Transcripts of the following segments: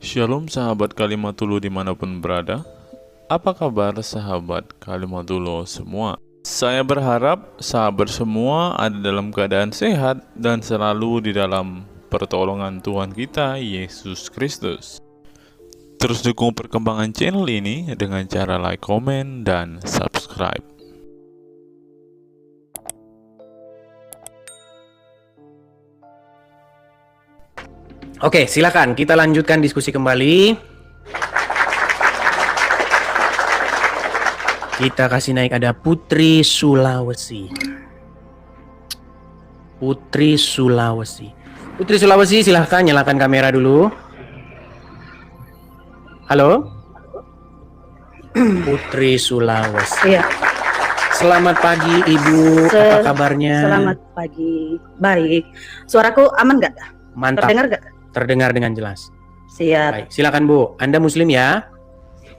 Shalom sahabat Kalimatulu dimanapun berada. Apa kabar sahabat Kalimatulu semua? Saya berharap sahabat semua ada dalam keadaan sehat dan selalu di dalam pertolongan Tuhan kita Yesus Kristus. Terus dukung perkembangan channel ini dengan cara like, komen, dan subscribe. Oke, silakan kita lanjutkan diskusi kembali. Kita kasih naik, ada Putri Sulawesi. Putri Sulawesi. Putri Sulawesi, silahkan nyalakan kamera dulu. Halo? Putri Sulawesi. Iya, Selamat pagi Ibu, apa kabarnya? selamat pagi. Baik. Suaraku aman nggak? Mantap, Terdengar nggak? terdengar dengan jelas. Siap. Baik, silakan Bu. Anda Muslim ya?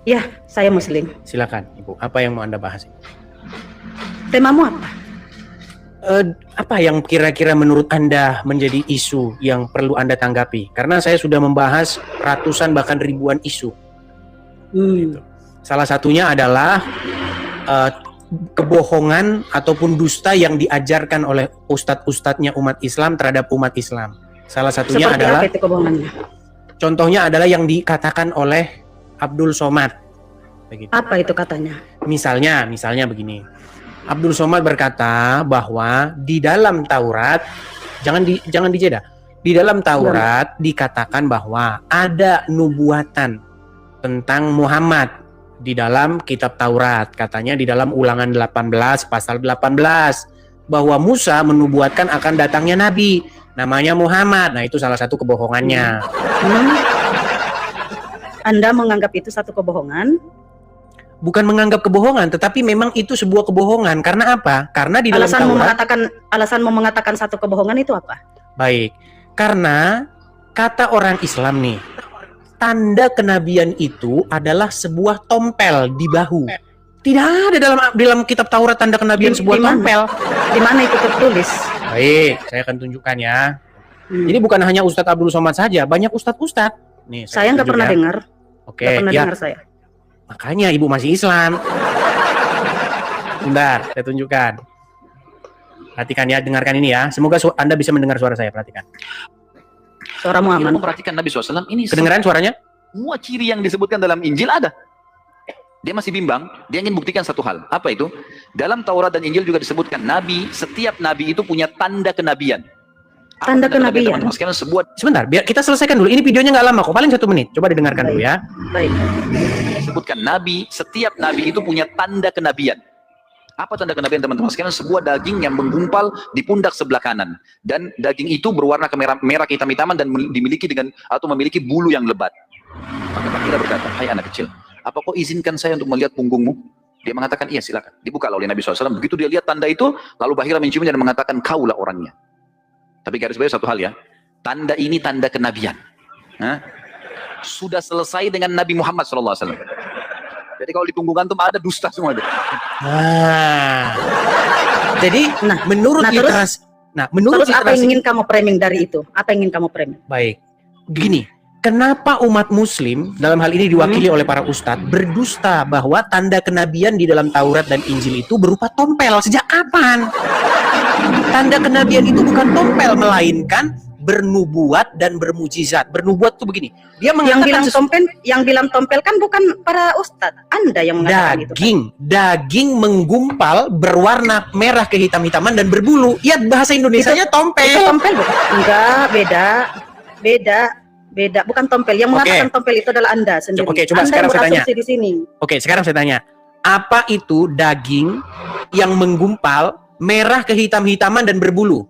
Ya, saya Muslim. Silakan Ibu, apa yang mau Anda bahas? Temamu apa? Apa yang kira-kira menurut Anda menjadi isu yang perlu Anda tanggapi? Karena saya sudah membahas ratusan bahkan ribuan isu. Gitu. Salah satunya adalah kebohongan ataupun dusta yang diajarkan oleh ustadz-ustadznya umat Islam terhadap umat Islam. Salah satunya Seperti adalah, apa itu kebohongannya? contohnya adalah yang dikatakan oleh Abdul Somad. Begitu. Apa itu katanya? Misalnya begini. Abdul Somad berkata bahwa di dalam Taurat, jangan dijeda. Di dalam Taurat dikatakan bahwa ada nubuatan tentang Muhammad di dalam kitab Taurat. Katanya di dalam Ulangan 18 pasal 18 bahwa Musa menubuatkan akan datangnya nabi namanya Muhammad. Nah, itu salah satu kebohongannya. Anda menganggap itu satu kebohongan? Bukan menganggap kebohongan, tetapi memang itu sebuah kebohongan. Karena apa? Karena di dalam Taurat, Alasanmu mengatakan satu kebohongan itu apa? baik, karena kata orang Islam nih, tanda kenabian itu adalah sebuah tompel di bahu. Tidak ada dalam kitab Taurat tanda kenabian sebuah Di mana? tompel. Di mana itu tertulis? Baik, saya akan tunjukkan ya. Ini bukan hanya Ustadz Abdul Somad saja, banyak ustadz-ustadz. Nih, Saya nggak tunjuk pernah ya. dengar. Oke, Nggak pernah ya. dengar saya. Makanya Ibu masih Islam. Bentar, saya tunjukkan. Perhatikan ya, dengarkan ini ya. Semoga Anda bisa mendengar suara saya, perhatikan. Suaramu Kita aman. memperhatikan Nabi SAW ini Kedengeran suaranya? semua ciri yang disebutkan dalam Injil ada. Dia masih bimbang, dia ingin buktikan satu hal. Apa itu? Dalam Taurat dan Injil juga disebutkan setiap nabi itu punya tanda kenabian. Apa Tanda kenabian? teman-teman sekalian? Sebuah Sebentar, biar kita selesaikan dulu. Ini videonya nggak lama kok, paling 1 menit. Coba didengarkan dulu ya. Baik. disebutkan setiap nabi itu punya tanda kenabian. Apa tanda kenabian teman-teman sekalian? Sebuah daging yang menggumpal di pundak sebelah kanan, dan daging itu berwarna merah kehitam-hitaman dan memiliki bulu yang lebat. Maka Bakhira berkata, hai anak kecil, apa kau izinkan saya untuk melihat punggungmu? Dia mengatakan, iya silakan. Dibuka oleh Nabi SAW. Begitu dia lihat tanda itu, lalu Bakhira menciumnya dan mengatakan, kaulah orangnya. Tapi garis bawah satu hal ya, tanda ini tanda kenabian. Sudah selesai dengan Nabi Muhammad SAW. Jadi kalau di punggung antum ada dusta semua itu. Jadi, menurut literasi, menurut Terus apa literasi, yang ingin kamu framing dari itu? Apa yang ingin kamu framing? baik, gini, kenapa umat Muslim dalam hal ini diwakili oleh para ustadz berdusta bahwa tanda kenabian di dalam Taurat dan Injil itu berupa tompel? Sejak kapan? Tanda kenabian itu bukan tompel, melainkan bernubuat dan bermujizat. Bernubuat tuh begini, dia mengatakan Yang bilang tompel kan bukan para ustadz. Anda yang mengatakan itu. daging menggumpal berwarna merah kehitam-hitaman dan berbulu. Ya, bahasa Indonesianya tompel. Itu tompel bukan? Enggak, beda. Bukan tompel. Yang mengatakan tompel itu adalah Anda sendiri. Oke, coba Anda sekarang yang saya tanya. berasumsi di sini. Oke, sekarang saya tanya. Apa itu daging yang menggumpal merah kehitam-hitaman dan berbulu?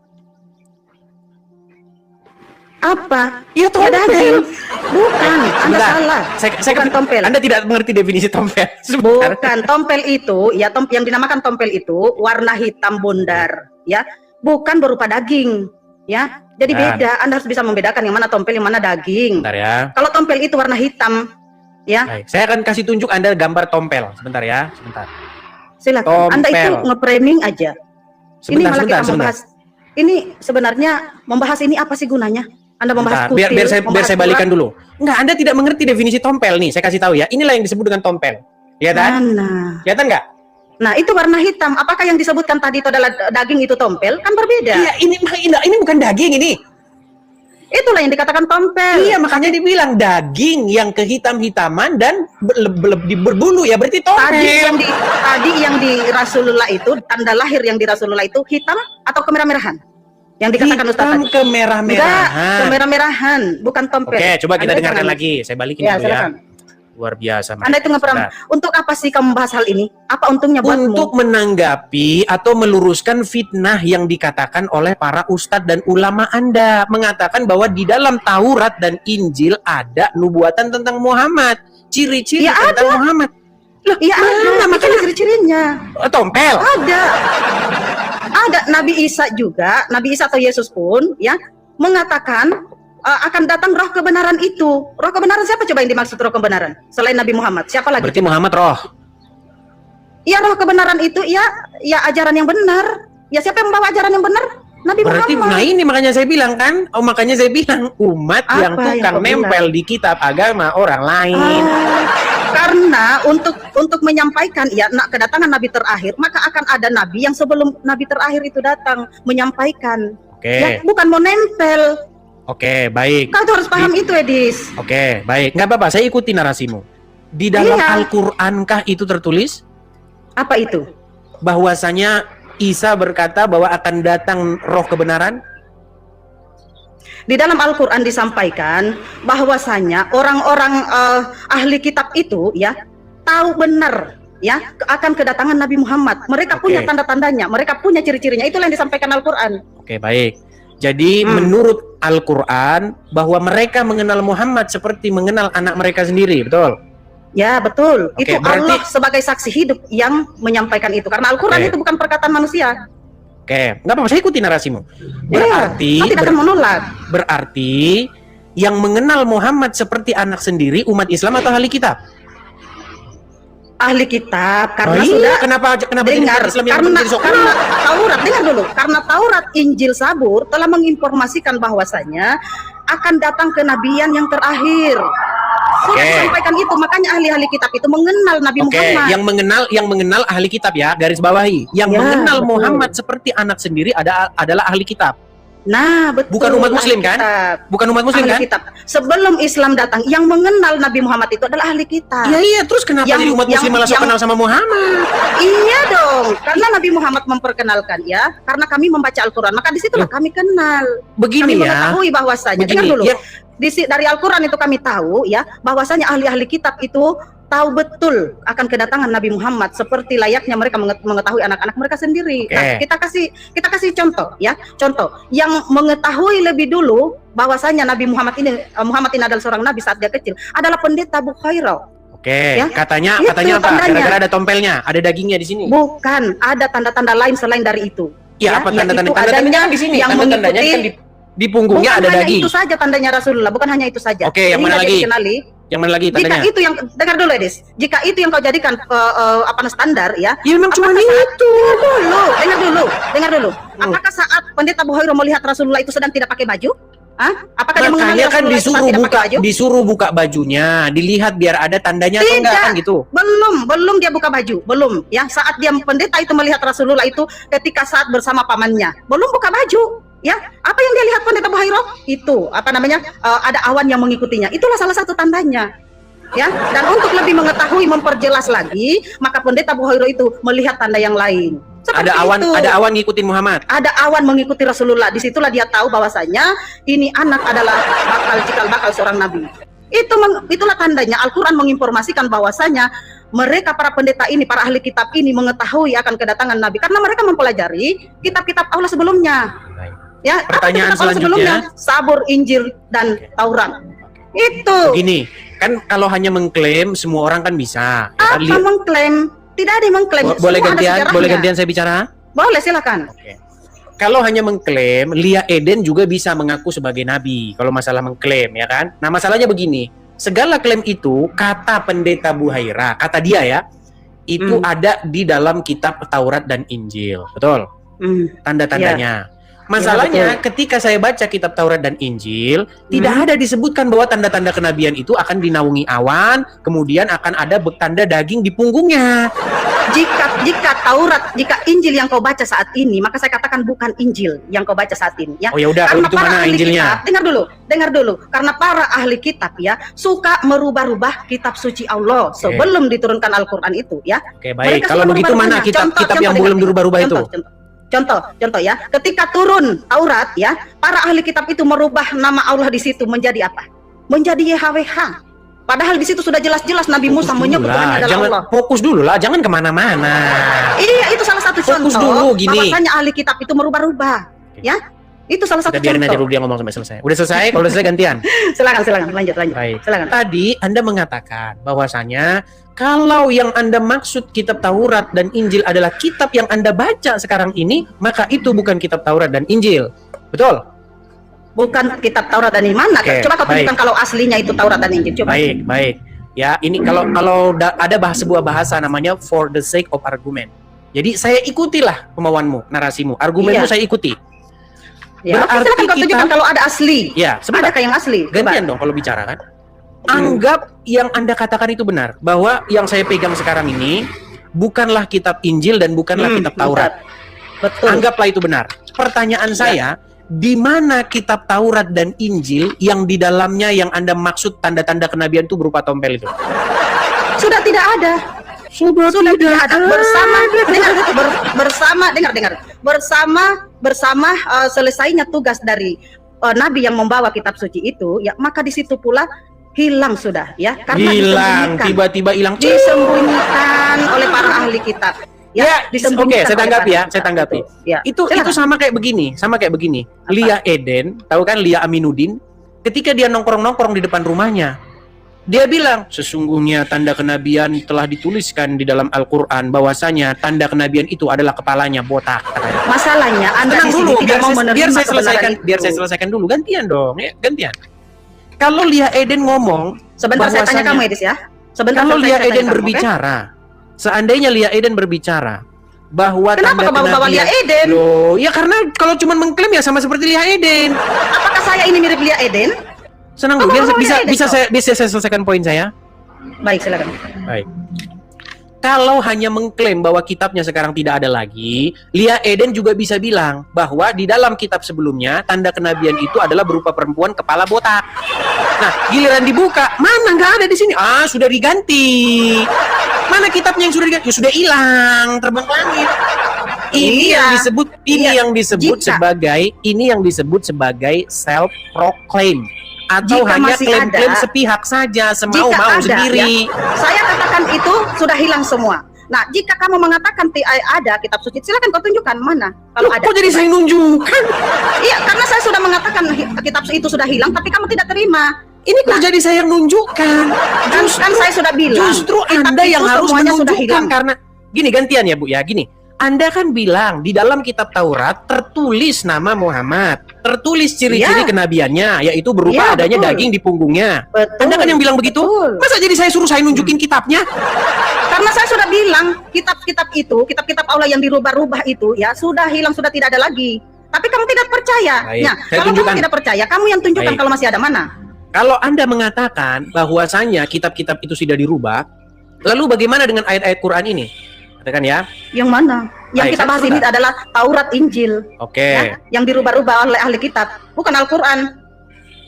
Apa? Ya, tompel. Daging. Bukan, Anda Sebentar. salah. Saya Bukan tompel. Anda tidak mengerti definisi tompel. Sebentar. Bukan tompel itu, ya yang dinamakan tompel itu warna hitam bundar, ya, bukan berupa daging, ya. Jadi beda. Anda harus bisa membedakan yang mana tompel, yang mana daging. Sebentar ya. Kalau tompel itu warna hitam, ya, Baik, saya akan kasih tunjuk Anda gambar tompel. Sebentar ya, sebentar. silakan. Anda itu Tompel. nge-framing aja. Ini Sebentar, malah kita sebentar. membahas. Ini sebenarnya membahas ini apa sih gunanya? Anda membahas Bentar, kutil, biar saya balikan dulu. Enggak, Anda tidak mengerti definisi tompel nih. Saya kasih tahu ya. Inilah yang disebut dengan tompel. Kelihatan? Mana? Kelihatan nggak? Nah, itu warna hitam. Apakah yang disebutkan tadi itu adalah daging itu tompel? Kan berbeda. Iya, ini bukan daging ini. Itulah yang dikatakan tompel. Iya, makanya dibilang daging yang kehitam-hitaman dan berbulu ya, berarti tompel. Tadi yang di Rasulullah itu, tanda lahir yang di Rasulullah itu hitam atau kemerah-merahan? Yang dikatakan Ustaz hitam tadi. kemerah-merahan. Enggak, kemerah-merahan, bukan tompel. Oke, coba kita Anda dengarkan jangan- lagi. Saya balikin Ya, dulu silakan. ya. Luar biasa. Anda itu nggak pernah. Untuk apa sih kamu bahas hal ini? Apa untungnya buatmu? Untuk menanggapi atau meluruskan fitnah yang dikatakan oleh para ustadz dan ulama Anda, mengatakan bahwa di dalam Taurat dan Injil ada nubuatan tentang Muhammad, ciri-ciri Ya, tentang Muhammad. Loh, Iya ada, makanya ciri-cirinya. Tompel. Ada Nabi Isa juga, Nabi Isa atau Yesus pun ya mengatakan akan datang roh kebenaran itu. Roh kebenaran siapa coba yang dimaksud roh kebenaran? Selain Nabi Muhammad, siapa lagi? Berarti Muhammad roh. Ya roh kebenaran itu ya ajaran yang benar. Ya siapa yang membawa ajaran yang benar? Nabi Berarti Muhammad. nah ini makanya saya bilang kan, makanya saya bilang umat Apa yang tukang yang kau nempel di kitab agama orang lain. Karena untuk menyampaikan ya kedatangan Nabi terakhir, maka akan ada Nabi yang sebelum Nabi terakhir itu datang menyampaikan. Oke. Ya bukan mau nempel. Oke, baik. Kau tuh harus paham itu, Edis. Oke, baik. Nggak apa-apa, saya ikuti narasimu. Di dalam Iya. Al-Qur'ankah itu tertulis Apa itu? bahwasanya Isa berkata bahwa akan datang roh kebenaran? Di dalam Al-Quran disampaikan bahwasanya orang-orang ahli kitab itu ya tahu benar ya akan kedatangan Nabi Muhammad. Mereka Oke. punya tanda-tandanya, mereka punya ciri-cirinya. Itulah yang disampaikan Al-Quran. Oke, baik. Jadi menurut Al-Quran bahwa mereka mengenal Muhammad seperti mengenal anak mereka sendiri, betul? Ya betul. Oke, Itu berarti- Allah sebagai saksi hidup yang menyampaikan itu. Karena Al-Quran Oke. itu bukan perkataan manusia. Oke, nggak apa-apa, saya ikuti narasimu. Ya, Berarti kau tidak akan menolak. berarti yang mengenal Muhammad seperti anak sendiri umat Islam atau ahli kitab? Ahli kitab karena Oh iya, sudah kenapa jadi dengar umat Islam yang karena, menjadi sok karena Taurat, dengar dulu, karena Taurat, Injil, Zabur telah menginformasikan bahwasanya akan datang kenabian yang terakhir. Sudah Oke. disampaikan itu, makanya ahli-ahli kitab itu mengenal Nabi Oke, Muhammad. yang mengenal ahli kitab ya, garis bawahi. Yang Ya, mengenal betul. Muhammad seperti anak sendiri adalah ahli kitab. Nah, betul. Bukan umat muslim, ahli kan? kitab. Bukan umat muslim Ahli kan? kitab. Sebelum Islam datang, yang mengenal Nabi Muhammad itu adalah ahli kitab. Iya iya, terus kenapa Yang- jadi umat muslim yang- malah sok yang- kenal sama Muhammad? Iya dong, karena Nabi Muhammad memperkenalkan ya, karena kami membaca Al-Quran, maka disitulah kami kenal. Begini Kami ya. mengetahui bahwasanya, dengar Begini, dulu, ya. dari Al-Quran itu kami tahu ya, bahwasanya ahli-ahli kitab itu tahu betul akan kedatangan Nabi Muhammad seperti layaknya mereka mengetahui anak-anak mereka sendiri. Oke. Nah, kita kasih contoh ya, contoh yang mengetahui lebih dulu bahwasanya Muhammad ini adalah seorang nabi saat dia kecil adalah pendeta Bukhairah. Oke, Ya. katanya Itu apa? tandanya. Gara-gara ada tompelnya, ada dagingnya di sini. Bukan, ada tanda-tanda lain selain dari itu. Ya, apa tanda-tanda? yaitu Tanda-tandanya adanya kan di sini. yang Tanda-tandanya mengikuti kan di punggungnya bukan ada hanya daging. itu saja tandanya Rasulullah, bukan hanya itu saja. Oke, yang mana Sehingga dia lagi? dikenali. Yang mana lagi Jika tandanya? itu yang dengar dulu Edis, jika itu yang kau jadikan standar ya. Ya memang cuma apakah saat- itu. Dengar dulu. Apakah saat pendeta Bukhairah melihat Rasulullah itu sedang tidak pakai baju? Hah? Apakah dia mengenali Makanya kan Rasulullah itu sedang tidak pakai baju? disuruh buka bajunya, dilihat biar ada tandanya atau enggak Tidak. kan gitu. Belum dia buka baju, belum ya. Saat dia pendeta itu melihat Rasulullah itu ketika saat bersama pamannya, belum buka baju, ya. Apa yang dia lihat pendeta Bukhairah? Itu apa namanya? Ada awan yang mengikutinya. Itulah salah satu tandanya. Ya, dan untuk lebih mengetahui, memperjelas lagi, maka pendeta Bukhairah itu melihat tanda yang lain. Seperti itu. Ada awan ngikutin Muhammad. Ada awan mengikuti Rasulullah. Disitulah dia tahu bahwasanya ini anak adalah cikal bakal seorang nabi. Itulah tandanya. Al-Quran menginformasikan bahwasanya mereka para pendeta ini, para ahli kitab ini mengetahui akan kedatangan nabi karena mereka mempelajari kitab-kitab Allah sebelumnya. Ya, apa Pertanyaan kitab Allah selanjutnya. Sabur, Injil, dan Taurat. Itu. Begini, kan kalau hanya mengklaim semua orang kan bisa. Ya kan, Apa mengklaim? Tidak ada yang mengklaim. boleh Semua ada sejarahnya. boleh gantian saya bicara? Boleh, silakan. Kalau hanya mengklaim, Lia Eden juga bisa mengaku sebagai nabi. Kalau masalah mengklaim, ya kan? Nah, masalahnya begini. Segala klaim itu, kata pendeta Bukhairah, kata dia ya, itu ada di dalam kitab Taurat dan Injil. Betul? Tanda-tandanya. Masalahnya ketika saya baca kitab Taurat dan Injil, tidak ada disebutkan bahwa tanda-tanda kenabian itu akan dinaungi awan, kemudian akan ada tanda daging di punggungnya. Jika Taurat, jika Injil yang kau baca saat ini, maka saya katakan bukan Injil yang kau baca saat ini, ya. Oh ya udah, kalau Karena itu para mana ahli Injilnya? kitab, dengar dulu. Karena para ahli kitab ya suka merubah-rubah kitab suci Allah sebelum diturunkan Al-Qur'an itu, ya. Oke, baik. Mereka Kalau suka begitu mana merubah-rubahnya. kitab yang belum dirubah-rubah itu? Contoh ya, ketika turun Taurat ya, para ahli kitab itu merubah nama Allah di situ menjadi apa? Menjadi YHWH. Padahal di situ sudah jelas-jelas Nabi Musa menyebut Tuhannya adalah jangan, Allah. Fokus dulu lah, jangan kemana-mana. Iya, itu salah satu Fokus contoh dulu, gini. bahwasanya ahli kitab itu merubah-rubah, ya. Itu salah satu Kita biarin aja contoh. dulu dia ngomong sampai selesai. Udah selesai? Kalau udah selesai gantian. Silakan, lanjut. Baik. Silakan. Tadi Anda mengatakan bahwasanya kalau yang Anda maksud kitab Taurat dan Injil adalah kitab yang Anda baca sekarang ini, maka itu bukan kitab Taurat dan Injil. Betul? Bukan kitab Taurat dan Injil mana? Oke, Coba kau tunjukkan kalau aslinya itu Taurat dan Injil. Coba. Baik. Ya, ini kalau ada sebuah bahasa namanya for the sake of argument. Jadi saya ikutilah kemauanmu, narasimu, argumenmu Iya. saya ikuti. Ya, Berarti silakan kau tunjukkan kita- kalau ada asli. Ya, sebentar. Adakah yang asli? Coba. Gantian dong kalau bicara kan. Anggap yang Anda katakan itu benar, bahwa yang saya pegang sekarang ini bukanlah kitab Injil dan bukanlah kitab Taurat. Betul. Anggaplah itu benar. Pertanyaan saya, di mana kitab Taurat dan Injil yang di dalamnya yang Anda maksud tanda-tanda kenabian itu berupa tompel itu? Sudah tidak ada. Sudah tidak ada. Bersama selesainya tugas dari Nabi yang membawa kitab suci itu, ya maka di situ pula hilang sudah, ya. Karena Hilang, disembunyikan. tiba-tiba hilang. Disembunyikan oleh para ahli kitab. Ya, disembunyikan oke, saya oleh tanggapi para ya, ahli saya kitab. tanggapi. Ya. Itu Silakan. sama kayak begini. Lia Eden, tahu kan Lia Aminuddin? Ketika dia nongkrong-nongkrong di depan rumahnya, dia bilang, sesungguhnya tanda kenabian telah dituliskan di dalam Al-Quran, bahwasanya tanda kenabian itu adalah kepalanya botak. katanya. Masalahnya Anda Tenang di sini dulu, tidak mau menerima biar saya kebenaran selesaikan, itu. biar saya selesaikan dulu. Gantian dong, ya, gantian. Kalau Lia Eden ngomong, Sebentar saya tanya bahwasanya- kamu Edis ya. Sebentar kalau saya Lia tanya Eden kamu, oke? berbicara, seandainya Lia Eden berbicara bahwa Kenapa tanda kau bawa-bawa Lia kenabian, Eden? loh, ya karena kalau cuma mengklaim ya sama seperti Lia Eden. Apakah saya ini mirip Lia Eden? Senang dulu, Oh, biar Lia bisa Eden, bisa kok. saya selesaikan poin saya. Baik, silakan. Baik. Kalau hanya mengklaim bahwa kitabnya sekarang tidak ada lagi, Lia Eden juga bisa bilang bahwa di dalam kitab sebelumnya tanda kenabian itu adalah berupa perempuan kepala botak. Nah, giliran dibuka, mana nggak ada di sini? Ah, sudah diganti. Mana kitabnya yang sudah diganti? Ya, sudah hilang, terbang ke langit. Ini Iya. yang disebut Iya. ini yang disebut sebagai self proclaim atau Jika hanya masih klaim-klaim ada, sepihak saja, Jika semau-mau ada, sendiri. ya, saya katakan itu sudah hilang semua. Nah, jika kamu mengatakan ada kitab suci, silakan kau tunjukkan mana kalau Loh, ada. kok jadi saya nunjukkan? Iya, karena saya sudah mengatakan kitab itu sudah hilang, tapi kamu tidak terima. Ini kok jadi saya yang nunjukkan? Kan saya sudah bilang. Justru kitab Anda itu yang harus semuanya sudah menunjukkan hilang. karena gini gantian ya Bu ya, gini. Anda kan bilang di dalam kitab Taurat tertulis nama Muhammad, tertulis ciri-ciri Ya. kenabiannya, yaitu berupa Ya, adanya betul. daging di punggungnya. Betul. Anda kan yang bilang begitu? Betul. Masa jadi saya suruh saya nunjukin kitabnya? Karena saya sudah bilang kitab-kitab Allah yang dirubah-rubah itu ya sudah hilang, sudah tidak ada lagi. Tapi kamu tidak percaya. Baik, Nah, saya kalau tunjukkan. kamu tidak percaya, kamu yang tunjukkan Baik. kalau masih ada mana. Kalau Anda mengatakan bahwasanya kitab-kitab itu sudah dirubah, lalu bagaimana dengan ayat-ayat Quran ini? Katakan ya. Yang mana? Yang Baik, kita bahas sebentar. ini adalah Taurat Injil. Oke. Ya, yang dirubah-rubah oleh ahli kitab, bukan Al-Quran.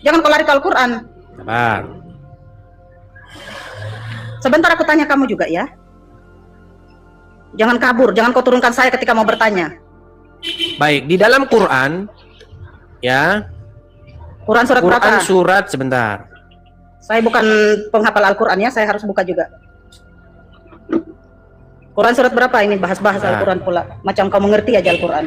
Jangan kau lari ke Al-Quran. Sabar. Sebentar aku tanya kamu juga ya. Jangan kabur, jangan kau turunkan saya ketika mau bertanya. Baik, di dalam Quran ya, Quran surat Quran berapa? surat sebentar. Saya bukan penghafal Al-Quran ya, saya harus buka juga. Quran surat berapa ini? Bahas-bahas Nah. Al-Quran pula. Macam kau mengerti aja Al-Quran.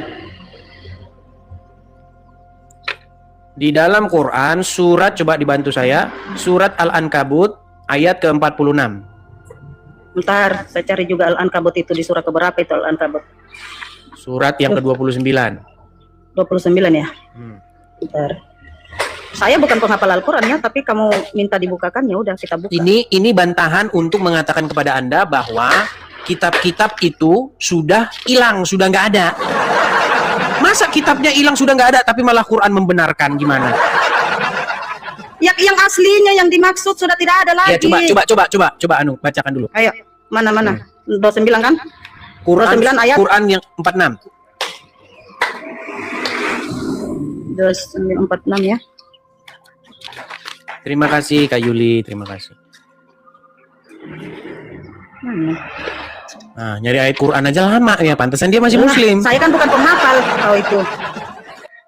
Di dalam Quran surat, coba dibantu saya, surat Al-Ankabut ayat ke-46. Bentar, saya cari juga Al-Ankabut itu di surat keberapa itu Al-Ankabut? Surat yang ke-29. 29 ya? Hmm. Bentar. Saya bukan penghafal Al-Quran ya, tapi kamu minta dibukakan ya udah kita buka. Ini bantahan untuk mengatakan kepada Anda bahwa kitab-kitab itu sudah hilang, sudah nggak ada. Masa kitabnya hilang sudah nggak ada, tapi malah Quran membenarkan, gimana? Yang aslinya yang dimaksud sudah tidak ada Ya lagi. coba Anu bacakan dulu. Ayo, mana? 29 kan? Quran 29 ayat. Quran yang 46. 46 ya. Terima kasih Kak Yuli, terima kasih. Mana? Nah, nyari ayat Quran aja lama ya, pantesan dia masih Lah, muslim. saya kan bukan penghafal kalau itu.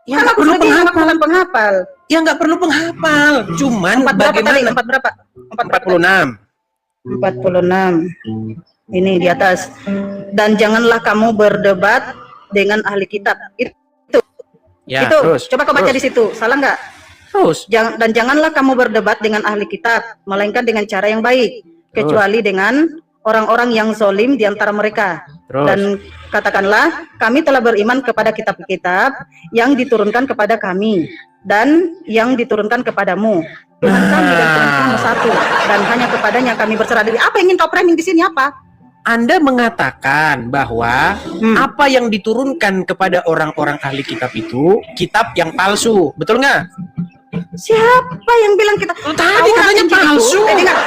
Ya Kan nggak aku perlu sudah bilang aku penghafal. bukan penghafal. Ya nggak perlu penghafal. Cuman 4 berapa tadi? bagaimana? 4 berapa? 46. 46. Ini di atas. Dan janganlah kamu berdebat dengan ahli kitab. Ya, Itu. terus. Coba kau baca di situ. Salah nggak? Terus. Dan janganlah kamu berdebat dengan ahli kitab, melainkan dengan cara yang baik, kecuali dengan orang-orang yang zalim di antara mereka. Terus. Dan katakanlah, kami telah beriman kepada kitab-kitab yang diturunkan kepada kami dan yang diturunkan kepadamu. Tuhan kami dan Tuhan kamu satu, dan hanya kepadanya kami berserah diri. Apa yang ingin kau framing di sini apa? Anda mengatakan bahwa apa yang diturunkan kepada orang-orang ahli kitab itu kitab yang palsu, betul nggak? Siapa yang bilang kita? Tadi Taurat, katanya Injil palsu. Itu, dengar,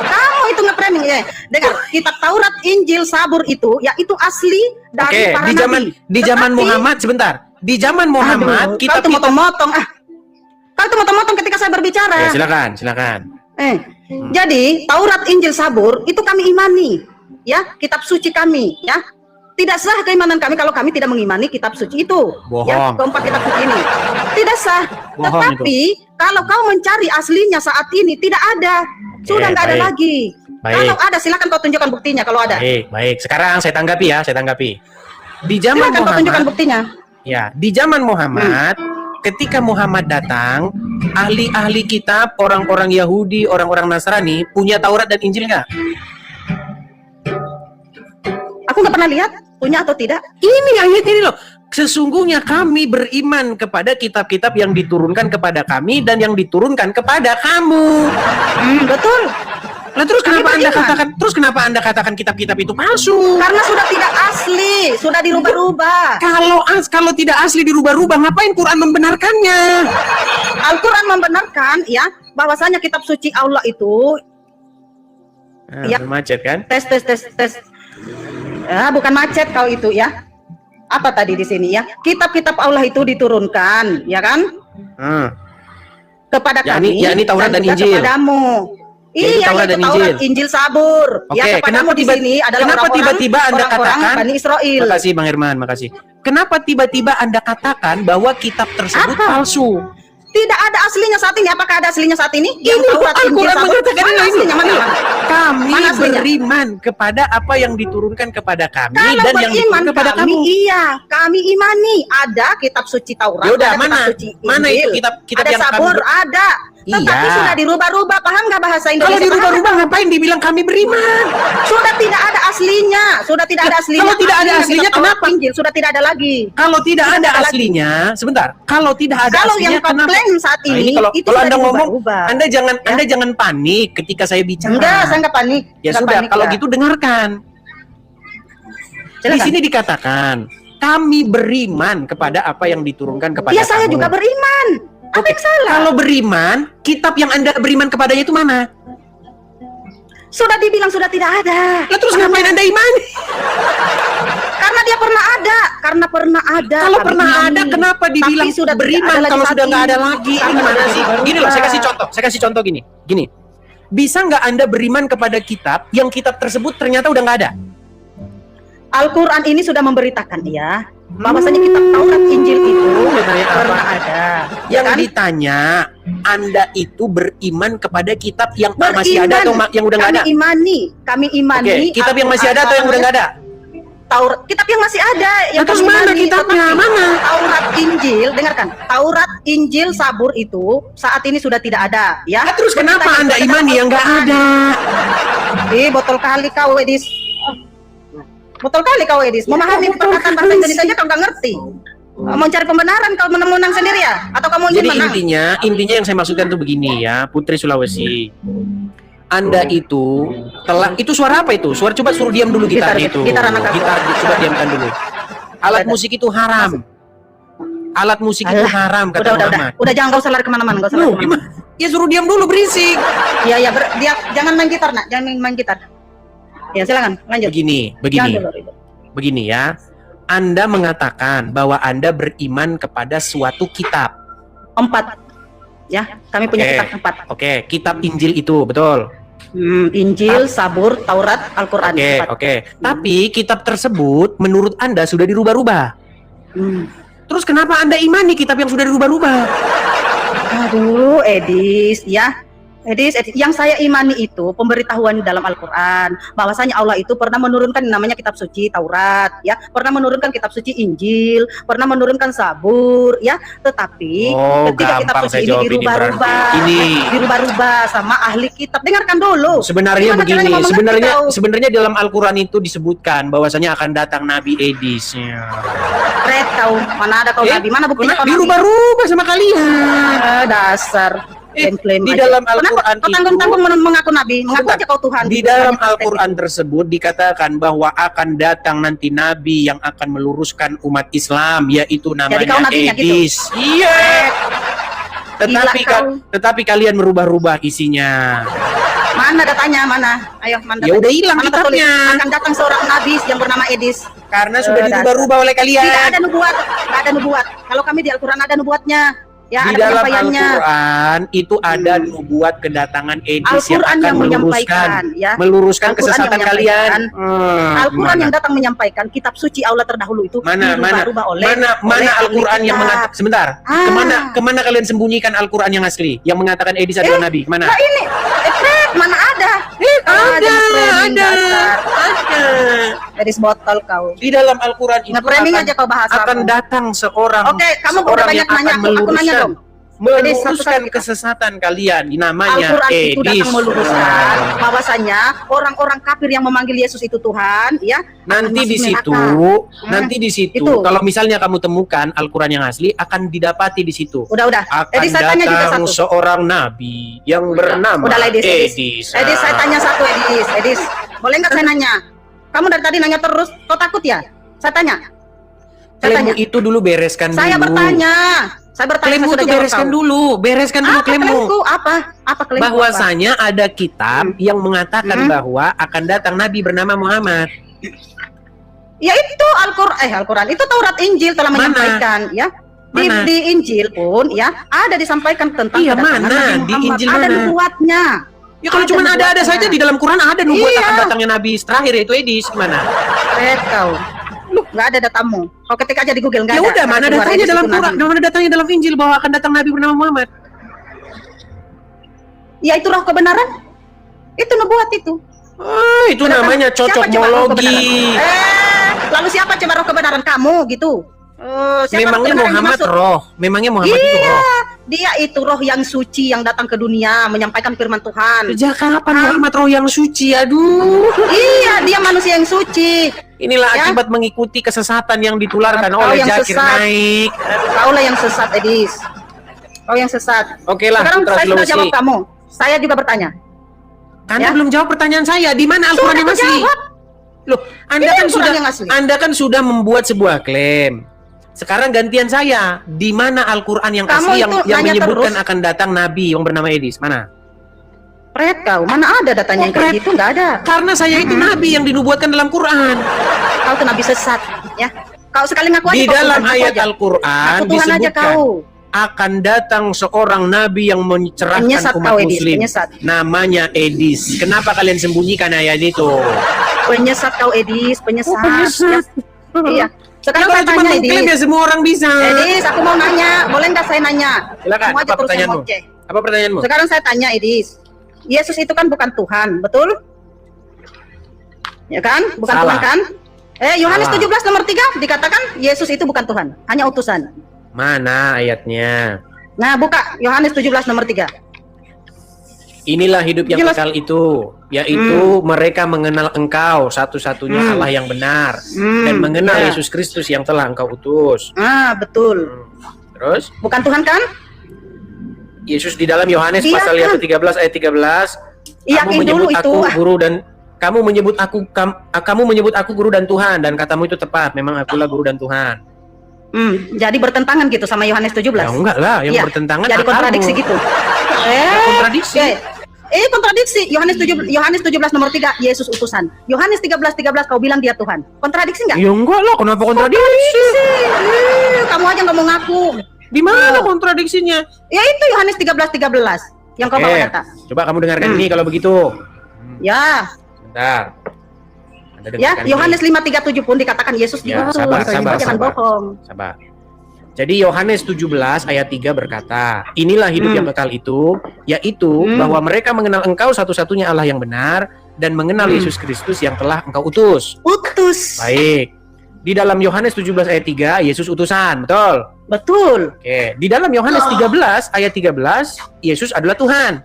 kamu itu nge-framing ya. Dengar, kitab Taurat, Injil, Sabur itu, ya itu asli dari Oke, para di zaman nabi. di zaman Tetapi- Muhammad sebentar. Di zaman Muhammad Aduh, kitab kau tuh motong-motong Kau tuh motong-motong ketika saya berbicara. Ya, silakan. Jadi Taurat, Injil, Sabur itu kami imani, ya, kitab suci kami, ya. Tidak sah keimanan kami kalau kami tidak mengimani kitab suci itu. Bohong. Ya, keempat kitab suci ini. Tidak sah. Bohong Tetapi kalau kau mencari aslinya saat ini tidak ada. Sudah nggak ada baik. lagi. Baik. Kalau ada silakan kau tunjukkan buktinya kalau ada. Baik. Sekarang saya tanggapi ya, Di zaman Silakan kau tunjukkan Muhammad, buktinya. ya, di zaman Muhammad, ketika Muhammad datang, ahli-ahli kitab, orang-orang Yahudi, orang-orang Nasrani punya Taurat dan Injil nggak? Aku nggak pernah lihat punya atau tidak. Ini ayat ini loh. Sesungguhnya kami beriman kepada kitab-kitab yang diturunkan kepada kami dan yang diturunkan kepada kamu. Betul. Lah terus Kami kenapa Anda katakan kitab-kitab itu palsu? Karena sudah tidak asli, sudah dirubah-rubah. Kalau tidak asli dirubah-rubah, ngapain Quran membenarkannya? Al-Quran membenarkan ya bahwasanya kitab suci Allah itu Ya. Macet kan? tes. Bukan macet kau itu ya. Apa tadi di sini ya? Kitab-kitab Allah itu diturunkan, ya kan? Kepada Yakni- kami yakni Taurat dan juga Injil. Kepadamu. Yaitu Iya, Taurat yaitu dan Taurat, Injil. Injil, Sabur. Oke, Ya, kepadamu di sini adalah kenapa orang-orang tiba-tiba Anda orang-orang katakan? Bani Israel. Makasih Bang Herman, makasih. Kenapa tiba-tiba Anda katakan bahwa kitab tersebut Apa? palsu? Tidak ada aslinya saat ini. Apakah ada aslinya saat ini? Ini Taurat, Injil, Al-Quran Sabur. mengatakan Mana ini. aslinya? Mana? Kami Mana aslinya? beriman kepada apa yang diturunkan kepada kami Kalau dan yang beriman diturunkan kepada kami, kamu. iya, kami imani. Ada kitab suci Taurat, Yaudah, ada mana? kitab suci Injil, Mana itu kitab ada yang Sabur, kami- ada. Tetapi Iya. sudah dirubah-rubah. Paham nggak bahasa Kalau Indonesia? dirubah-rubah ngapain dibilang kami beriman? Sudah tidak ada aslinya. Sudah tidak ada aslinya. Kalau tidak ada aslinya, kitab Taurat, kenapa? Injil sudah tidak ada lagi. Kalau tidak Sudah ada tidak ada lagi. aslinya, sebentar. Kalau tidak ada Kalau aslinya, yang komplain saat Nah, ini, kalau itu kalau sudah Anda ngomong, dirubah-rubah. Anda jangan panik ketika saya bicara. Enggak, saya nggak panik. Ya Nggak sudah, panik, kalau ya. gitu dengarkan. Di Silakan. sini dikatakan kami beriman kepada apa yang diturunkan kepada Ya, saya kamu. juga beriman. Apa Oke, yang salah? Kalau beriman, kitab yang Anda beriman kepadanya itu mana? Sudah dibilang sudah tidak ada. Lah terus ngapain Anda imani? Karena dia pernah ada. Karena pernah ada. Kalau kami pernah imani. ada, kenapa dibilang Tapi sudah tidak beriman ada lagi kalau saat sudah nggak ini. ada lagi? Ini Karena gimana sudah sih? dirubah. Gini loh, saya kasih contoh gini. Gini, bisa nggak Anda beriman kepada kitab yang kitab tersebut ternyata udah nggak ada? Al-Quran ini sudah memberitakan ya bahwasanya kitab Taurat, Injil itu Ditanya apa? pernah ada. Yang kan? ditanya, Anda itu beriman kepada kitab yang Beriman. masih ada atau yang udah nggak ada? Kami imani. Oke, kitab yang masih ada atau yang udah nggak ada? Taurat, kitab yang masih ada. Yang terus kami mana imani, kitabnya? tetapi Mana? Taurat, Injil, dengarkan. Taurat, Injil, Sabur itu saat ini sudah tidak ada. Ya. Nah, terus kenapa Kita Anda itu imani adalah yang nggak Al-Quran. ada? Botol kali kau Edis. Botol kali kau Edis. Memahami perkataan bahasa Indonesia aja kau nggak ngerti. Mau cari pembenaran kau menang sendiri ya? Atau kamu ingin Jadi menang? intinya yang saya maksudkan tuh begini ya, Putri Sulawesi. Anda itu itu suara apa itu? Suara, coba suruh diam dulu gitarnya itu. Gitar anak aku. Gitar coba diamkan dulu. Alat musik itu haram. Alat musik itu Alah, haram kata udah, Muhammad. udah jangan, gak usah lari kemana-mana, gak usah Loh, lari kemana-mana. ya suruh diam dulu, berisik. Iya, dia jangan main gitar, nak, jangan main gitar. Ya silakan, lanjut. Begini, Jangan dulu ribut. begini ya. Anda mengatakan bahwa Anda beriman kepada suatu kitab. 4. Ya, kami punya Oke. kitab 4. Oke, kitab Injil itu, betul. Injil, Sabur, Taurat, Al-Quran. Oke, 4. oke. Tapi kitab tersebut menurut Anda sudah dirubah-rubah. Terus kenapa Anda imani kitab yang sudah dirubah-rubah? Aduh, Edis, ya. Edis, yang saya imani itu pemberitahuan dalam Al-Quran, bahwasanya Allah itu pernah menurunkan namanya kitab suci Taurat, ya, pernah menurunkan kitab suci Injil, pernah menurunkan Sabur, ya, tetapi ketika kitab gampang suci saya ini jawab ini dirubah-rubah, berarti. dirubah-rubah sama ahli kitab. Dengarkan dulu. Sebenarnya Gimana begini, caranya mau mengerti kau? sebenarnya dalam Al-Quran itu disebutkan bahwasanya akan datang Nabi Edis. Red kau, mana ada kau nabi? Mana buktinya kau nabi? Dirubah-rubah sama kalian. Dasar. Klaim-klaim di aja. dalam Al-Quran Kau tanggung-tanggung mengaku nabi, mengaku aja kau Tuhan. Di dalam Al-Quran tersebut dikatakan bahwa akan datang nanti Nabi yang akan meluruskan umat Islam, yaitu kau namanya nabinya gitu? Edis. Iya. Tetapi Gila kau. tetapi kalian merubah-rubah isinya. Mana datanya? Mana? Ayo, mana Ya datanya? udah hilang Mana tertulis? kitabnya. Akan datang seorang nabi yang bernama Edis. Karena sudah dasar. dirubah-rubah oleh kalian. Tidak ada nubuat, tidak ada nubuat. Kalau kami di Al-Quran ada nubuatnya. Ya, Di ada dalam penyampaiannya. Al-Quran itu ada nubuat kedatangan Edis yang Al-Quran akan yang menyampaikan, ya. meluruskan Al-Quran kesesatan yang kalian. menyampaikan. Al-Quran yang datang menyampaikan kitab suci Allah terdahulu itu mana dirubah-rubah oleh mana ahli Al-Quran yang kitab. mengatakan sebentar, kemana kalian sembunyikan Al-Quran yang asli yang mengatakan Edis adalah nabi? Mana? Nah ini, mana ada? Ada. Edis botol kau. Di dalam Al-Quran itu Nge-framing aja kau bahasa akan aku. datang seorang. Oke, kamu udah seorang banyak yang nanya, akan aku nanya dong. Jadi, meluruskan satu-satu kita. kesesatan kalian. Namanya Al-Quran itu Edis. datang meluruskan bahwasanya orang-orang kafir yang memanggil Yesus itu Tuhan, ya. Nanti akan di masuk situ, neraka. nanti di situ, Itu. kalau misalnya kamu temukan Al-Quran yang asli, akan didapati di situ. Udah. Akan Jadi saya tanya juga datang satu. seorang nabi yang bernama Udah lah, Edis. Edis. Edis, saya tanya satu, Edis. Boleh nggak saya nanya? Kamu dari tadi nanya terus, kau takut ya? Saya tanya. Klaimmu itu dulu bereskan Saya dulu. bertanya. Saya Klaimmu sudah itu jawab bereskan kau. dulu, bereskan dulu Apa klaimmu. klaimku? Apa klaimku? Bahwasanya ada kitab yang mengatakan bahwa akan datang nabi bernama Muhammad. Ya itu Al-Quran itu Taurat Injil telah Mana? menyampaikan, ya. Mana? Di Injil pun ya ada disampaikan tentang Iya, kedatangan mana? Nabi Di Muhammad. Injil ada mana? nubuatnya. Ya kalau cuma ada nubuatnya. saja di dalam Quran ada nubuat Iya. akan datangnya nabi terakhir yaitu Edis. Gimana? Kau. Nggak ada datamu. Kau ketik aja di Google nggak Ya ada. udah, mana Keluar datanya Edis dalam itu Quran, nabi. mana datanya dalam Injil bahwa akan datang nabi bernama Muhammad. Ya itu roh kebenaran. Itu nubuat itu. Itu namanya Siapa coba roh cocokmologi. kebenaran? Lalu siapa coba roh kebenaran kamu gitu? Siapa roh Memangnya kebenaran yang Muhammad dimaksud? roh. Memangnya Muhammad itu Iya, roh. dia itu roh yang suci yang datang ke dunia menyampaikan firman Tuhan. Sejak kapan Muhammad roh yang suci? Aduh. Iya, dia manusia yang suci. Inilah Ya. akibat mengikuti kesesatan yang ditularkan Kau oleh yang Zakir sesat. Naik. Kaulah yang sesat, Edis. Kau yang sesat. Oke lah, Sekarang Putra saya sudah Sulawesi. jawab kamu. Saya juga bertanya. Anda Ya. belum jawab pertanyaan saya. Di mana Al-Quran yang Sudah asli? jawab. Loh, Anda Ini kan Al-Quran sudah yang asli. Anda kan sudah membuat sebuah klaim. Sekarang gantian saya. Di mana Al-Quran yang Kamu asli yang itu nanya menyebutkan terus. akan datang nabi yang bernama Edis? Mana? Pret kau, mana ada datanya yang kayak Pret. gitu? Nggak ada. Karena saya itu nabi yang dinubuatkan dalam Quran. Kau tuh nabi sesat, ya. Kau sekali ngaku aja. Di kau dalam Tuhan, ngaku ayat aja. Al-Quran Aku Tuhan aja disebutkan kau. akan datang seorang nabi yang mencerahkan Penyesat umat kau, Edis, muslim. penyesat. Namanya Edis. Kenapa kalian sembunyikan ayat itu? Penyesat kau, Edis, penyesat. penyesat. Ya. Iya. Sekarang Kalau saya cuma tanya, mengklaim ya Edis. semua orang bisa. Edis, aku mau nanya. Boleh nggak saya nanya? Silakan, Kamu aja apa terus yang pertanyaanmu? ngoceh. Apa pertanyaanmu? Sekarang saya tanya, Edis. Yesus itu kan bukan Tuhan, betul? Ya kan? Bukan Salah. Tuhan kan? Yohanes Salah. 17 nomor 3 dikatakan Yesus itu bukan Tuhan, hanya utusan. Mana ayatnya? Nah, buka Yohanes 17 nomor 3. Inilah hidup yang Jelas. kekal itu, yaitu mereka mengenal Engkau satu-satunya Allah yang benar dan mengenal ya. Yesus Kristus yang telah Engkau utus. Betul. Terus Bukan Tuhan kan? Yesus di dalam Yohanes Iya pasal yang kan? ke-13 ayat 13, Iyakin kamu menyebut dulu aku itu. guru dan kamu menyebut aku guru dan Tuhan, dan katamu itu tepat, memang akulah guru dan Tuhan. Jadi bertentangan gitu sama Yohanes 17. Ya enggak lah, yang Iya, bertentangan jadi akalmu. kontradiksi gitu. Kontradiksi. Kontradiksi. Yohanes 17 nomor 3 Yesus utusan. Yohanes 13 kau bilang dia Tuhan. Kontradiksi enggak? Ya enggak lah, kenapa kontradiksi? Kamu aja nggak mau ngaku. Di mana kontradiksinya? Ya itu Yohanes 13 yang kau bawa data. Coba kamu dengarkan ini kalau begitu. Ya. Bentar. Anda Ya, dengarkan Yohanes ini. 5:37 pun dikatakan Yesus Ya, diutus. sabar. Jangan bohong. Sabar. Jadi Yohanes 17 ayat 3 berkata, inilah hidup yang kekal itu, yaitu bahwa mereka mengenal engkau satu-satunya Allah yang benar, dan mengenal Yesus Kristus yang telah engkau utus. Utus. Baik. Di dalam Yohanes 17 ayat 3, Yesus utusan, betul? Betul. Oke. Di dalam Yohanes 13 ayat 13, Yesus adalah Tuhan.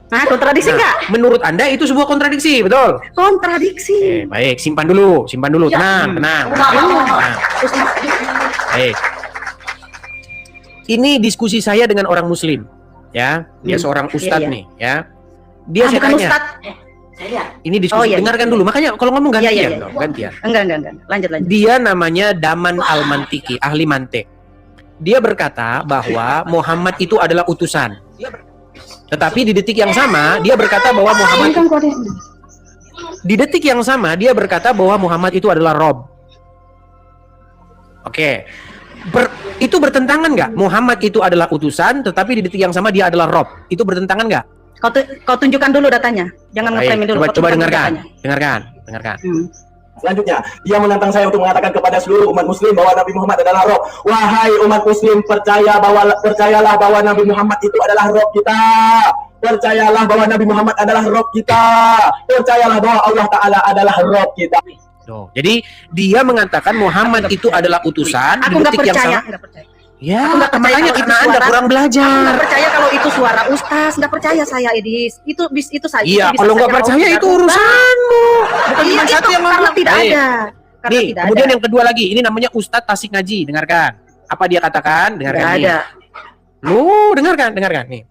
Nah, kontradiksi enggak? Menurut Anda itu sebuah kontradiksi, betul? Kontradiksi. Oke, baik, simpan dulu, tenang. Baik. Ini diskusi saya dengan orang Muslim, ya. Dia seorang ustadz Iya. nih, ya. Dia saya Bukan tanya. Ustadz. Ini diskusi, iya. dengarkan dulu. Makanya kalau ngomong gantian, Iya. dong, gantian. Enggak. Lanjut. Dia namanya Daman Al-Mantiki, ahli mantik. Dia berkata bahwa Muhammad itu adalah utusan. Tetapi di detik yang sama, dia berkata bahwa Muhammad itu adalah Rob. Oke. Itu bertentangan nggak? Muhammad itu adalah utusan, tetapi di detik yang sama dia adalah Rob. Itu bertentangan nggak? Kau tunjukkan dulu datanya. Jangan ngeklaim dulu. Coba dengarkan. Selanjutnya, dia menantang saya untuk mengatakan kepada seluruh umat muslim bahwa Nabi Muhammad adalah Rob. Wahai umat muslim, percayalah bahwa Nabi Muhammad itu adalah Rob kita. Percayalah bahwa Nabi Muhammad adalah Rob kita. Percayalah bahwa Allah Ta'ala adalah Rob kita. Jadi dia mengatakan Muhammad itu adalah utusan. Aku di nggak detik yang percaya. sama. Nggak percaya. Ya, Aku nggak percaya makanya kalau karena itu Anda suara. kurang Aku belajar. nggak percaya kalau itu suara ustaz. Nggak percaya saya, Edis. Itu saya. Iya, itu bisa kalau nggak saja percaya Allah itu tidak urusanmu. Bukan Iya, cuma itu satu yang karena ngomong. tidak Baik. ada. Karena Nih, tidak kemudian ada. yang kedua lagi, ini namanya Ustadz Tasik Ngaji. Dengarkan. Apa dia katakan? Dengarkan Nggak nih. ada. Lu dengarkan nih.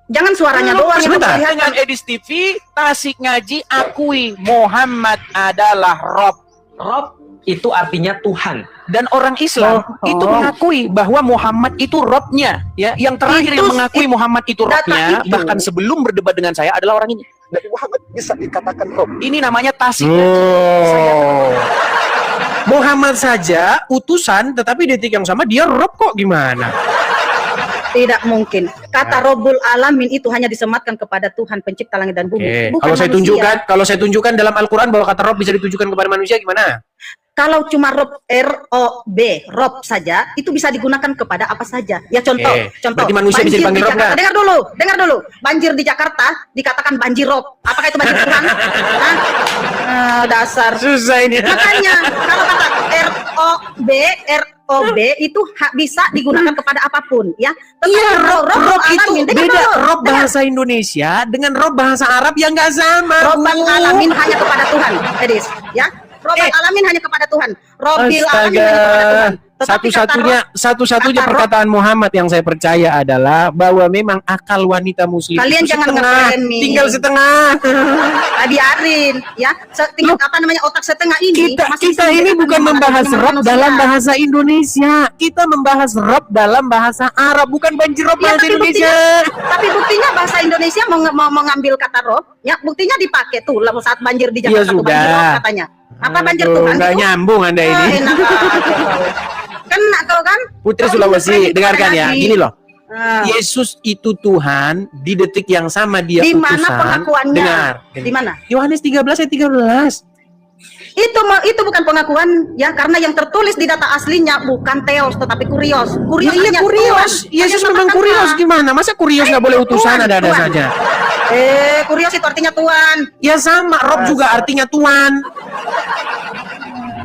Jangan suaranya doang yang sebentar. memperlihatkan. Dengan Edis TV, Tasik Ngaji akui Muhammad adalah Rob. Rob itu artinya Tuhan. Dan orang Islam itu mengakui bahwa Muhammad itu Robnya. Ya, yang terakhir yang mengakui Muhammad itu data Robnya, itu. bahkan sebelum berdebat dengan saya adalah orang ini. Nabi Muhammad bisa dikatakan Rob. Ini namanya Tasik. Muhammad saja utusan, tetapi di detik yang sama dia Rob kok gimana? Tidak mungkin. Kata Robul Alamin itu hanya disematkan kepada Tuhan pencipta langit dan bumi. Oke. Bukan Kalau saya manusia. tunjukkan dalam Al-Qur'an bahwa kata Rob bisa ditujukan kepada manusia gimana? Kalau cuma Rob R-O-B, Rob saja, itu bisa digunakan kepada apa saja. Ya contoh. Berarti manusia bisa banjir dipanggil di Rob Jakarta. nggak? Dengar dulu. Banjir di Jakarta dikatakan banjir Rob. Apakah itu banjir Tuhan? Hah? Dasar. Susah ini. Makanya kalau kata R-O-B itu bisa digunakan kepada apapun, ya. Tetapi Iya, Rob itu Alamin, dengar beda. dulu, Rob dengar. bahasa Indonesia dengan Rob bahasa Arab yang nggak sama. Robbal Bu. Alamin hanya kepada Tuhan, Edis, ya. Robbal Alamin hanya kepada Tuhan. Robbil Alamin Astaga. hanya kepada Tuhan. Tetapi Satu-satunya kata Rob- perkataan Muhammad yang saya percaya adalah bahwa memang akal wanita muslim Kalian itu jangan setengah, ngeklaim nih. tinggal setengah. biarin, ya. Tinggal otak setengah ini. masih Kita bisa ini dikatakan bukan memang membahas ada Rob manusia. dalam bahasa Indonesia. Kita membahas Rob dalam bahasa Arab, bukan banjir Rob Ya, bahasa tapi Indonesia. Tapi buktinya bahasa Indonesia mau mengambil kata Rob, ya buktinya dipakai tuh saat banjir di Ya Jakarta tuh, sudah. banjir Rob katanya. Apa banjir Aduh, Tuhan nggak itu? nyambung Anda ini. Enak aja kau. Kena kau kan? Putri Kau Sulawesi, ini dengarkan ya. lagi. Gini loh. Ah. Yesus itu Tuhan, di detik yang sama dia Di mana utusan. pengakuannya? Dengar. Di mana? Yohanes 13 ayat 13. Itu bukan pengakuan ya, karena yang tertulis di data aslinya bukan Theos tetapi Kurios. Kurios Iya, hanya kurios. Tuhan. Yesus Hanya memang kata-kata. kurios gimana? Masa kurios nggak boleh utusan, Tuhan, ada-ada Tuhan. saja? Kurios itu artinya Tuhan, Ya sama, Rob juga artinya Tuhan.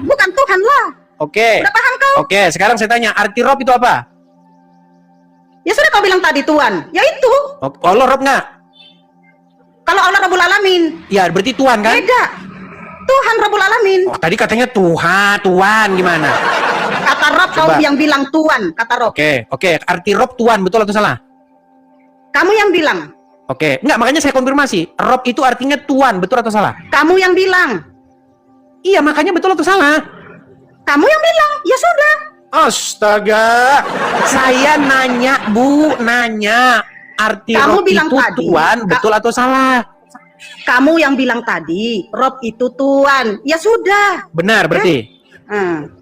bukan Tuhan lah. Oke. Udah paham kau? Oke, sekarang saya tanya, arti Rob itu apa? Ya sudah kau bilang tadi Tuhan. Ya itu. Allah Rob nggak? Kalau Allah Rabbul Alamin, Ya, berarti Tuhan kan? beda. Tuhan Rabbul Alamin. Oh, tadi katanya Tuhan gimana? Kata Rob kau Coba. yang bilang Tuhan, kata Rob. Oke, arti Rob Tuhan, betul atau salah? Kamu yang bilang. Oke, enggak, makanya saya konfirmasi. Rob itu artinya Tuhan, betul atau salah? Kamu yang bilang. Iya, makanya betul atau salah? Kamu yang bilang. Ya sudah. Astaga, saya nanya Bu, nanya arti Kamu Rob bilang itu tadi, Tuhan, betul atau salah? Kamu yang bilang tadi, Rob itu Tuhan. Ya sudah. Benar berarti?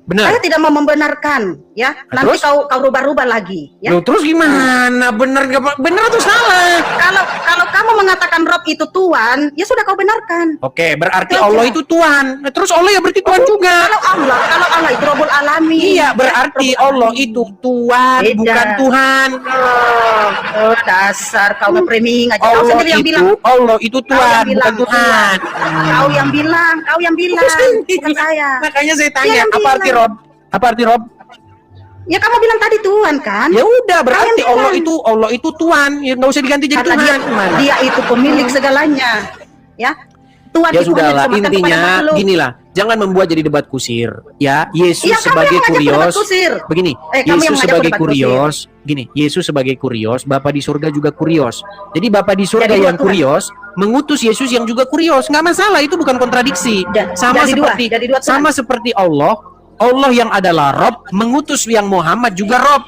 Benar. Saya tidak mau membenarkan, ya. Nah, Nanti terus? kau rubah-rubah lagi, ya. Loh, terus gimana? Benar atau salah? Kalau kamu mengatakan Rob itu Tuhan, ya sudah kau benarkan. Oke, berarti Itu Allah aja. itu Tuhan. Nah, terus Allah ya berarti Tuhan juga. Kalau Allah itu Rabbul Alamin. Iya, berarti Allah itu Tuhan, Beda. bukan Tuhan. Oh, dasar kau nge-framing aja. Kau Allah sendiri yang bilang. itu Kau Tuhan, yang bilang, bukan Tuhan. Kau yang bilang, bukan saya. Makanya saya Dia tanya, yang apa arti bilang. Rob? Apa arti Rob? Ya kamu bilang tadi Tuhan kan? Ya udah, berarti Kau yang Allah itu Tuhan. Ya nggak usah diganti jadi Karena Tuhan. Gimana? dia itu pemilik segalanya, ya. Tuhan Ya itu sudahlah, hanya disamakan intinya kepada makhluk. ginilah, jangan membuat jadi debat kusir. Ya, Yesus Iya, kamu sebagai yang ngajak debat kurios. kusir. Begini, Kamu yang Yesus ngajak sebagai debat kurios. Gini, Yesus sebagai kurios, Bapa di surga juga kurios. Jadi Bapa di surga Jadi dua yang Tuhan. kurios mengutus Yesus yang juga kurios. Nggak masalah, itu bukan kontradiksi. Sama jadi dua, seperti jadi dua Tuhan. sama seperti Allah yang adalah Rob mengutus yang Muhammad juga Rob.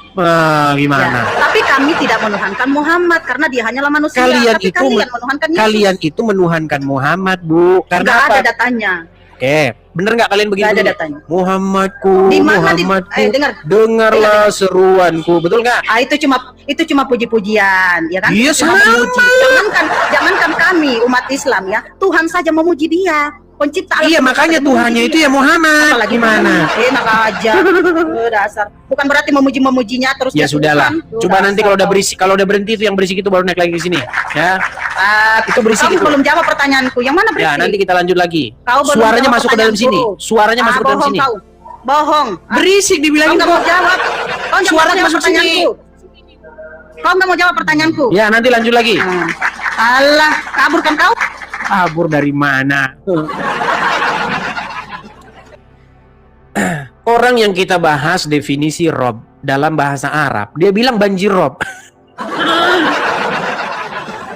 Gimana? Ya, tapi kami tidak menuhankan Muhammad karena dia hanyalah manusia. Kalian tapi itu kalian menuhankan Yesus. Kalian itu menuhankan Muhammad, Bu. Karena Nggak apa? ada datanya. Oke, bener nggak kalian begini? Nggak ada dulu? datanya. Muhammadku, Di mana Muhammadku, dengar. seruanku, betul nggak? Itu cuma puji-pujian, ya kan? Iya, Cuma sama. memuji. Jangankan kami umat Islam ya, Tuhan saja memuji dia. Pencipta alam Iya, semesta makanya saja memuji Tuhannya dia. itu ya Muhammad. Apalagi Gimana? Enak aja. Dasar. Bukan berarti memuji-memujinya terus Ya dia sudahlah. Tuhan. Coba nanti Dasar kalau udah kau. berisik, kalau udah berhenti itu yang berisik itu baru naik lagi ke sini. Ya. Itu berisik Kamu itu. belum jawab pertanyaanku. Yang mana berisik? Ya, nanti kita lanjut lagi. Kau belum Suaranya jawab masuk ke dalam sini. pertanyaanku. Suaranya masuk ke dalam bohong sini. Kau. Bohong. Berisik Kau dibilangin nggak mau kok. jawab. Kau nggak mau Suaranya jawab masuk sini. pertanyaanku. Kau nggak mau jawab pertanyaanku. Ya, nanti lanjut lagi. Alah, kabur kan kau? Kabur dari mana? Orang yang kita bahas definisi Rob dalam bahasa Arab, dia bilang banjir Rob.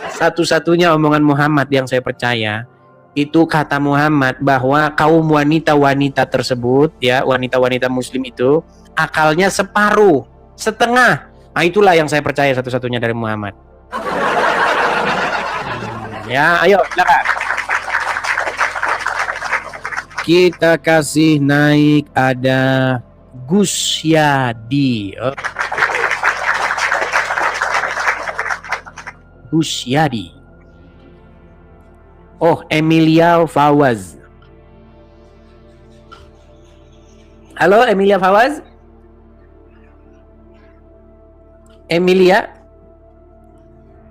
Satu-satunya omongan Muhammad yang saya percaya itu kata Muhammad bahwa kaum wanita-wanita tersebut, ya wanita-wanita Muslim itu akalnya separuh, setengah. Nah itulah yang saya percaya satu-satunya dari Muhammad. Ya, ayo silakan. Kita kasih naik ada Gus Yadi. Gus Yadi. Oh, Emilia Fawaz. Halo, Emilia Fawaz. Emilia.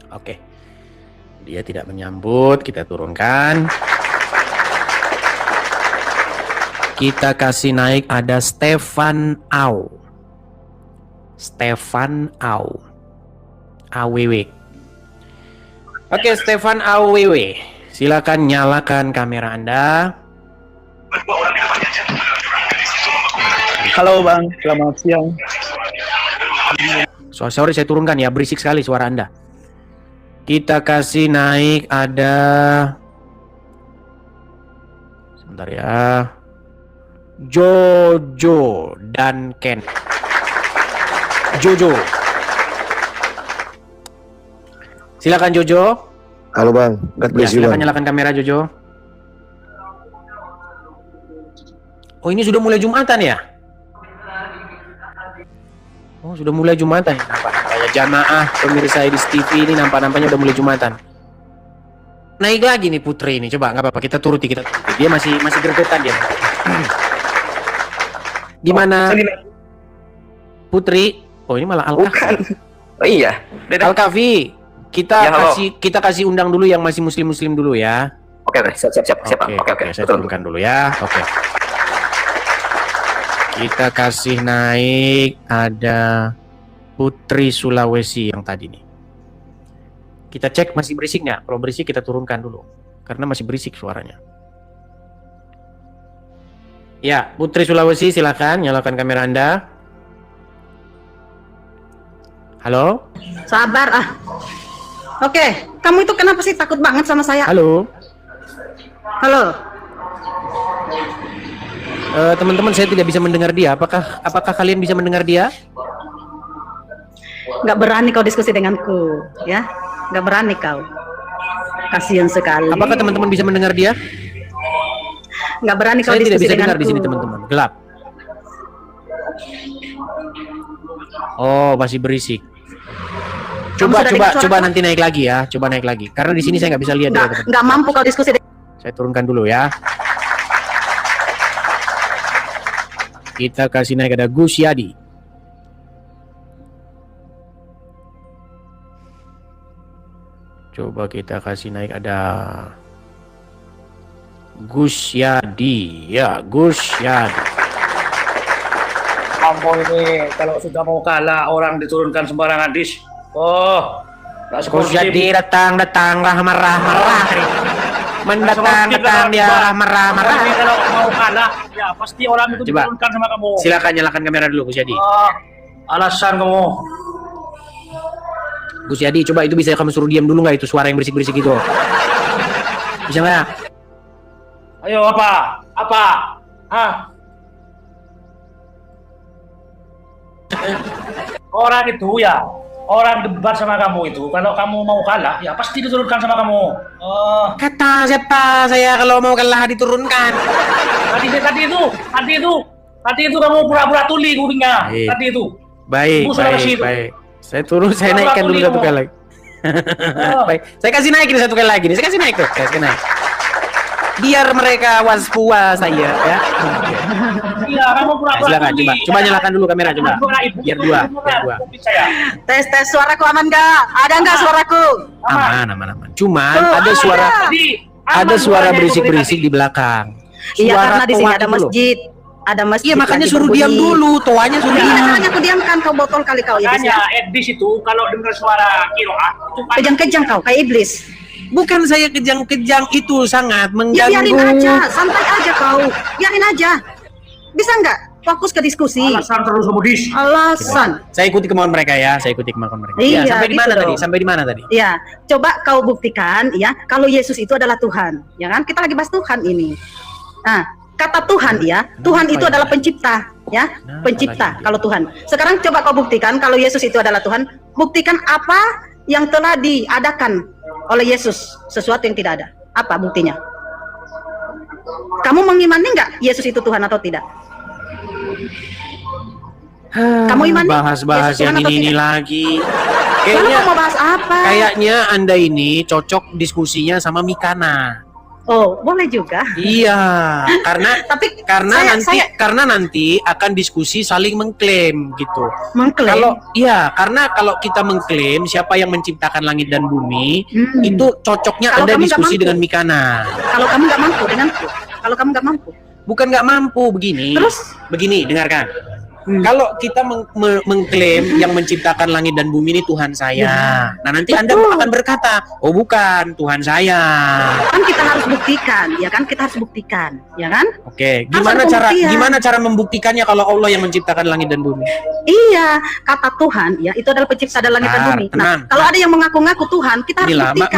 Oke. Dia tidak menyambut, kita turunkan. Kita kasih naik ada Stefan Au. Stefan Au. AWW. Oke, Stefan AWW. Silakan nyalakan kamera Anda. Halo Bang, selamat siang. Sorry saya turunkan ya, berisik sekali suara Anda. Kita kasih naik ada. Sebentar ya. Jojo dan Ken. Jojo. Silakan Jojo. Halo Bang, God Ya, bless you silakan Bang. nyalakan kamera Jojo. Oh, ini sudah mulai Jumatan ya? Oh, sudah mulai Jumatan. Nampak-nampaknya jamaah pemirsa Edis TV ini nampak-nampaknya udah mulai Jumatan. Naik lagi nih Putri ini. Coba nggak apa-apa, kita turuti. Dia masih gregetan dia. Di mana Putri? Oh, ini malah Al-Kafi. Oh iya. Al-Kafi, Ya, halo. kita kasih undang dulu yang masih muslim dulu ya. Oke, siap. Oke, saya turunkan dulu ya. Oke. Kita kasih naik ada Putri Sulawesi yang tadi nih. Kita cek masih berisik nggak? Kalau berisik kita turunkan dulu karena masih berisik suaranya. Ya, Putri Sulawesi silakan nyalakan kamera Anda. Halo? Sabar ah. Oke, kamu itu kenapa sih takut banget sama saya? Halo? Halo. Teman-teman, saya tidak bisa mendengar dia. Apakah kalian bisa mendengar dia? Nggak berani kau diskusi denganku, ya? Nggak berani kau. Kasihan sekali. Apakah teman-teman bisa mendengar dia? Nggak berani kau Saya tidak diskusi bisa dengar denganku. di sini, teman-teman. Gelap. Oh, masih berisik. Coba sudah dengar suara coba aku? nanti naik lagi ya. Coba naik lagi. Karena di sini saya nggak bisa lihat ya, teman-teman. Nggak mampu kau diskusi. Saya turunkan dulu ya. Kita kasih naik, ada Gus Yadi. Coba kita kasih naik, ada Gus Yadi. Ya, Gus Yadi. Ampun ini kalau sudah mau kalah orang diturunkan sembarangan dis. Oh, tak Gus seperti Yadi datang marah. Mendatang dia marah. Ini kalau mau kalah ya pasti orang itu Coba. diturunkan sama kamu. Silakan nyalakan kamera dulu, Gus Yadi. Oh, alasan kamu. Gus Yadi, coba itu bisa kamu suruh diam dulu nggak itu suara yang berisik-berisik itu? Bisa nggak? Ayo apa? Apa? Hah? Orang itu ya, orang debat sama kamu itu, kalau kamu mau kalah, ya pasti diturunkan sama kamu. Oh, Kata siapa saya kalau mau kalah diturunkan? tadi itu kamu pura-pura tuli kupingnya. Baik. Tadi itu. Baik. Ibu sudah ke situ. Saya turun, saya Suara naikkan dulu tulis satu mau. kali lagi. Baik, saya kasih naik ini satu kali lagi nih. Saya kasih naik tuh, saya kasih naik. Biar mereka waspuas saya ya. Iya, kamu Nah, pura-pura silakan tuli. coba nyalakan dulu kamera coba. Biar dua. Tes suaraku aman nggak? Ada nggak suaraku? Aman. Cuman Tuh, ada suara Tadi, suara berisik-berisik di belakang. Iya, karena di sini toa ada itu loh. masjid. Ada masjid. Iya, makanya lagi suruh berbunyi. diam dulu. Toanya suruh Iya, diam. makanya aku diamkan, kau botol kali kau iblis Makanya ya. Edis itu kalau dengar suara kiroah itu pasti Kejang-kejang kau, kayak iblis. Bukan saya kejang-kejang, itu sangat Ya mengganggu. biarin aja, santai aja kau. Biarin aja. Bisa nggak? Fokus ke diskusi. alasan terus kamu dis. Alasan. Saya ikuti kemauan mereka ya. Saya ikuti kemauan mereka. Iya, Sampai di gitu mana tadi? dong. Sampai di mana tadi? Ya, coba kau buktikan ya kalau Yesus itu adalah Tuhan, ya kan? Kita lagi bahas Tuhan ini. Nah, kata Tuhan ya, Tuhan itu adalah pencipta, ya, pencipta. Kalau Tuhan. Sekarang coba kau buktikan kalau Yesus itu adalah Tuhan. Buktikan apa yang telah diadakan oleh Yesus, sesuatu yang tidak ada. Apa buktinya? Kamu mengimani nggak Yesus itu Tuhan atau tidak? Kamu imani bahas-bahas Yesus Tuhan yang atau ini tidak? lagi. Lalu Kayaknya kamu mau bahas apa? kayaknya Anda ini cocok diskusinya sama Mikana. Oh, boleh juga. Iya, karena Tapi karena nanti akan diskusi saling mengklaim gitu. mengklaim. Kalau kita mengklaim siapa yang menciptakan langit dan bumi, Hmm. itu cocoknya Kalau Anda kamu nggak diskusi mampu. dengan Mikana. Kalau kamu nggak mampu denganku, kalau kamu nggak mampu, Bukan nggak mampu begini. Terus? Begini, dengarkan. Kalau kita mengklaim yang menciptakan langit dan bumi ini Tuhan saya, nah nanti Anda Betul. akan berkata, oh bukan, Tuhan saya. kan kita harus buktikan, ya kan? Kita harus buktikan, ya kan? Oke, Harus ada pembuktian. gimana cara membuktikannya kalau Allah yang menciptakan langit dan bumi? Iya, kata Tuhan, ya itu adalah pencipta dan langit dan Bentar, bumi. tenang. Nah, kalau ada yang mengaku-ngaku Tuhan, kita harus Inilah buktikan.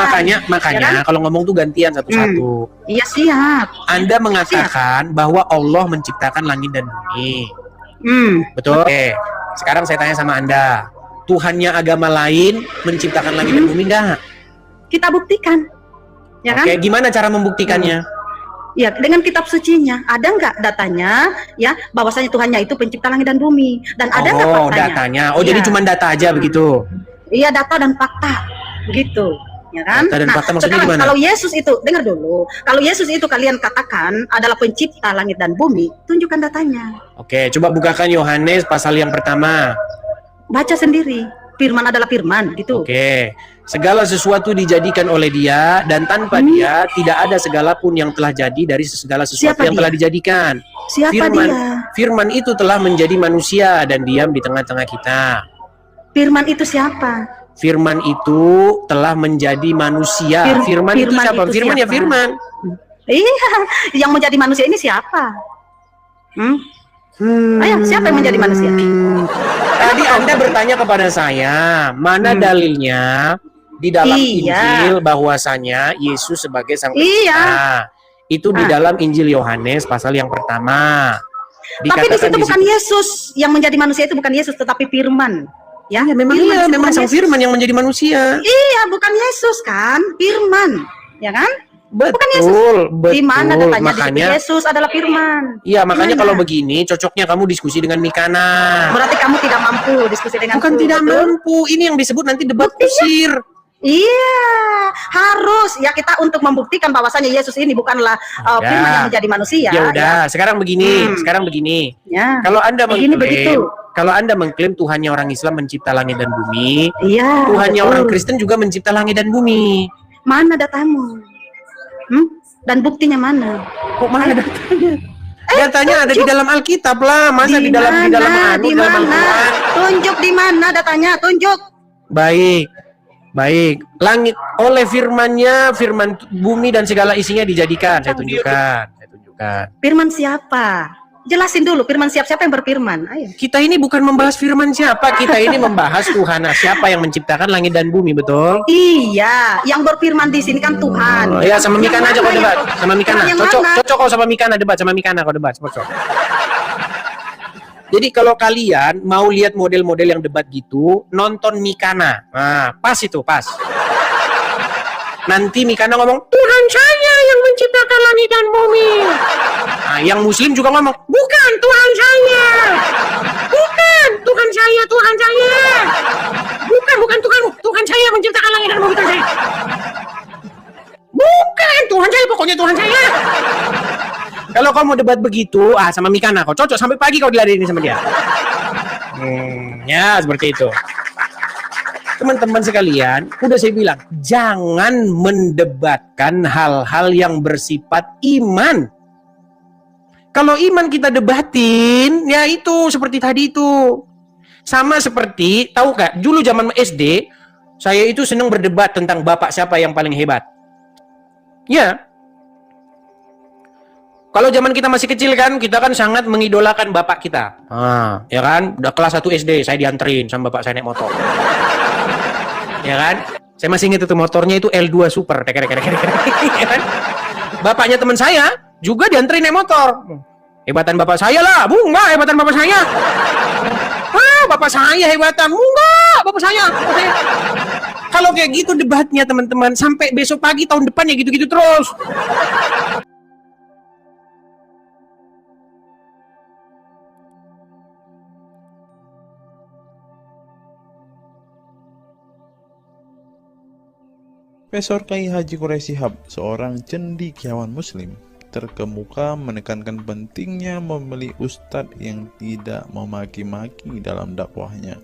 makanya Ya kan? kalau ngomong tuh gantian satu-satu. Iya siap. Anda mengatakan bahwa Allah menciptakan langit dan bumi. Betul? Oke. Sekarang saya tanya sama Anda. Tuhannya agama lain menciptakan langit dan bumi enggak? Kita buktikan, ya kan? Oke, gimana cara membuktikannya? Ya, dengan kitab sucinya. Ada nggak datanya, ya, bahwasanya Tuhannya itu pencipta langit dan bumi? Dan ada nggak Oh, faktanya? datanya. Oh, jadi Iya. cuma data aja begitu. Iya, data dan fakta, begitu. Ya kan? Data dan fakta maksudnya sekarang gimana? kalau Yesus itu, dengar dulu, kalau Yesus itu kalian katakan adalah pencipta langit dan bumi, tunjukkan datanya. Oke, coba bukakan Yohanes pasal yang pertama. Baca sendiri. Firman adalah firman, gitu. Oke. Segala sesuatu dijadikan oleh Dia dan tanpa Dia tidak ada segala pun yang telah jadi dari segala sesuatu Siapa yang dia? telah dijadikan. Siapa dia? Firman itu telah menjadi manusia dan diam di tengah-tengah kita. Firman itu siapa? Firman itu telah menjadi manusia. Firman itu Firman siapa? itu Firman ya siapa? firman. Iya, yang menjadi manusia ini siapa? Ayo, siapa yang menjadi manusia? Tadi Anda bertanya kepada saya, mana dalilnya di dalam Iya. Injil bahwasanya Yesus sebagai sang Iya. pencipta? Itu di dalam Injil Yohanes pasal yang pertama. Tapi di situ Dikatakan bukan Yesus yang menjadi manusia, itu bukan Yesus tetapi Firman. Ya, memang Firman iya, itu memang bukan sang Yesus. firman yang menjadi manusia. Iya, bukan Yesus kan, Firman, ya kan? Bukan Yesus. Betul, Di mana betul. datanya di situ Makanya, Yesus adalah Firman? iya makanya Gimana? kalau begini cocoknya kamu diskusi dengan Mikana. Berarti kamu tidak mampu diskusi dengan Bukan tidak mampu, ini yang disebut nanti debat kusir. Iya, harus ya kita untuk membuktikan bahwasanya Yesus ini bukanlah Ya. Firman yang menjadi manusia. Ya udah, sekarang begini, sekarang begini. Ya. Kalau Anda Begini, mengklaim, begitu. kalau Anda mengklaim Tuhannya orang Islam mencipta langit dan bumi, Iya. Tuhannya betul. orang Kristen juga mencipta langit dan bumi. Mana datamu? Dan buktinya mana? Kok mana datanya? Datanya ada di dalam Alkitab lah, masa di dalam di dalam mana? Al-Quran? Tunjuk di mana datanya? Tunjuk. Baik. Baik, langit oleh firman-Nya, firman bumi dan segala isinya dijadikan. Saya tunjukkan. Firman siapa? Jelasin dulu firman siapa yang berfirman. Ayo. Kita ini bukan membahas firman siapa, kita ini membahas Tuhan. Nah, siapa yang menciptakan langit dan bumi, betul? Iya, yang berfirman di sini kan Tuhan. Oh, ya sama Mikana aja kau debat. Sama Mikana. Yang Cocok, mana? cocok kau sama Mikana debat, sama Mikana kau debat, cocok. Jadi kalau kalian mau lihat model-model yang debat gitu, nonton Mikana. Nah, pas itu, pas. Nanti Mikana ngomong, Tuhan saya yang menciptakan langit dan bumi. Nah, yang Muslim juga ngomong, bukan Tuhan saya. Bukan Tuhan saya, Tuhan saya. Bukan Tuhanmu. Tuhan saya yang menciptakan langit dan bumi, Tuhan saya. Bukan Tuhan saya, pokoknya Tuhan saya. Kalau kau mau debat begitu, sama Mikana kau cocok sampai pagi kau diladenin sama dia. Ya seperti itu. Teman-teman sekalian, udah saya bilang, jangan mendebatkan hal-hal yang bersifat iman. Kalau iman kita debatin, ya itu seperti tadi itu. Sama seperti, tahu gak, dulu zaman SD, saya itu senang berdebat tentang bapak siapa yang paling hebat. Ya. Kalau zaman kita masih kecil kan, kita kan sangat mengidolakan bapak kita. Ya kan, udah kelas 1 SD, saya dianterin sama bapak saya naik motor. Ya kan? Saya masih ingat itu motornya itu L2 Super. Ya kan? Bapaknya teman saya juga dianterin naik motor. Hebatan bapak saya lah, Bu, enggak hebatan bapak saya. Bapak saya hebatan, enggak, bapak saya. Kalau kayak gitu debatnya teman-teman, sampai besok pagi tahun depan ya gitu-gitu terus. Profesor Kiai Haji Quraisy Shihab, seorang cendekiawan muslim, terkemuka menekankan pentingnya memilih ustadz yang tidak memaki-maki dalam dakwahnya.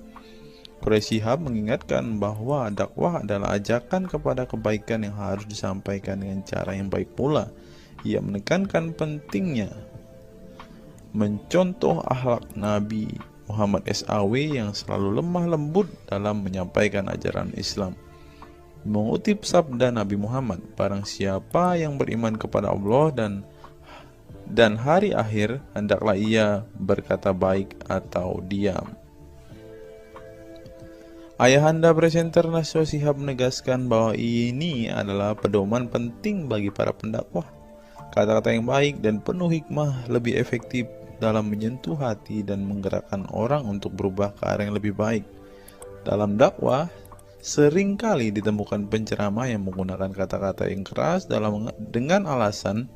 Quraisy Shihab mengingatkan bahwa dakwah adalah ajakan kepada kebaikan yang harus disampaikan dengan cara yang baik pula. Ia menekankan pentingnya mencontoh akhlak Nabi Muhammad SAW yang selalu lemah lembut dalam menyampaikan ajaran Islam. Mengutip sabda Nabi Muhammad, barang siapa yang beriman kepada Allah dan hari akhir, hendaklah ia berkata baik atau diam. Ayahanda presenter Najwa Shihab menegaskan bahwa ini adalah pedoman penting bagi para pendakwah. Kata-kata yang baik dan penuh hikmah lebih efektif dalam menyentuh hati dan menggerakkan orang untuk berubah ke arah yang lebih baik. Dalam dakwah, seringkali ditemukan penceramah yang menggunakan kata-kata yang keras dengan alasan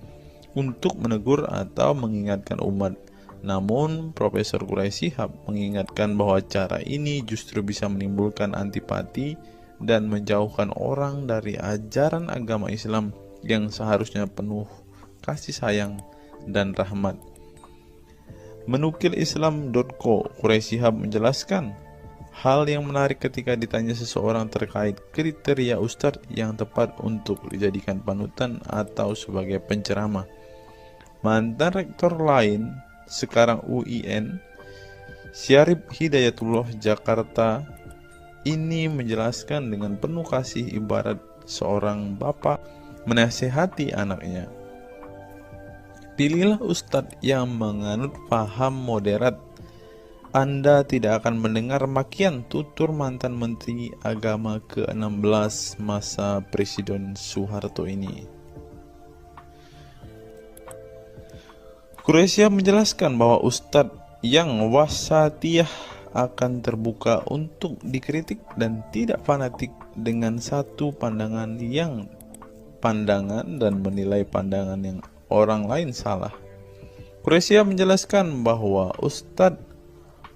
untuk menegur atau mengingatkan umat. Namun, Profesor Quraisy Shihab mengingatkan bahwa cara ini justru bisa menimbulkan antipati dan menjauhkan orang dari ajaran agama Islam yang seharusnya penuh kasih sayang dan rahmat. Menukil Islam.co, Quraisy Shihab menjelaskan, hal yang menarik ketika ditanya seseorang terkait kriteria ustadz yang tepat untuk dijadikan panutan atau sebagai penceramah. Mantan rektor lain, sekarang UIN, Syarif Hidayatullah Jakarta, ini menjelaskan dengan penuh kasih ibarat seorang bapak menasihati anaknya. Pilihlah ustadz yang menganut paham moderat. Anda tidak akan mendengar makian, tutur mantan Menteri Agama ke-16 masa Presiden Soeharto ini. Quraisy menjelaskan bahwa ustadz yang wasatiyah akan terbuka untuk dikritik dan tidak fanatik dengan satu pandangan dan menilai pandangan yang orang lain salah. Quraisy menjelaskan bahwa ustadz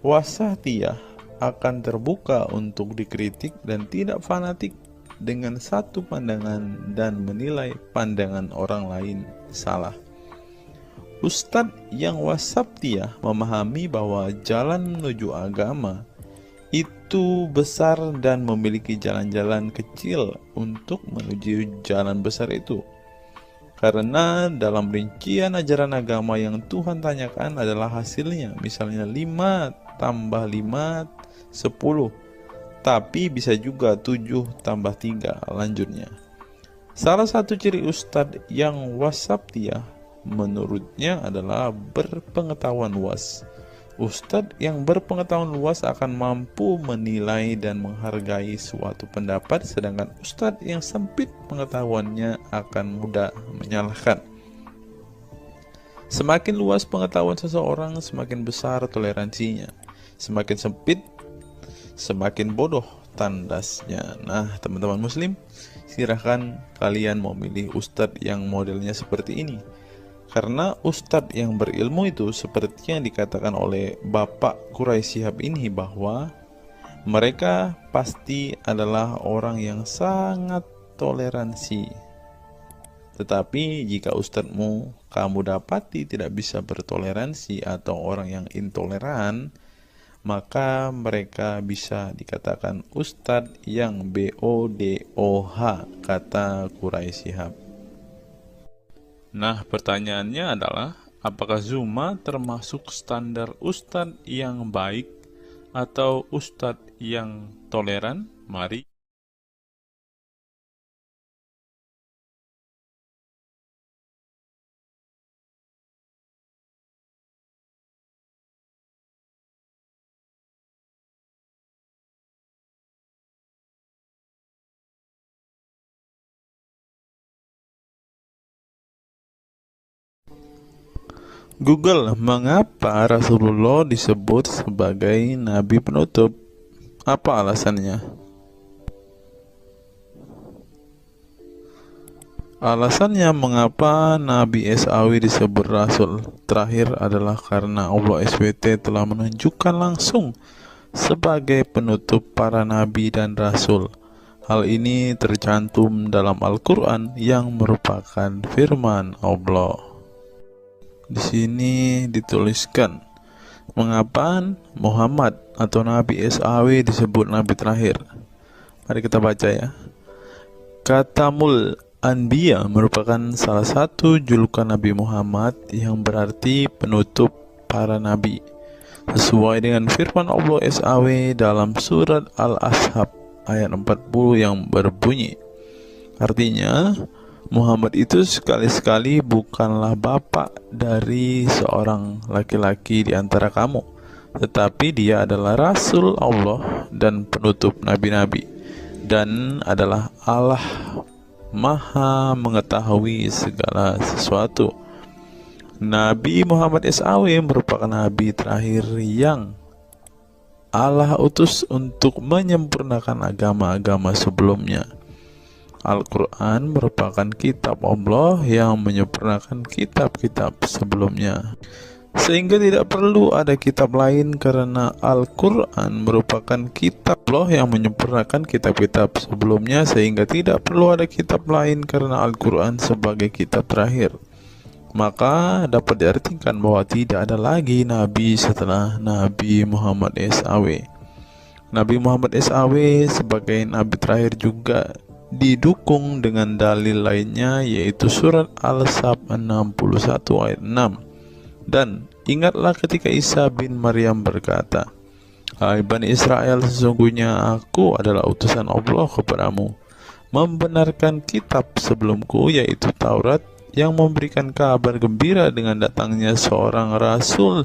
wasatiyah akan terbuka untuk dikritik dan tidak fanatik dengan satu pandangan dan menilai pandangan orang lain salah. Ustadz yang wasatiyah memahami bahwa jalan menuju agama itu besar dan memiliki jalan-jalan kecil untuk menuju jalan besar itu. Karena dalam rincian ajaran agama yang Tuhan tanyakan adalah hasilnya, misalnya 5 tambah 5, 10. Tapi bisa juga 7 tambah 3, lanjutnya. Salah satu ciri ustadz yang wasatiyah menurutnya adalah berpengetahuan luas. Ustadz yang berpengetahuan luas akan mampu menilai dan menghargai suatu pendapat, sedangkan ustadz yang sempit pengetahuannya akan mudah menyalahkan. Semakin luas pengetahuan seseorang, semakin besar toleransinya. Semakin sempit, semakin bodoh tandasnya. Nah, teman-teman muslim, silahkan kalian mau milih ustadz yang modelnya seperti ini. Karena ustadz yang berilmu itu seperti yang dikatakan oleh Bapak Quraisy Shihab ini, bahwa mereka pasti adalah orang yang sangat toleransi. Tetapi jika ustadzmu kamu dapati tidak bisa bertoleransi atau orang yang intoleran, maka mereka bisa dikatakan ustadz yang BODOH, kata Quraisy Shihab. Nah, pertanyaannya adalah, apakah Zuma termasuk standar ustadz yang baik atau ustadz yang toleran? Mari. Google, mengapa Rasulullah disebut sebagai nabi penutup? Apa alasannya? Alasannya mengapa Nabi SAW disebut Rasul terakhir adalah karena Allah SWT telah menunjukkan langsung sebagai penutup para nabi dan rasul. Hal ini tercantum dalam Al-Quran yang merupakan firman Allah. Di sini dituliskan, mengapa Muhammad atau Nabi SAW disebut Nabi terakhir? Mari kita baca ya. Katamul Anbiya merupakan salah satu julukan Nabi Muhammad yang berarti penutup para nabi. Sesuai dengan firman Allah SAW dalam surat Al-Ashab ayat 40 yang berbunyi, artinya Muhammad itu sekali-sekali bukanlah bapak dari seorang laki-laki di antara kamu, tetapi dia adalah Rasul Allah dan penutup nabi-nabi, dan adalah Allah Maha mengetahui segala sesuatu. Nabi Muhammad SAW merupakan nabi terakhir yang Allah utus untuk menyempurnakan agama-agama sebelumnya. Al-Quran merupakan kitab Allah yang menyempurnakan kitab-kitab sebelumnya, sehingga tidak perlu ada kitab lain karena Al-Quran merupakan kitab Allah yang menyempurnakan kitab-kitab sebelumnya, sehingga tidak perlu ada kitab lain karena Al-Quran sebagai kitab terakhir. Maka dapat diartikan bahwa tidak ada lagi nabi setelah Nabi Muhammad SAW. Nabi Muhammad SAW sebagai nabi terakhir juga didukung dengan dalil lainnya, yaitu surat Al-Sab 61 ayat 6. Dan ingatlah ketika Isa bin Maryam berkata, "Hai Bani Israel, sesungguhnya aku adalah utusan Allah kepadamu, membenarkan kitab sebelumku, yaitu Taurat, yang memberikan kabar gembira dengan datangnya seorang Rasul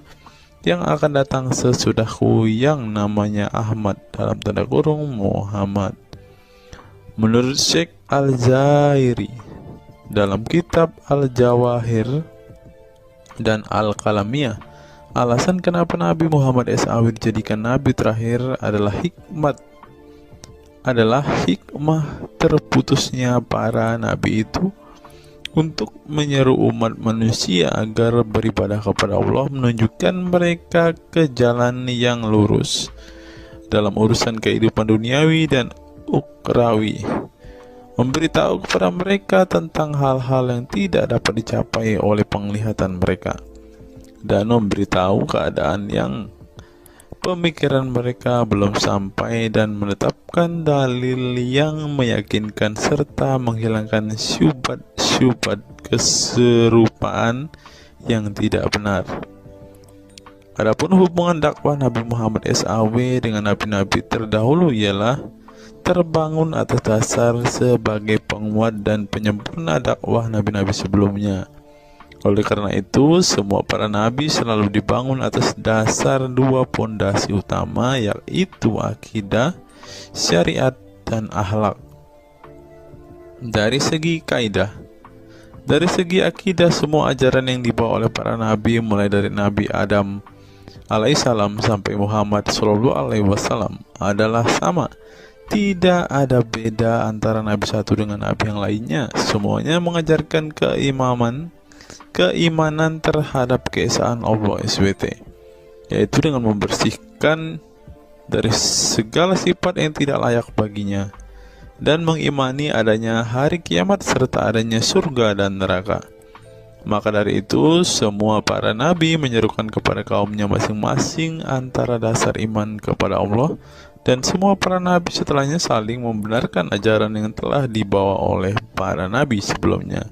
yang akan datang sesudahku, yang namanya Ahmad, dalam tanda kurung Muhammad." Menurut Syekh Al-Zairi dalam kitab Al-Jawahir dan Al-Kalamiyah. Alasan kenapa Nabi Muhammad SAW dijadikan Nabi terakhir adalah hikmah terputusnya para Nabi itu untuk menyeru umat manusia agar beribadah kepada Allah, menunjukkan mereka ke jalan yang lurus dalam urusan kehidupan duniawi dan ukhrawi, memberitahu kepada mereka tentang hal-hal yang tidak dapat dicapai oleh penglihatan mereka, dan memberitahu keadaan yang pemikiran mereka belum sampai, dan menetapkan dalil yang meyakinkan serta menghilangkan syubhat keserupaan yang tidak benar. Adapun hubungan dakwah Nabi Muhammad SAW dengan nabi-nabi terdahulu ialah terbangun atas dasar sebagai penguat dan penyempurna dakwah nabi-nabi sebelumnya. Oleh karena itu, semua para nabi selalu dibangun atas dasar dua pondasi utama, yaitu akidah, syariat, dan akhlak. Dari segi kaidah, dari segi akidah, semua ajaran yang dibawa oleh para nabi, mulai dari Nabi Adam alaihissalam sampai Muhammad SAW, adalah sama. Tidak ada beda antara nabi satu dengan nabi yang lainnya. Semuanya mengajarkan keimanan terhadap keesaan Allah SWT, yaitu dengan membersihkan dari segala sifat yang tidak layak baginya, dan mengimani adanya hari kiamat serta adanya surga dan neraka. Maka dari itu, semua para nabi menyerukan kepada kaumnya masing-masing antara dasar iman kepada Allah, dan semua para nabi setelahnya saling membenarkan ajaran yang telah dibawa oleh para nabi sebelumnya.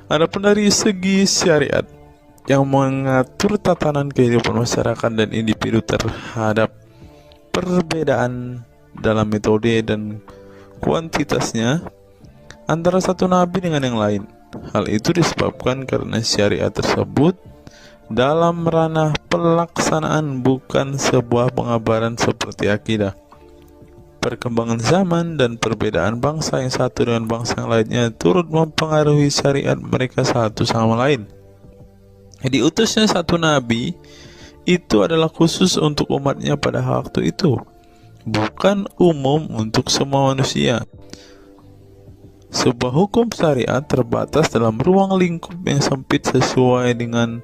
Adapun dari segi syariat yang mengatur tatanan kehidupan masyarakat dan individu terhadap perbedaan dalam metode dan kuantitasnya antara satu nabi dengan yang lain. Hal itu disebabkan karena syariat tersebut dalam ranah pelaksanaan, bukan sebuah pengabaran seperti akidah. Perkembangan zaman dan perbedaan bangsa yang satu dengan bangsa yang lainnya turut mempengaruhi syariat mereka satu sama lain. Diutusnya satu nabi itu adalah khusus untuk umatnya pada waktu itu, bukan umum untuk semua manusia. Sebuah hukum syariat terbatas dalam ruang lingkup yang sempit sesuai dengan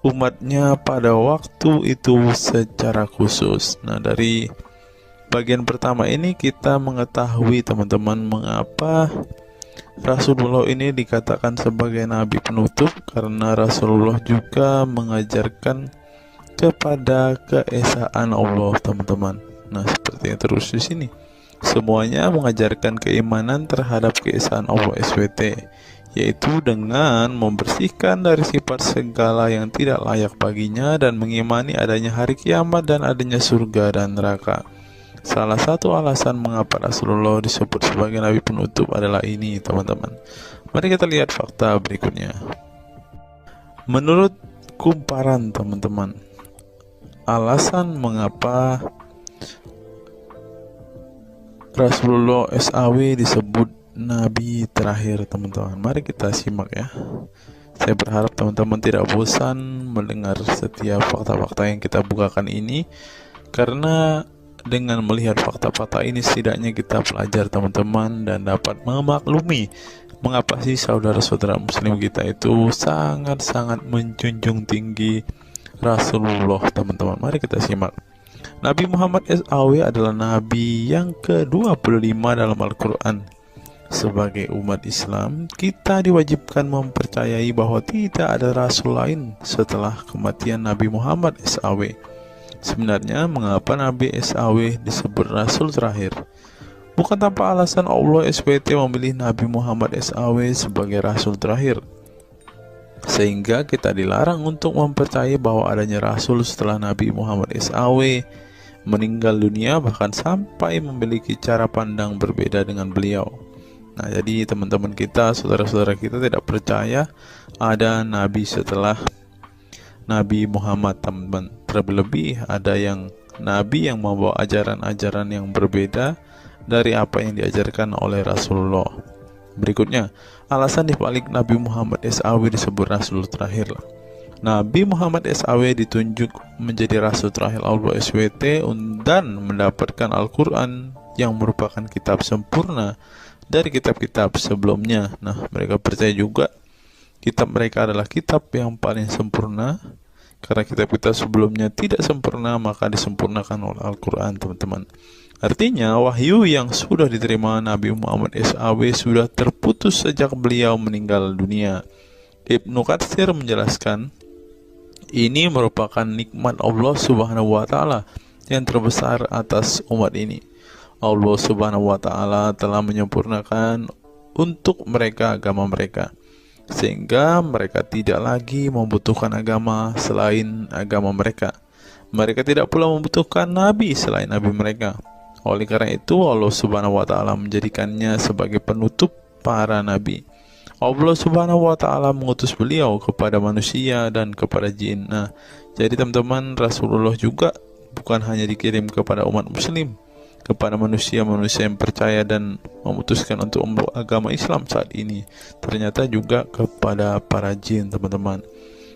umatnya pada waktu itu secara khusus. Nah, dari bagian pertama ini kita mengetahui, teman-teman, mengapa Rasulullah ini dikatakan sebagai nabi penutup, karena Rasulullah juga mengajarkan kepada keesaan Allah, teman-teman. Nah, seperti yang terus di sini, semuanya mengajarkan keimanan terhadap keesaan Allah SWT, yaitu dengan membersihkan dari sifat segala yang tidak layak baginya, dan mengimani adanya hari kiamat dan adanya surga dan neraka. Salah satu alasan mengapa Rasulullah disebut sebagai nabi penutup adalah ini, teman-teman. Mari kita lihat fakta berikutnya. Menurut kumparan, teman-teman, alasan mengapa Rasulullah SAW disebut nabi terakhir, teman-teman, mari kita simak ya. Saya berharap teman-teman tidak bosan mendengar setiap fakta-fakta yang kita bukakan ini, karena dengan melihat fakta-fakta ini setidaknya kita belajar, teman-teman, dan dapat memaklumi mengapa sih saudara-saudara muslim kita itu sangat-sangat menjunjung tinggi Rasulullah, teman-teman. Mari kita simak. Nabi Muhammad SAW adalah nabi yang ke-25 dalam Al-Quran. Sebagai umat Islam, kita diwajibkan mempercayai bahwa tidak ada rasul lain setelah kematian Nabi Muhammad SAW. Sebenarnya, mengapa Nabi SAW disebut Rasul terakhir? Bukan tanpa alasan Allah SWT memilih Nabi Muhammad SAW sebagai Rasul terakhir, sehingga kita dilarang untuk mempercayai bahwa adanya Rasul setelah Nabi Muhammad SAW meninggal dunia, bahkan sampai memiliki cara pandang berbeda dengan beliau. Nah, jadi teman-teman kita, saudara-saudara kita tidak percaya ada Nabi setelah Nabi Muhammad, teman-teman. Terlebih ada yang Nabi yang membawa ajaran-ajaran yang berbeda dari apa yang diajarkan oleh Rasulullah. Berikutnya, alasan dibalik Nabi Muhammad SAW disebut Rasul terakhir. Nabi Muhammad SAW ditunjuk menjadi Rasul terakhir Allah SWT dan mendapatkan Al-Quran yang merupakan kitab sempurna dari kitab-kitab sebelumnya. Nah, mereka percaya juga kitab mereka adalah kitab yang paling sempurna. Karena kitab-kitab sebelumnya tidak sempurna, maka disempurnakan oleh Al-Quran, teman-teman. Artinya, wahyu yang sudah diterima Nabi Muhammad SAW sudah terputus sejak beliau meninggal dunia. Ibnu Katsir menjelaskan, ini merupakan nikmat Allah Subhanahu wa Ta'ala yang terbesar atas umat ini. Allah Subhanahu wa Ta'ala telah menyempurnakan untuk mereka agama mereka, sehingga mereka tidak lagi membutuhkan agama selain agama mereka. Mereka tidak pula membutuhkan nabi selain nabi mereka. Oleh karena itu, Allah Subhanahu wa Ta'ala menjadikannya sebagai penutup para nabi. Allah Subhanahu wa Ta'ala mengutus beliau kepada manusia dan kepada jin. Nah, jadi teman-teman, Rasulullah juga bukan hanya dikirim kepada umat muslim, kepada manusia-manusia yang percaya dan memutuskan untuk memeluk agama Islam saat ini, ternyata juga kepada para jin, teman-teman.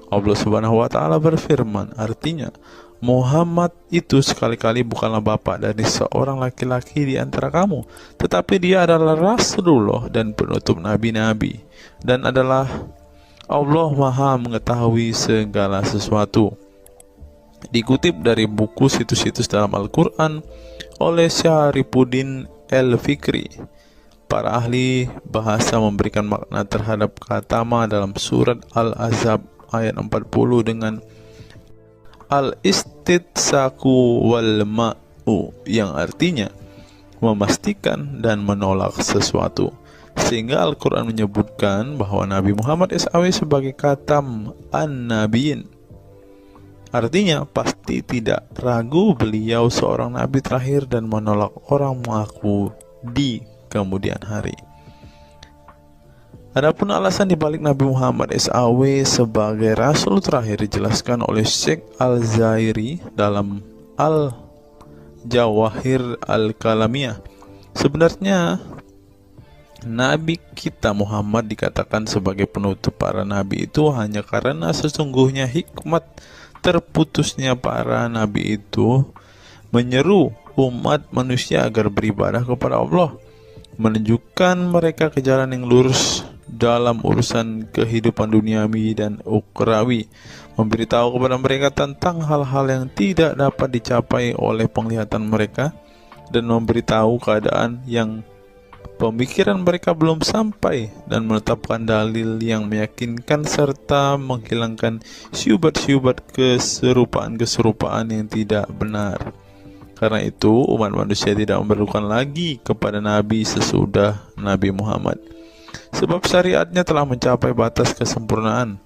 Allah Subhanahu wa Ta'ala berfirman, artinya Muhammad itu sekali-kali bukanlah bapak dari seorang laki-laki di antara kamu, tetapi dia adalah Rasulullah dan penutup nabi-nabi, dan adalah Allah Maha mengetahui segala sesuatu. Dikutip dari buku situs-situs dalam Al-Quran oleh Syarifuddin Al-Fikri, para ahli bahasa memberikan makna terhadap kata ma dalam surat Al-Ahzab ayat 40 dengan al-istitsaku wal ma'u, yang artinya memastikan dan menolak sesuatu. Sehingga Al-Quran menyebutkan bahwa Nabi Muhammad SAW sebagai khatam an-nabiyyin. Artinya pasti tidak ragu beliau seorang nabi terakhir dan menolak orang mengaku di kemudian hari. Adapun alasan dibalik Nabi Muhammad SAW sebagai Rasul terakhir dijelaskan oleh Syekh Al-Zairi dalam Al-Jawahir Al-Kalamiyah. Sebenarnya Nabi kita Muhammad dikatakan sebagai penutup para nabi itu hanya karena sesungguhnya hikmat terputusnya para nabi itu menyeru umat manusia agar beribadah kepada Allah, menunjukkan mereka ke jalan yang lurus dalam urusan kehidupan duniawi dan ukhrawi, memberitahu kepada mereka tentang hal-hal yang tidak dapat dicapai oleh penglihatan mereka, dan memberitahu keadaan yang pemikiran mereka belum sampai, dan menetapkan dalil yang meyakinkan serta menghilangkan syubhat-syubhat keserupaan-keserupaan yang tidak benar. Karena itu umat manusia tidak memerlukan lagi kepada nabi sesudah Nabi Muhammad, sebab syariatnya telah mencapai batas kesempurnaan.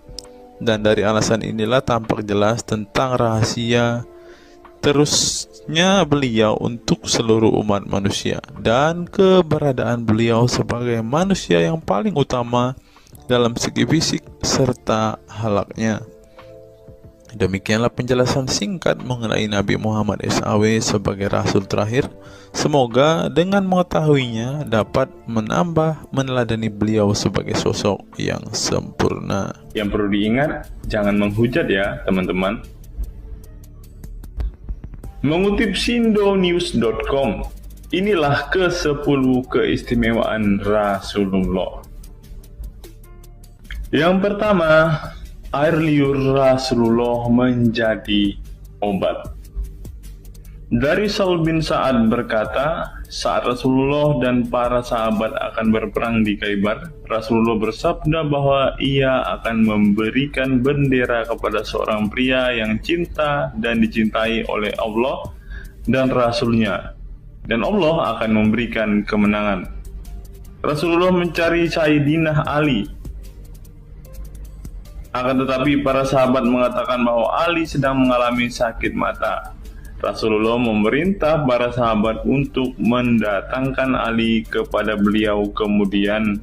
Dan dari alasan inilah tampak jelas tentang rahasia terusnya beliau untuk seluruh umat manusia, dan keberadaan beliau sebagai manusia yang paling utama dalam segi fisik serta halaknya. Demikianlah penjelasan singkat mengenai Nabi Muhammad SAW sebagai Rasul terakhir. Semoga dengan mengetahuinya dapat menambah meneladani beliau sebagai sosok yang sempurna. Yang perlu diingat, jangan menghujat ya teman-teman. Mengutip sindonews.com, inilah ke-10 keistimewaan Rasulullah. Yang pertama, air liur Rasulullah menjadi obat. Dari Sahl bin Sa'ad berkata, saat Rasulullah dan para sahabat akan berperang di Khaibar, Rasulullah bersabda bahwa ia akan memberikan bendera kepada seorang pria yang cinta dan dicintai oleh Allah dan Rasulnya, dan Allah akan memberikan kemenangan. Rasulullah mencari Sayyidina Ali, akan tetapi para sahabat mengatakan bahwa Ali sedang mengalami sakit mata. Rasulullah memerintah para sahabat untuk mendatangkan Ali kepada beliau. Kemudian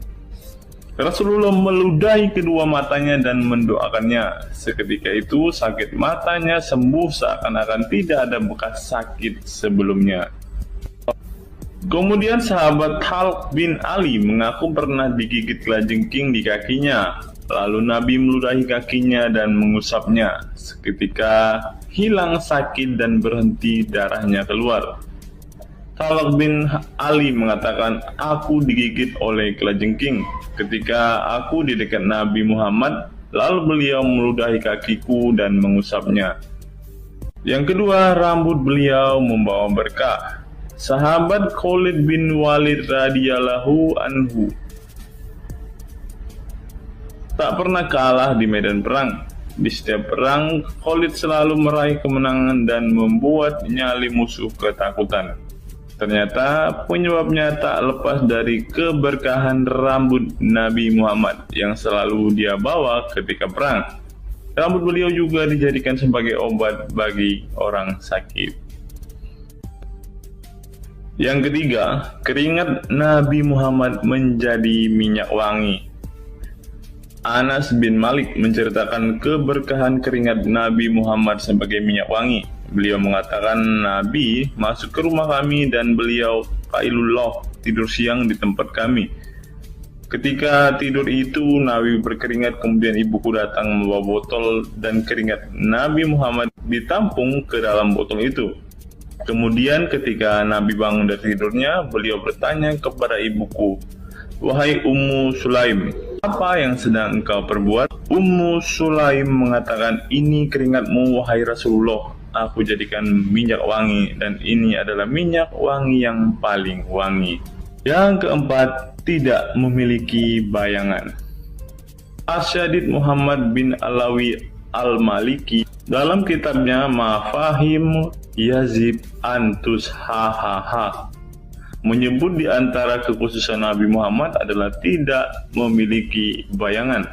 Rasulullah meludahi kedua matanya dan mendoakannya. Seketika itu sakit matanya sembuh seakan-akan tidak ada bekas sakit sebelumnya. Kemudian sahabat Khalid bin Ali mengaku pernah digigit kalajengking di kakinya. Lalu Nabi meludahi kakinya dan mengusapnya. Seketika hilang sakit dan berhenti darahnya keluar. Khalid bin Ali mengatakan, aku digigit oleh kalajengking ketika aku di dekat Nabi Muhammad, lalu beliau meludahi kakiku dan mengusapnya. Yang kedua, rambut beliau membawa berkah. Sahabat Khalid bin Walid radhiyallahu anhu tak pernah kalah di medan perang. Di setiap perang, Khalid selalu meraih kemenangan dan membuat nyali musuh ketakutan. Ternyata penyebabnya tak lepas dari keberkahan rambut Nabi Muhammad yang selalu dia bawa ketika perang. Rambut beliau juga dijadikan sebagai obat bagi orang sakit. Yang ketiga, keringat Nabi Muhammad menjadi minyak wangi. Anas bin Malik menceritakan keberkahan keringat Nabi Muhammad sebagai minyak wangi. Beliau mengatakan, Nabi masuk ke rumah kami dan beliau qailullah, tidur siang di tempat kami. Ketika tidur itu, Nabi berkeringat, kemudian ibuku datang membawa botol dan keringat Nabi Muhammad ditampung ke dalam botol itu. Kemudian ketika Nabi bangun dari tidurnya, beliau bertanya kepada ibuku, wahai Ummu Sulaim, apa yang sedang engkau perbuat? Ummu Sulaim mengatakan, ini keringatmu wahai Rasulullah, aku jadikan minyak wangi dan ini adalah minyak wangi yang paling wangi. Yang keempat, tidak memiliki bayangan. Asyadid Muhammad bin Alawi Al-Maliki dalam kitabnya Mafahim Yazib Antus Hahaha menyebut di antara kekhususan Nabi Muhammad adalah tidak memiliki bayangan.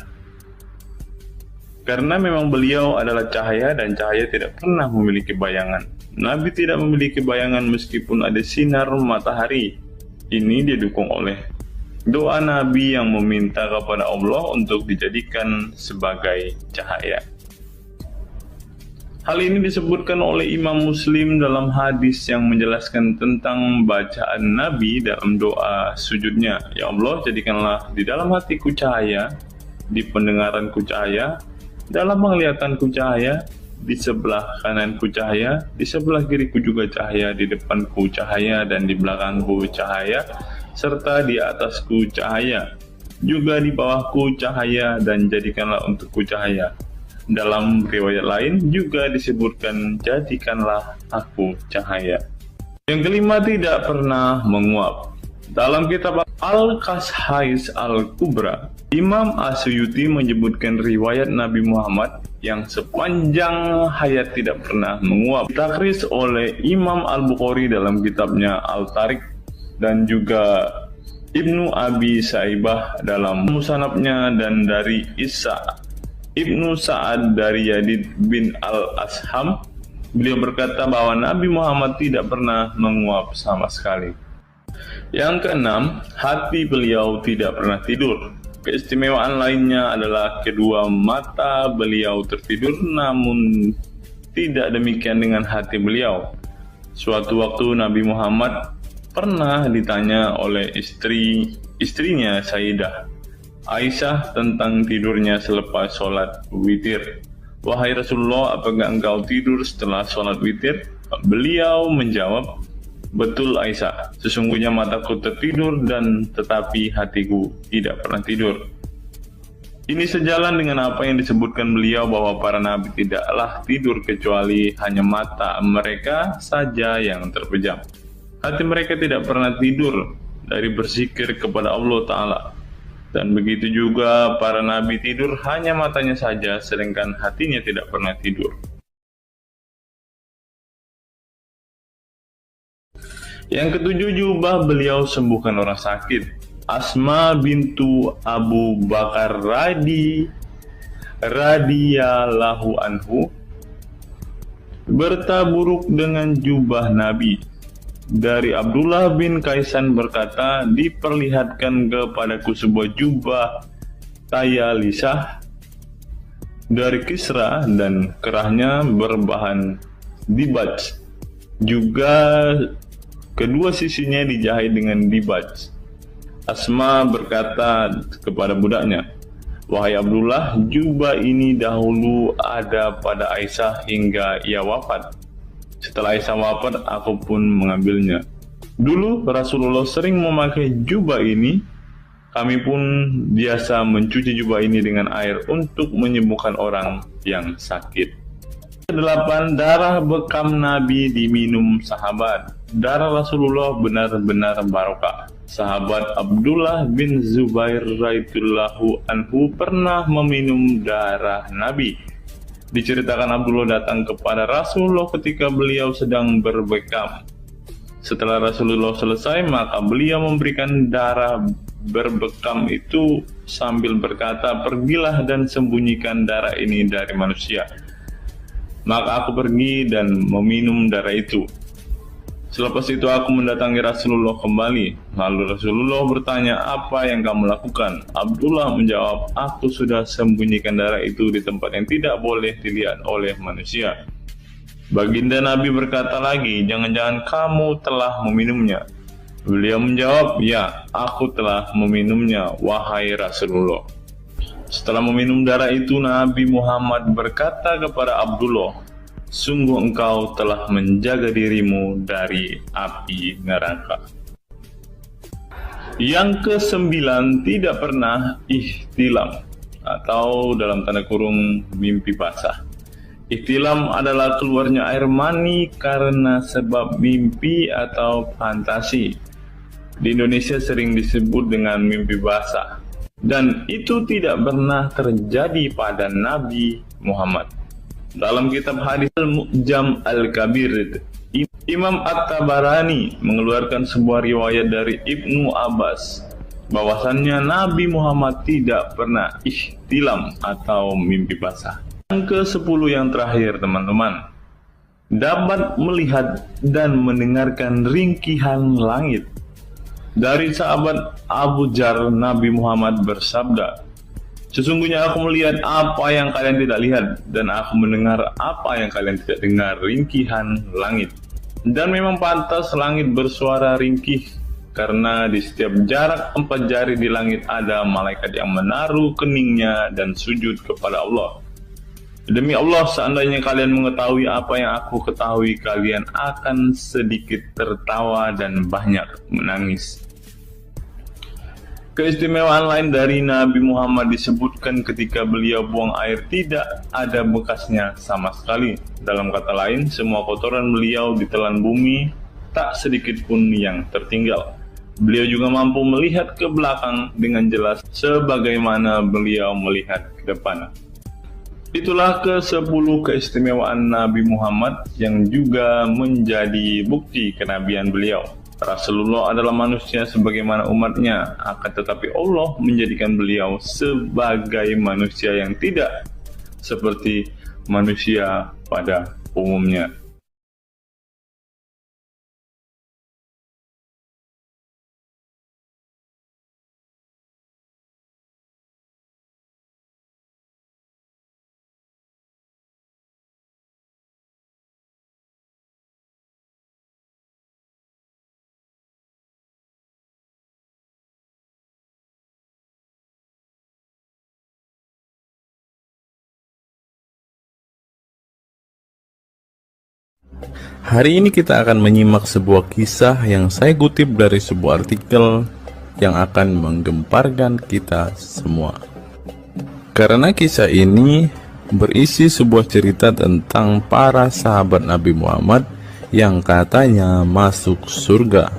Karena memang beliau adalah cahaya dan cahaya tidak pernah memiliki bayangan. Nabi tidak memiliki bayangan meskipun ada sinar matahari. Ini didukung oleh doa Nabi yang meminta kepada Allah untuk dijadikan sebagai cahaya. Hal ini disebutkan oleh Imam Muslim dalam hadis yang menjelaskan tentang bacaan Nabi dalam doa sujudnya. Ya Allah, jadikanlah di dalam hatiku cahaya, di pendengaranku cahaya, dalam penglihatanku cahaya, di sebelah kananku cahaya, di sebelah kiriku juga cahaya, di depanku cahaya, dan di belakangku cahaya, serta di atasku cahaya, juga di bawahku cahaya, dan jadikanlah untukku cahaya. Dalam riwayat lain juga disebutkan, jadikanlah aku cahaya. Yang kelima, tidak pernah menguap. Dalam kitab Al-Qashais Al-Kubra, Imam Asyuyuti menyebutkan riwayat Nabi Muhammad yang sepanjang hayat tidak pernah menguap. Ditakris oleh Imam Al-Bukhari dalam kitabnya Al-Tariq dan juga Ibnu Abi Saibah dalam Musannafnya, dan dari Isa Ibnu Sa'ad dari Yazid bin Al-Asham, beliau berkata bahwa Nabi Muhammad tidak pernah menguap sama sekali. Yang keenam, hati beliau tidak pernah tidur. Keistimewaan lainnya adalah kedua mata beliau tertidur, namun tidak demikian dengan hati beliau. Suatu waktu Nabi Muhammad pernah ditanya oleh istrinya Sayyidah Aisyah tentang tidurnya selepas sholat witir. Wahai Rasulullah, apakah engkau tidur setelah sholat witir? Beliau menjawab, betul Aisyah, sesungguhnya mataku tertidur dan tetapi hatiku tidak pernah tidur. Ini sejalan dengan apa yang disebutkan beliau bahwa para nabi tidaklah tidur kecuali hanya mata mereka saja yang terpejam. Hati mereka tidak pernah tidur dari berzikir kepada Allah Ta'ala. Dan begitu juga para nabi tidur hanya matanya saja, sedangkan hatinya tidak pernah tidur. Yang ketujuh, jubah beliau sembuhkan orang sakit. Asma bintu Abu Bakar radhiyallahu anhu bertaburuk dengan jubah Nabi. Dari Abdullah bin Kaisan berkata, diperlihatkan kepadaku sebuah jubah tayalisah dari Kisra dan kerahnya berbahan dibaj. Juga Kedua sisinya dijahit dengan dibaj. Asma berkata kepada budaknya, "Wahai Abdullah, jubah ini dahulu ada pada Aisyah hingga ia wafat. Setelah Aisyah wafat, aku pun mengambilnya. Dulu Rasulullah sering memakai jubah ini. Kami pun biasa mencuci jubah ini dengan air untuk menyembuhkan orang yang sakit." 8. Darah bekam Nabi diminum sahabat. Darah Rasulullah benar-benar barokah. Sahabat Abdullah bin Zubair radhiyallahu anhu pernah meminum darah Nabi. Diceritakan Abdullah datang kepada Rasulullah ketika beliau sedang berbekam. Setelah Rasulullah selesai, maka beliau memberikan darah berbekam itu sambil berkata, "Pergilah dan sembunyikan darah ini dari manusia." Maka aku pergi dan meminum darah itu. Selepas itu aku mendatangi Rasulullah kembali. Lalu Rasulullah bertanya, "Apa yang kamu lakukan?" Abdullah menjawab, "Aku sudah sembunyikan darah itu di tempat yang tidak boleh dilihat oleh manusia." Baginda Nabi berkata lagi, "Jangan-jangan kamu telah meminumnya?" Beliau menjawab, "Ya, aku telah meminumnya, wahai Rasulullah." Setelah meminum darah itu, Nabi Muhammad berkata kepada Abdullah, "Sungguh engkau telah menjaga dirimu dari api neraka." Yang ke-9, tidak pernah ihtilam atau dalam tanda kurung mimpi basah. Ihtilam adalah keluarnya air mani karena sebab mimpi atau fantasi. Di Indonesia sering disebut dengan mimpi basah. Dan itu tidak pernah terjadi pada Nabi Muhammad. Dalam kitab hadis Al-Mu'jam Al-Kabir, Imam At-Tabarani mengeluarkan sebuah riwayat dari Ibnu Abbas bahwasannya Nabi Muhammad tidak pernah ihtilam atau mimpi basah. Yang ke-10 yang terakhir, teman-teman, dapat melihat dan mendengarkan ringkihan langit. Dari sahabat Abu Dzar, Nabi Muhammad bersabda, "Sesungguhnya aku melihat apa yang kalian tidak lihat, dan aku mendengar apa yang kalian tidak dengar, ringkihan langit. Dan memang pantas langit bersuara ringkih, karena di setiap jarak 4 jari di langit ada malaikat yang menaruh keningnya dan sujud kepada Allah. Demi Allah, seandainya kalian mengetahui apa yang aku ketahui, kalian akan sedikit tertawa dan banyak menangis." Keistimewaan lain dari Nabi Muhammad disebutkan ketika beliau buang air tidak ada bekasnya sama sekali. Dalam kata lain, semua kotoran beliau ditelan bumi, tak sedikit pun yang tertinggal. Beliau juga mampu melihat ke belakang dengan jelas sebagaimana beliau melihat ke depan. Itulah ke-10 keistimewaan Nabi Muhammad yang juga menjadi bukti kenabian beliau. Rasulullah adalah manusia sebagaimana umatnya, akan tetapi Allah menjadikan beliau sebagai manusia yang tidak seperti manusia pada umumnya. Hari ini kita akan menyimak sebuah kisah yang saya kutip dari sebuah artikel yang akan menggemparkan kita semua. Karena kisah ini berisi sebuah cerita tentang para sahabat Nabi Muhammad yang katanya masuk surga.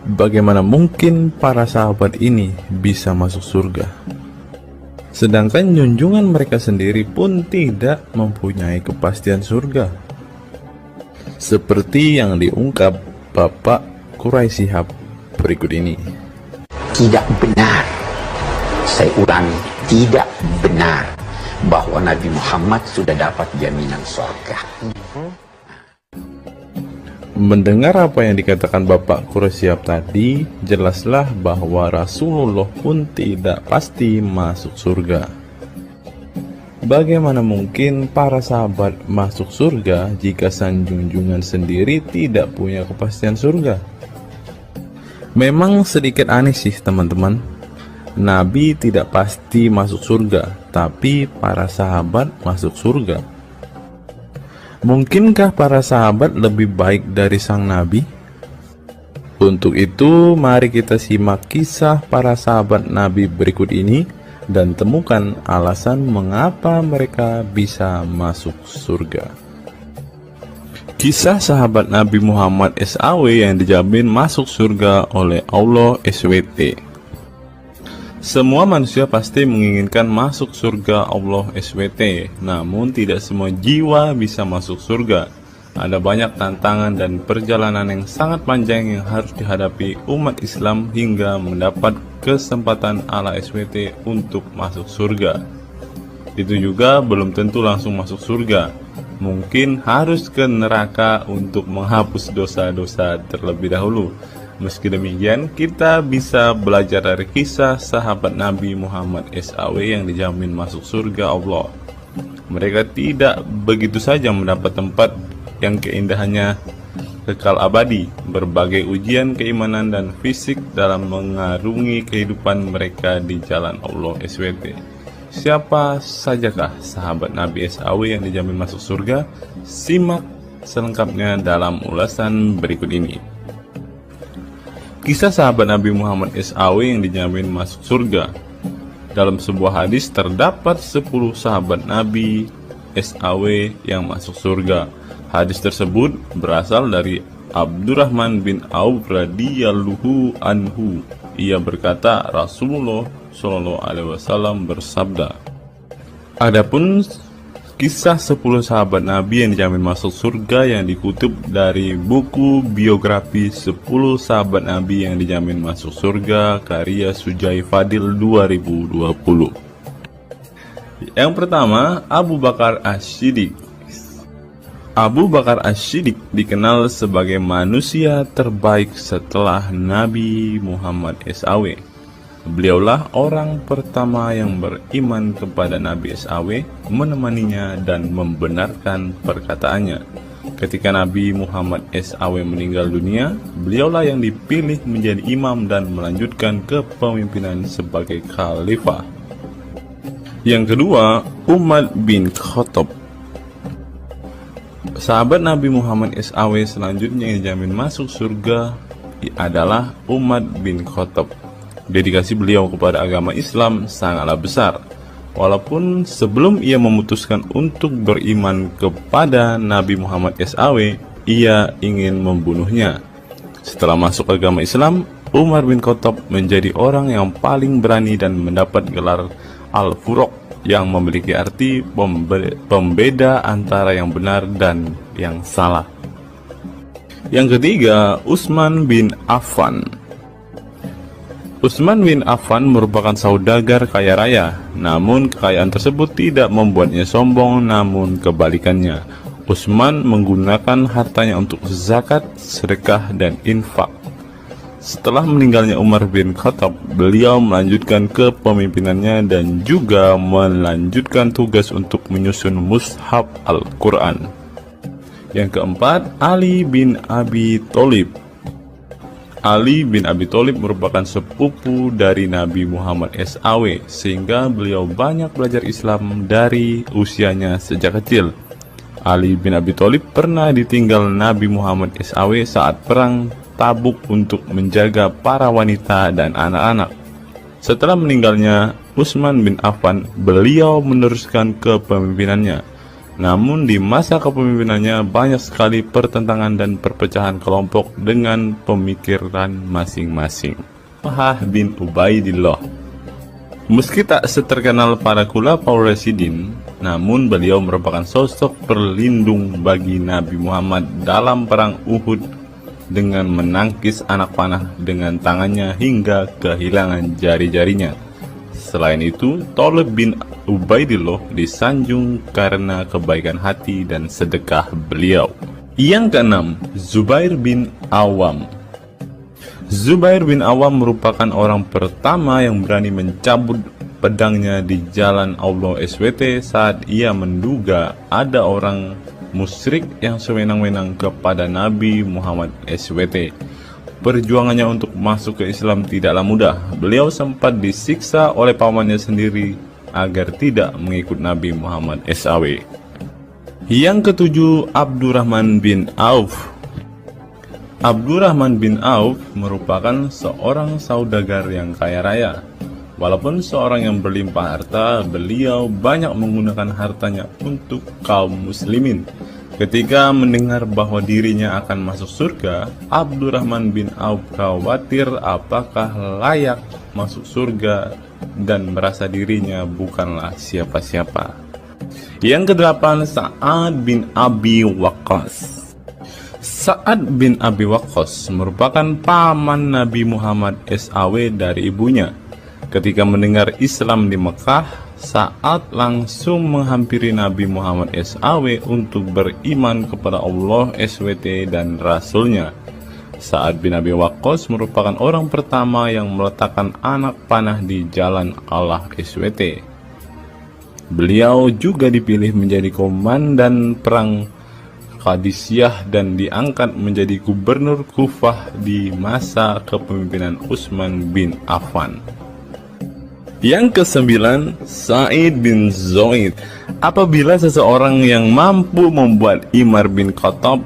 Bagaimana mungkin para sahabat ini bisa masuk surga? Sedangkan junjungan mereka sendiri pun tidak mempunyai kepastian surga. Seperti yang diungkap Bapak Quraisy Shihab berikut ini. Tidak benar, saya ulangi, tidak benar bahwa Nabi Muhammad sudah dapat jaminan surga. Mendengar apa yang dikatakan Bapak Quraisy Shihab tadi, jelaslah bahwa Rasulullah pun tidak pasti masuk surga. Bagaimana mungkin para sahabat masuk surga jika sang junjungan sendiri tidak punya kepastian surga? Memang sedikit aneh sih teman-teman. Nabi tidak pasti masuk surga, tapi para sahabat masuk surga. Mungkinkah para sahabat lebih baik dari sang Nabi? Untuk itu, mari kita simak kisah para sahabat Nabi berikut ini dan temukan alasan mengapa mereka bisa masuk surga. Kisah sahabat Nabi Muhammad SAW yang dijamin masuk surga oleh Allah SWT. Semua manusia pasti menginginkan masuk surga Allah SWT, namun tidak semua jiwa bisa masuk surga. Ada banyak tantangan dan perjalanan yang sangat panjang yang harus dihadapi umat Islam hingga mendapat kesempatan ala SWT untuk masuk surga. Itu juga belum tentu langsung masuk surga. Mungkin harus ke neraka untuk menghapus dosa-dosa terlebih dahulu. Meski demikian, kita bisa belajar dari kisah sahabat Nabi Muhammad SAW yang dijamin masuk surga Allah. Mereka tidak begitu saja mendapat tempat yang keindahannya kekal abadi. Berbagai ujian keimanan dan fisik dalam mengarungi kehidupan mereka di jalan Allah SWT. Siapa sajakah sahabat Nabi SAW yang dijamin masuk surga? Simak selengkapnya dalam ulasan berikut ini. Kisah sahabat Nabi Muhammad SAW yang dijamin masuk surga. Dalam sebuah hadis terdapat 10 sahabat Nabi SAW yang masuk surga. Hadis tersebut berasal dari Abdurrahman bin Auf radhiyallahu anhu. Ia berkata, Rasulullah SAW bersabda. Adapun kisah 10 sahabat Nabi yang dijamin masuk surga yang dikutip dari buku biografi 10 sahabat Nabi yang dijamin masuk surga karya Sujai Fadil 2020. Yang pertama, Abu Bakar As-Siddiq. Abu Bakar As-Siddiq dikenal sebagai manusia terbaik setelah Nabi Muhammad SAW. Beliaulah orang pertama yang beriman kepada Nabi SAW, menemaninya dan membenarkan perkataannya. Ketika Nabi Muhammad SAW meninggal dunia, beliaulah yang dipilih menjadi imam dan melanjutkan kepemimpinan sebagai khalifah. Yang kedua, Umar bin Khattab. Sahabat Nabi Muhammad SAW selanjutnya yang dijamin masuk surga adalah Umar bin Khattab. Dedikasi beliau kepada agama Islam sangatlah besar. Walaupun sebelum ia memutuskan untuk beriman kepada Nabi Muhammad SAW, ia ingin membunuhnya. Setelah masuk agama Islam, Umar bin Khattab menjadi orang yang paling berani dan mendapat gelar Al-Furuq yang memiliki arti pembeda antara yang benar dan yang salah. Yang ketiga, Utsman bin Affan. Utsman bin Affan merupakan saudagar kaya raya, namun kekayaan tersebut tidak membuatnya sombong, namun kebalikannya. Utsman menggunakan hartanya untuk zakat, sedekah, dan infak. Setelah meninggalnya Umar bin Khattab, beliau melanjutkan kepemimpinannya dan juga melanjutkan tugas untuk menyusun mushaf Al-Quran. Yang keempat, Ali bin Abi Thalib. Ali bin Abi Thalib merupakan sepupu dari Nabi Muhammad SAW, sehingga beliau banyak belajar Islam dari usianya sejak kecil. Ali bin Abi Thalib pernah ditinggal Nabi Muhammad SAW saat perang Tabuk untuk menjaga para wanita dan anak-anak. Setelah meninggalnya Utsman bin Affan, beliau meneruskan kepemimpinannya. Namun di masa kepemimpinannya banyak sekali pertentangan dan perpecahan kelompok dengan pemikiran masing-masing. Talhah bin Ubaidillah. Meski tak seterkenal para khulafaur rasyidin, namun beliau merupakan sosok perlindung bagi Nabi Muhammad dalam perang Uhud dengan menangkis anak panah dengan tangannya hingga kehilangan jari-jarinya. Selain itu, Talib bin Ubaidillah disanjung karena kebaikan hati dan sedekah beliau. Yang keenam, Zubair bin Awam. Zubair bin Awam merupakan orang pertama yang berani mencabut pedangnya di jalan Allah SWT saat ia menduga ada orang musyrik yang sewenang-wenang kepada Nabi Muhammad SWT. Perjuangannya untuk masuk ke Islam tidaklah mudah. Beliau sempat disiksa oleh pamannya sendiri agar tidak mengikut Nabi Muhammad SAW. Yang ketujuh, Abdurrahman bin Auf. Abdurrahman bin Auf merupakan seorang saudagar yang kaya raya. Walaupun seorang yang berlimpah harta, beliau banyak menggunakan hartanya untuk kaum muslimin. Ketika mendengar bahwa dirinya akan masuk surga, Abdurrahman bin Auf khawatir apakah layak masuk surga dan merasa dirinya bukanlah siapa-siapa. Yang kedelapan, Sa'ad bin Abi Waqqas. Sa'ad bin Abi Waqqas merupakan paman Nabi Muhammad SAW dari ibunya. Ketika mendengar Islam di Mekah, Sa'ad langsung menghampiri Nabi Muhammad SAW untuk beriman kepada Allah SWT dan Rasulnya. Sa'ad bin Abi Waqqas merupakan orang pertama yang meletakkan anak panah di jalan Allah SWT. Beliau juga dipilih menjadi komandan perang Qadisiyah dan diangkat menjadi gubernur Kufah di masa kepemimpinan Utsman bin Affan. Yang kesembilan, Sa'id bin Zaid. Apabila seseorang yang mampu membuat Umar bin Khattab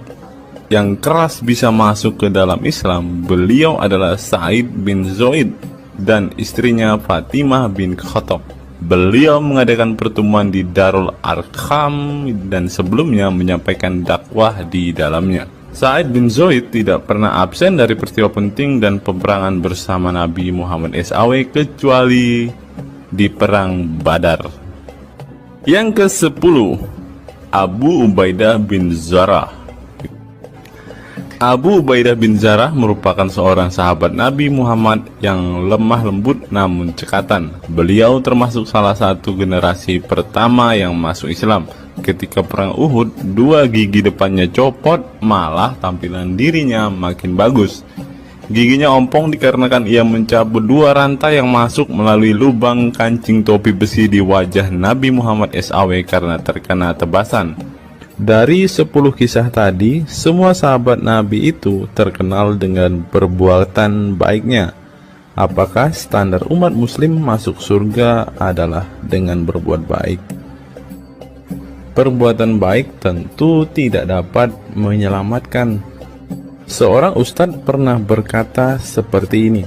yang keras bisa masuk ke dalam Islam, beliau adalah Sa'id bin Zaid dan istrinya Fatimah bin Khattab. Beliau mengadakan pertemuan di Darul Arqam dan sebelumnya menyampaikan dakwah di dalamnya. Sa'id bin Zaid tidak pernah absen dari peristiwa penting dan peperangan bersama Nabi Muhammad SAW kecuali di perang Badar. Yang ke-10, Abu Ubaidah bin Zarah. Abu Ubaidah bin Zarah merupakan seorang sahabat Nabi Muhammad yang lemah lembut namun cekatan. Beliau termasuk salah satu generasi pertama yang masuk Islam. Ketika perang Uhud, 2 gigi depannya copot, malah tampilan dirinya makin bagus. Giginya ompong dikarenakan ia mencabut 2 rantai yang masuk melalui lubang kancing topi besi di wajah Nabi Muhammad SAW karena terkena tebasan. Dari 10 kisah tadi, semua sahabat Nabi itu terkenal dengan perbuatan baiknya. Apakah standar umat muslim masuk surga adalah dengan berbuat baik? Perbuatan baik tentu tidak dapat menyelamatkan. Seorang ustadz pernah berkata seperti ini.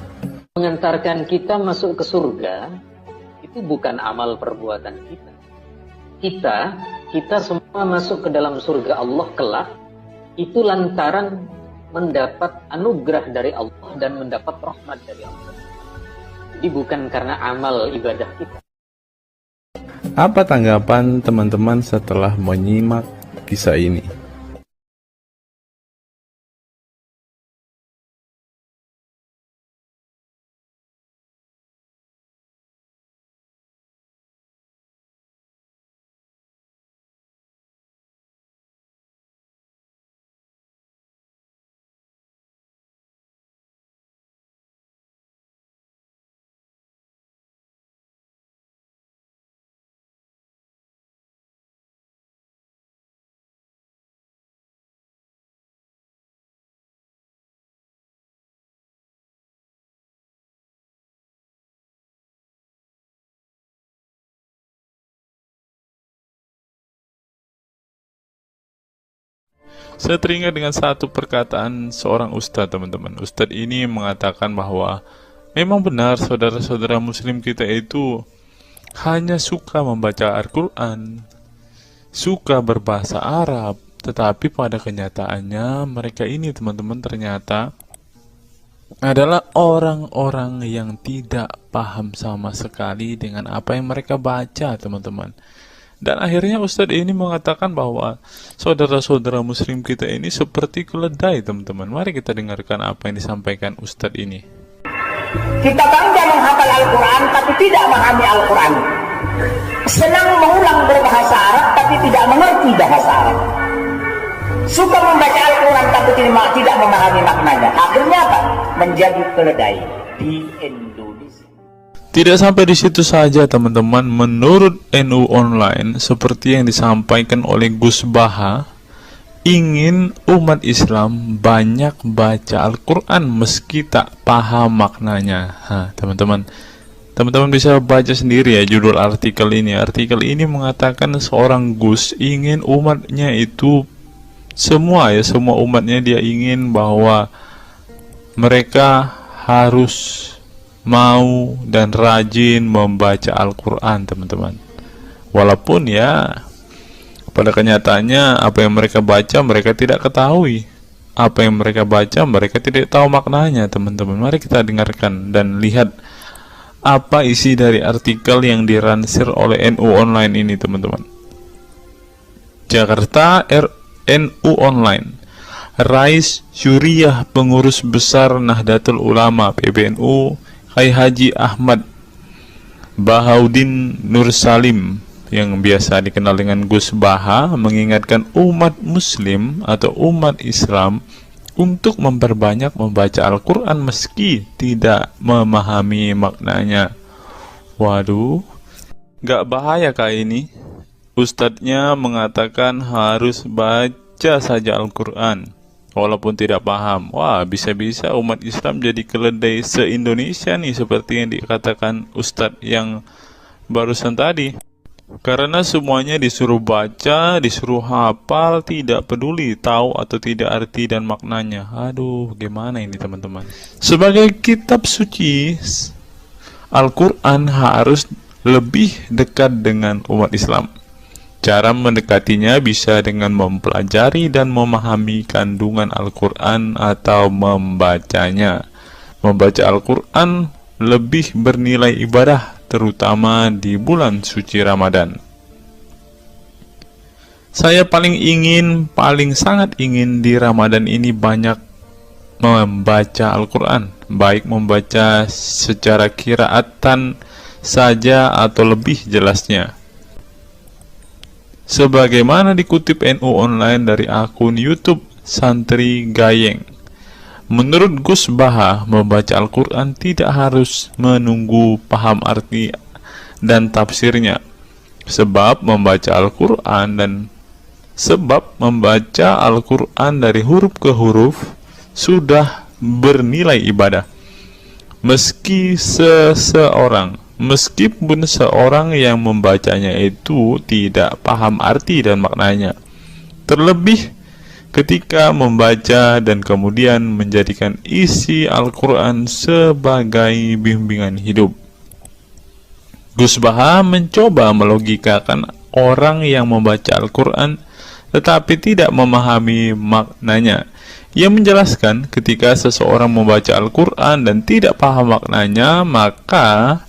Mengantarkan kita masuk ke surga itu bukan amal perbuatan kita. Kita semua masuk ke dalam surga Allah kelak itu lantaran mendapat anugerah dari Allah dan mendapat rahmat dari Allah. Jadi bukan karena amal ibadah kita. Apa tanggapan teman-teman setelah menyimak kisah ini? Saya teringat dengan satu perkataan seorang ustadz, teman-teman. Ustadz ini mengatakan bahwa memang benar saudara-saudara muslim kita itu hanya suka membaca Al-Quran, suka berbahasa Arab, tetapi pada kenyataannya mereka ini, teman-teman, ternyata adalah orang-orang yang tidak paham sama sekali dengan apa yang mereka baca, teman-teman. Dan akhirnya Ustadz ini mengatakan bahwa saudara-saudara muslim kita ini seperti keledai, teman-teman. Mari kita dengarkan apa yang disampaikan Ustadz ini. Kita bangga menghafal Al-Quran tapi tidak memahami Al-Quran. Senang mengulang berbahasa Arab tapi tidak mengerti bahasa Arab. Suka membaca Al-Quran tapi tidak memahami maknanya. Akhirnya apa? Menjadi keledai di Indonesia. Tidak sampai di situ saja teman-teman, menurut NU Online seperti yang disampaikan oleh Gus Baha, ingin umat Islam banyak baca Al-Quran meski tak paham maknanya. Teman-teman bisa baca sendiri ya judul artikel ini. Artikel ini mengatakan seorang Gus ingin umatnya itu semua umatnya dia ingin bahwa mereka harus mau dan rajin membaca Al-Quran, teman-teman. Walaupun ya pada kenyataannya apa yang mereka baca mereka tidak ketahui. Apa yang mereka baca mereka tidak tahu maknanya, teman-teman. Mari kita dengarkan dan lihat apa isi dari artikel yang diransir oleh NU Online ini, teman-teman. Jakarta, NU Online. Rais Syuriah Pengurus Besar Nahdlatul Ulama PBNU Kiai Haji Ahmad Bahaudin Nur Salim yang biasa dikenal dengan Gus Baha mengingatkan umat muslim atau umat Islam untuk memperbanyak membaca Al-Quran meski tidak memahami maknanya. Waduh, gak bahaya kah ini? Ustadznya mengatakan harus baca saja Al-Quran walaupun tidak paham. Wah, bisa-bisa umat Islam jadi keledai se-Indonesia nih, seperti yang dikatakan Ustadz yang barusan tadi. Karena semuanya disuruh baca, disuruh hafal, tidak peduli tahu atau tidak arti dan maknanya. Aduh, gimana ini teman-teman? Sebagai kitab suci, Al-Quran harus lebih dekat dengan umat Islam. Cara mendekatinya bisa dengan mempelajari dan memahami kandungan Al-Quran atau membacanya. Membaca Al-Quran lebih bernilai ibadah, terutama di bulan suci Ramadan. Saya paling sangat ingin di Ramadan ini banyak membaca Al-Quran, baik membaca secara qiraatan saja atau lebih jelasnya. Sebagaimana dikutip NU Online dari akun YouTube Santri Gayeng. Menurut Gus Baha, membaca Al-Quran tidak harus menunggu paham arti dan tafsirnya. Sebab membaca Al-Quran dari huruf ke huruf sudah bernilai ibadah. Meskipun seorang yang membacanya itu tidak paham arti dan maknanya, terlebih ketika membaca dan kemudian menjadikan isi Al-Quran sebagai bimbingan hidup. Gus Baha mencoba melogikakan orang yang membaca Al-Quran tetapi tidak memahami maknanya. Ia menjelaskan ketika seseorang membaca Al-Quran dan tidak paham maknanya, maka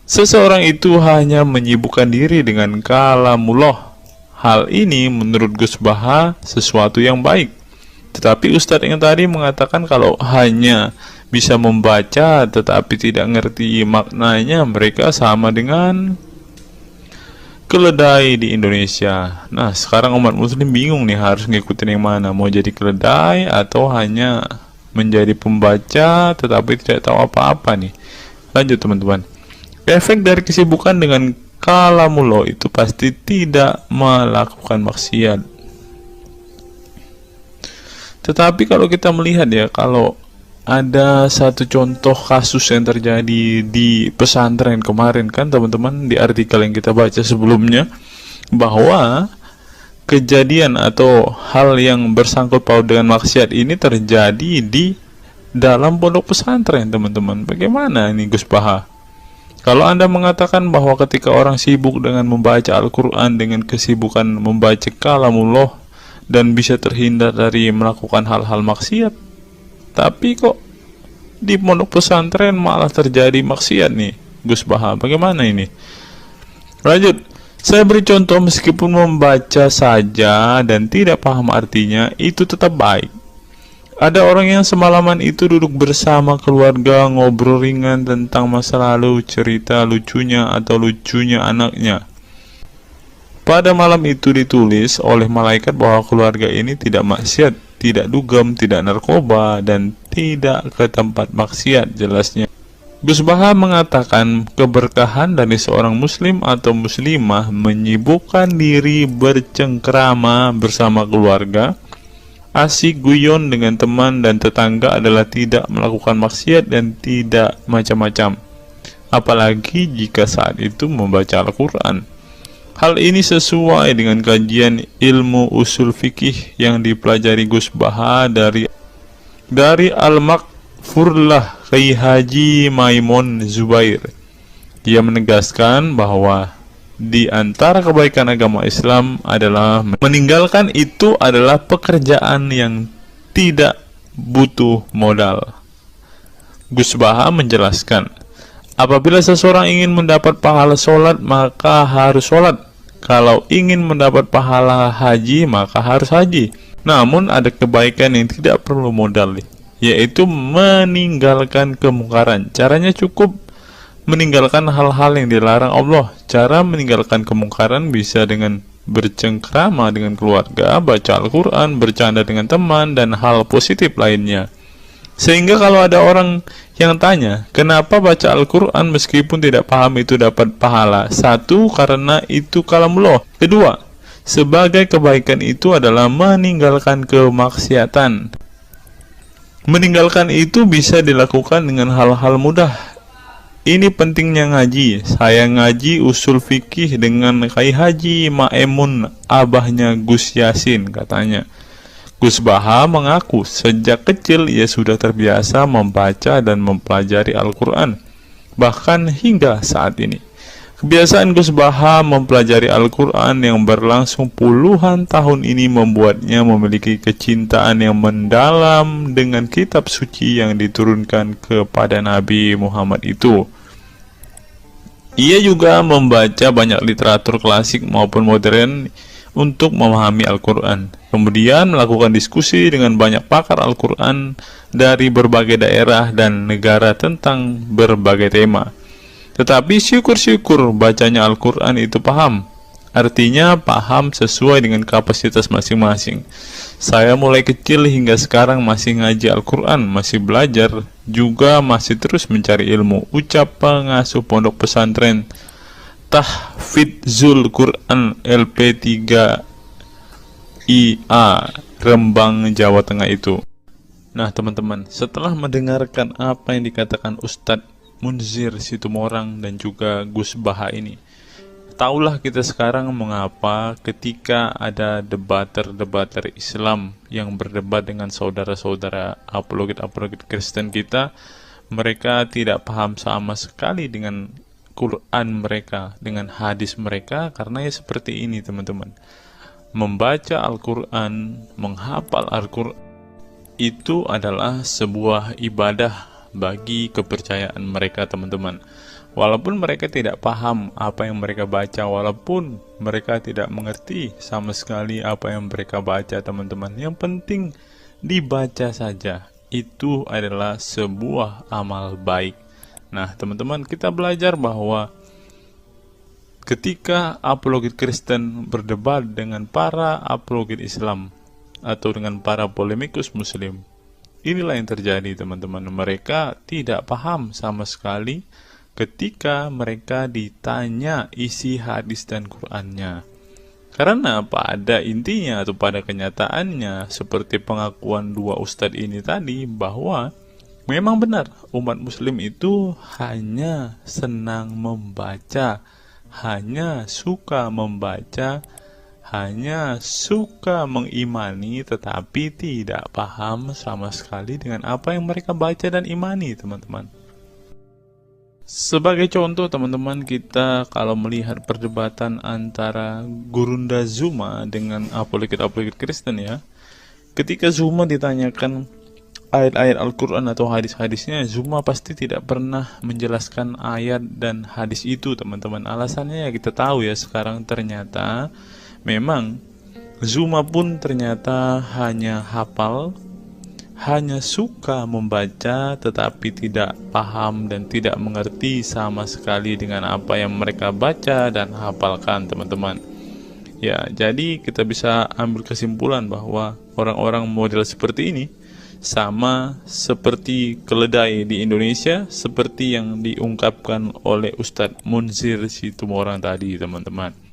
seseorang itu hanya menyibukkan diri dengan kalamullah. Hal ini menurut Gus Baha sesuatu yang baik. Tetapi Ustadz yang tadi mengatakan kalau hanya bisa membaca tetapi tidak ngerti maknanya, mereka sama dengan keledai di Indonesia. Nah, sekarang umat muslim bingung nih harus ngikutin yang mana, mau jadi keledai atau hanya menjadi pembaca tetapi tidak tahu apa-apa nih. Lanjut teman-teman. Efek dari kesibukan dengan kalamullah itu pasti tidak melakukan maksiat. Tetapi kalau kita melihat ya, kalau ada satu contoh kasus yang terjadi di pesantren kemarin kan teman-teman, di artikel yang kita baca sebelumnya, bahwa kejadian atau hal yang bersangkut paut dengan maksiat ini terjadi di dalam pondok pesantren teman-teman. Bagaimana ini Gus Baha? Kalau Anda mengatakan bahwa ketika orang sibuk dengan membaca Al-Quran dengan kesibukan membaca kalamullah dan bisa terhindar dari melakukan hal-hal maksiat, tapi kok di pondok pesantren malah terjadi maksiat nih Gus Baha, bagaimana ini? Lanjut, saya beri contoh, meskipun membaca saja dan tidak paham artinya, itu tetap baik. Ada orang yang semalaman itu duduk bersama keluarga, ngobrol ringan tentang masa lalu, cerita lucunya atau lucunya anaknya. Pada malam itu ditulis oleh malaikat bahwa keluarga ini tidak maksiat, tidak dugem, tidak narkoba, dan tidak ke tempat maksiat, jelasnya. Gus Baha mengatakan keberkahan dari seorang muslim atau muslimah menyibukkan diri bercengkrama bersama keluarga, asik guyon dengan teman dan tetangga adalah tidak melakukan maksiat dan tidak macam-macam, apalagi jika saat itu membaca Al-Quran. Hal ini sesuai dengan kajian ilmu usul fikih yang dipelajari Gus Baha dari Al-Makfurlah Kiai Haji Maimun Zubair. Dia menegaskan bahwa di antara kebaikan agama Islam adalah meninggalkan itu adalah pekerjaan yang tidak butuh modal. Gus Baha menjelaskan, apabila seseorang ingin mendapat pahala sholat, maka harus sholat. Kalau ingin mendapat pahala haji, maka harus haji. Namun ada kebaikan yang tidak perlu modal, yaitu meninggalkan kemungkaran. Caranya cukup meninggalkan hal-hal yang dilarang Allah. Cara meninggalkan kemungkaran bisa dengan bercengkrama dengan keluarga, baca Al-Quran, bercanda dengan teman, dan hal positif lainnya. Sehingga kalau ada orang yang tanya, kenapa baca Al-Quran meskipun tidak paham itu dapat pahala? Satu, karena itu kalamullah. Kedua, sebagai kebaikan itu adalah meninggalkan kemaksiatan. Meninggalkan itu bisa dilakukan dengan hal-hal mudah. Ini pentingnya ngaji. Saya ngaji usul fikih dengan Kiai Haji Maimun, abahnya Gus Yasin, katanya. Gus Baha mengaku sejak kecil ia sudah terbiasa membaca dan mempelajari Al-Quran, bahkan hingga saat ini. Kebiasaan Gus Baha mempelajari Al-Quran yang berlangsung puluhan tahun ini membuatnya memiliki kecintaan yang mendalam dengan kitab suci yang diturunkan kepada Nabi Muhammad itu. Ia juga membaca banyak literatur klasik maupun modern untuk memahami Al-Quran. Kemudian melakukan diskusi dengan banyak pakar Al-Quran dari berbagai daerah dan negara tentang berbagai tema. Tetapi syukur-syukur bacanya Al-Quran itu paham. Artinya paham sesuai dengan kapasitas masing-masing. Saya mulai kecil hingga sekarang masih ngaji Al-Quran, masih belajar, juga masih terus mencari ilmu. Ucap pengasuh pondok pesantren Tahfidzul Quran LP3 IA Rembang, Jawa Tengah itu. Nah teman-teman, setelah mendengarkan apa yang dikatakan Ustadz Munzir Situmorang dan juga Gus Baha ini, taulah kita sekarang mengapa ketika ada debater-debater Islam yang berdebat dengan saudara-saudara apologet-apologet Kristen kita, mereka tidak paham sama sekali dengan Quran mereka, dengan hadis mereka, karena ya seperti ini teman-teman. Membaca Al-Quran, menghafal Al-Quran itu adalah sebuah ibadah bagi kepercayaan mereka teman-teman. Walaupun mereka tidak paham apa yang mereka baca, walaupun mereka tidak mengerti sama sekali apa yang mereka baca teman-teman, yang penting dibaca saja, itu adalah sebuah amal baik. Nah teman-teman, kita belajar bahwa ketika apologet Kristen berdebat dengan para apologet Islam atau dengan para polemikus Muslim, inilah yang terjadi teman-teman. Mereka tidak paham sama sekali ketika mereka ditanya isi hadis dan Qur'annya. Karena pada intinya atau pada kenyataannya, seperti pengakuan dua ustadz ini tadi, bahwa memang benar umat muslim itu hanya senang membaca, hanya suka membaca, hanya suka mengimani, tetapi tidak paham sama sekali dengan apa yang mereka baca dan imani teman-teman. Sebagai contoh teman-teman, kita kalau melihat perdebatan antara Gurunda Zuma dengan apologet-apologet Kristen ya, ketika Zuma ditanyakan ayat-ayat Al-Quran atau hadis-hadisnya, Zuma pasti tidak pernah menjelaskan ayat dan hadis itu teman-teman. Alasannya ya kita tahu ya, sekarang ternyata memang Zuma pun ternyata hanya hafal, hanya suka membaca, tetapi tidak paham dan tidak mengerti sama sekali dengan apa yang mereka baca dan hafalkan teman-teman. Ya, jadi kita bisa ambil kesimpulan bahwa orang-orang model seperti ini Sama seperti keledai di Indonesia, seperti yang diungkapkan oleh Ustadz Munzir Situmorang tadi, teman-teman.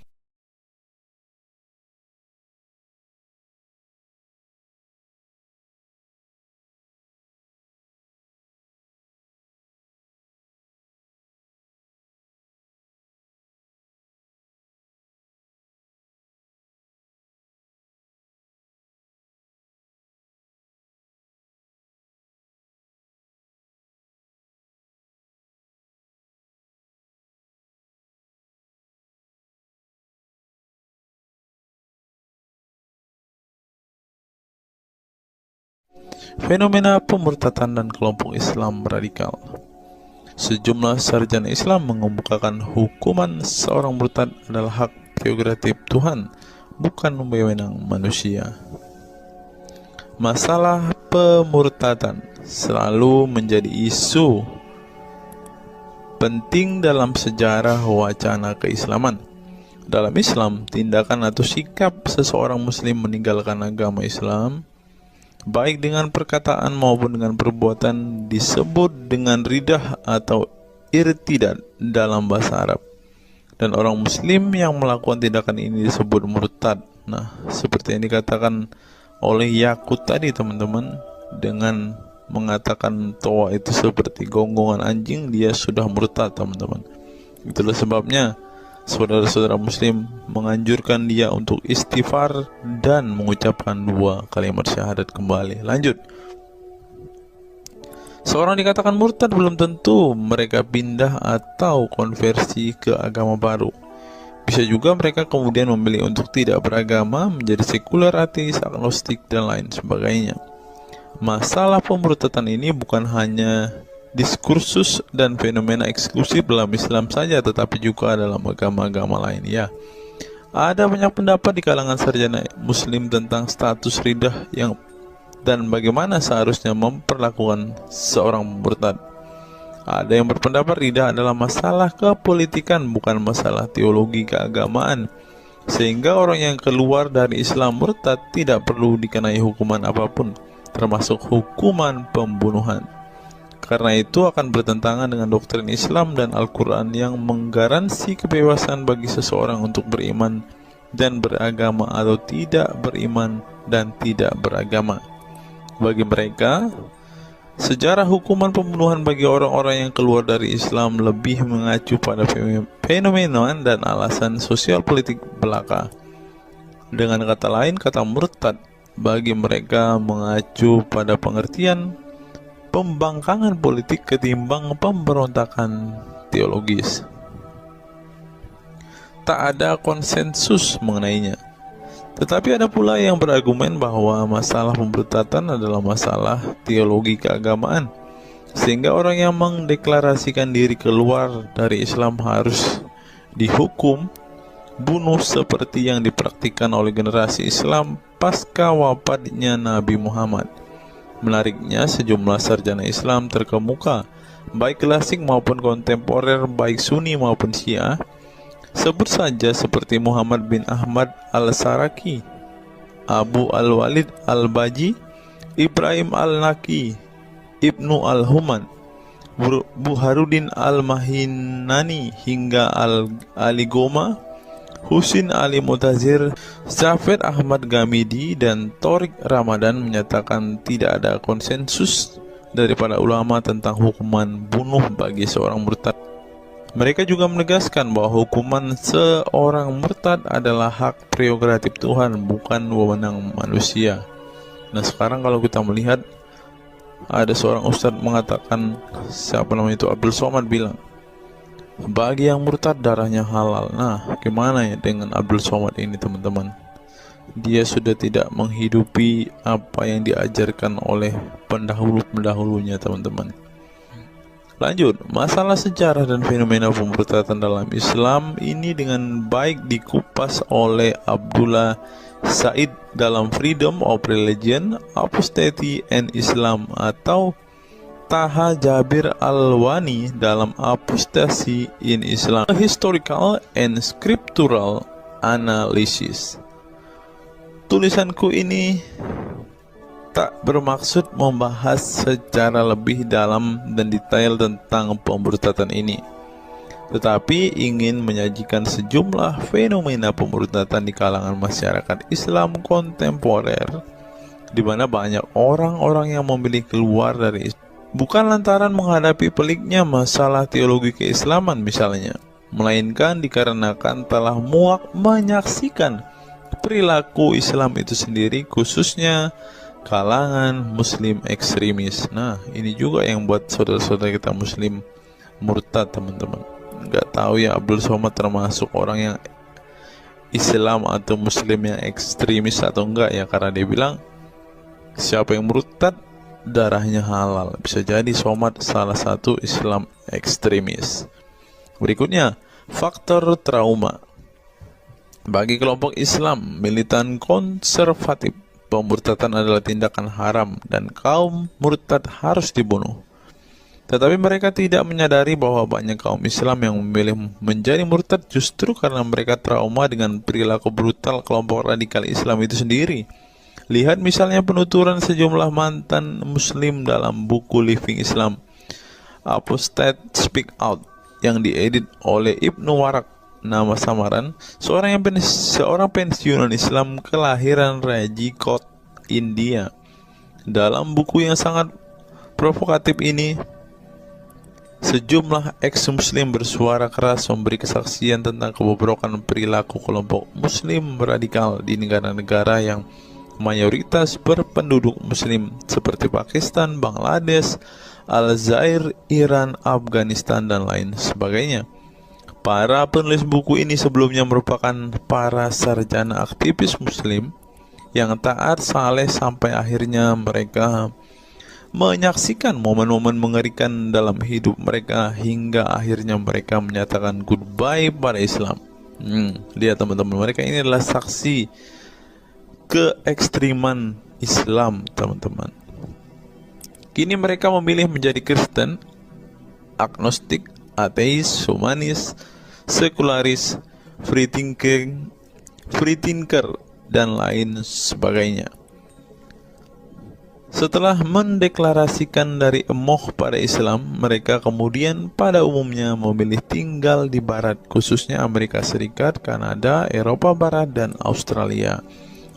Fenomena pemurtadan dan kelompok Islam radikal. Sejumlah sarjana Islam mengemukakan hukuman seorang murtad adalah hak prerogatif Tuhan, bukan wewenang manusia. Masalah pemurtadan selalu menjadi isu penting dalam sejarah wacana keislaman. Dalam Islam, tindakan atau sikap seseorang muslim meninggalkan agama Islam, baik dengan perkataan maupun dengan perbuatan, disebut dengan ridah atau irtidad dalam bahasa Arab. Dan orang muslim yang melakukan tindakan ini disebut murtad. Nah, seperti yang dikatakan oleh Yakut tadi, teman-teman, dengan mengatakan toa itu seperti gonggongan anjing, dia sudah murtad, teman-teman. Itulah sebabnya saudara-saudara muslim menganjurkan dia untuk istighfar dan mengucapkan 2 kalimat syahadat kembali. Lanjut. Seorang dikatakan murtad belum tentu mereka pindah atau konversi ke agama baru. Bisa juga mereka kemudian memilih untuk tidak beragama, menjadi sekuler, ateis, agnostik, dan lain sebagainya. Masalah pemurtadan ini bukan hanya diskursus dan fenomena eksklusif dalam Islam saja, tetapi juga dalam agama-agama lain. Ya, ada banyak pendapat di kalangan sarjana muslim tentang status ridah dan bagaimana seharusnya memperlakukan seorang murtad. Ada yang berpendapat ridah adalah masalah kepolitikan, bukan masalah teologi keagamaan, sehingga orang yang keluar dari Islam murtad tidak perlu dikenai hukuman apapun, termasuk hukuman pembunuhan. Karena itu akan bertentangan dengan doktrin Islam dan Al-Quran yang menggaransi kebebasan bagi seseorang untuk beriman dan beragama atau tidak beriman dan tidak beragama. Bagi mereka, sejarah hukuman pembunuhan bagi orang-orang yang keluar dari Islam lebih mengacu pada fenomena dan alasan sosial politik belaka. Dengan kata lain, kata murtad bagi mereka mengacu pada pengertian pembangkangan politik ketimbang pemberontakan teologis. Tak ada konsensus mengenainya. Tetapi ada pula yang berargumen bahwa masalah pemurtadan adalah masalah teologi keagamaan, sehingga orang yang mendeklarasikan diri keluar dari Islam harus dihukum bunuh seperti yang dipraktikkan oleh generasi Islam pasca wafatnya Nabi Muhammad. Menariknya, sejumlah sarjana Islam terkemuka, baik klasik maupun kontemporer, baik Sunni maupun Syiah, sebut saja seperti Muhammad bin Ahmad al-Saraki, Abu al-Walid al-Baji, Ibrahim al-Naqi, Ibnu al-Human, Buharuddin al-Mahinani, hingga Ali Goma, Husin Ali Mutazir, Zafir Ahmad Gamidi, dan Torik Ramadan menyatakan tidak ada konsensus dari para ulama tentang hukuman bunuh bagi seorang murtad. Mereka juga menegaskan bahwa hukuman seorang murtad adalah hak prerogatif Tuhan, bukan wewenang manusia. Nah, sekarang kalau kita melihat, ada seorang ustadz mengatakan, siapa namanya itu, Abdul Somad bilang, bagi yang murtad darahnya halal. Nah, gimana ya dengan Abdul Somad ini, teman-teman? Dia sudah tidak menghidupi apa yang diajarkan oleh pendahulu-pendahulunya, teman-teman. Lanjut, masalah sejarah dan fenomena pemurtadan dalam Islam ini dengan baik dikupas oleh Abdullah Said dalam Freedom of Religion, Apostasy and Islam, atau Taha Jabir Al-Wani dalam Apostasy in Islam, Historical and Scriptural Analysis. Tulisanku ini tak bermaksud membahas secara lebih dalam dan detail tentang pemurtadan ini, tetapi ingin menyajikan sejumlah fenomena pemurtadan di kalangan masyarakat Islam kontemporer, di mana banyak orang-orang yang memilih keluar dari Islam bukan lantaran menghadapi peliknya masalah teologi keislaman misalnya, melainkan dikarenakan telah muak menyaksikan perilaku Islam itu sendiri, khususnya kalangan muslim ekstremis. Nah, ini juga yang buat saudara-saudara kita muslim murtad, teman-teman. Nggak tahu ya Abdul Somad termasuk orang yang Islam atau muslim yang ekstremis atau enggak ya, karena dia bilang siapa yang murtad darahnya halal. Bisa jadi Somad salah satu Islam ekstremis. Berikutnya, faktor trauma. Bagi kelompok Islam militan konservatif, pemurtadan adalah tindakan haram dan kaum murtad harus dibunuh. Tetapi mereka tidak menyadari bahwa banyak kaum Islam yang memilih menjadi murtad justru karena mereka trauma dengan perilaku brutal kelompok radikal Islam itu sendiri. Lihat misalnya penuturan sejumlah mantan muslim dalam buku Living Islam, Apostate Speak Out, yang diedit oleh Ibnu Warak, nama samaran, seorang pensiunan Islam kelahiran Rajkot, India. Dalam buku yang sangat provokatif ini, sejumlah ex-muslim bersuara keras memberi kesaksian tentang kebobrokan perilaku kelompok muslim radikal di negara-negara yang mayoritas berpenduduk muslim seperti Pakistan, Bangladesh, Aljazair, Iran, Afghanistan, dan lain sebagainya. Para penulis buku ini sebelumnya merupakan para sarjana aktivis muslim yang taat saleh sampai akhirnya mereka menyaksikan momen-momen mengerikan dalam hidup mereka hingga akhirnya mereka menyatakan goodbye pada Islam. Lihat teman-teman, mereka ini adalah saksi keekstriman Islam, teman-teman. Kini mereka memilih menjadi Kristen, agnostik, ateis, humanis, sekularis, free thinker, dan lain sebagainya. Setelah mendeklarasikan dari emoh pada Islam, mereka kemudian pada umumnya memilih tinggal di Barat, khususnya Amerika Serikat, Kanada, Eropa Barat, dan Australia.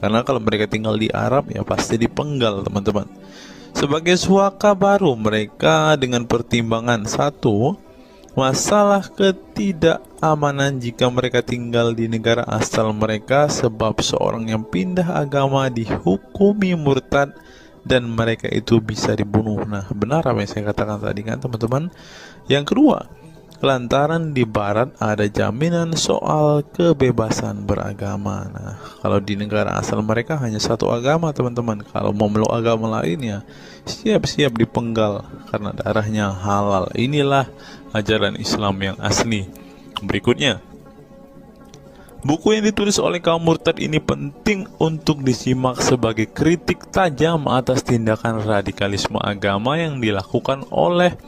Karena kalau mereka tinggal di Arab ya pasti dipenggal, teman-teman. Sebagai suaka baru mereka dengan pertimbangan satu, masalah ketidakamanan jika mereka tinggal di negara asal mereka, sebab seorang yang pindah agama dihukumi murtad dan mereka itu bisa dibunuh. Nah, benar apa yang saya katakan tadi kan, teman-teman. Yang kedua, lantaran di Barat ada jaminan soal kebebasan beragama. Nah, kalau di negara asal mereka hanya satu agama, teman-teman. Kalau mau meluk agama lainnya, siap-siap dipenggal karena darahnya halal. Inilah ajaran Islam yang asli. Berikutnya, buku yang ditulis oleh kaum murtad ini penting untuk disimak sebagai kritik tajam atas tindakan radikalisme agama yang dilakukan oleh,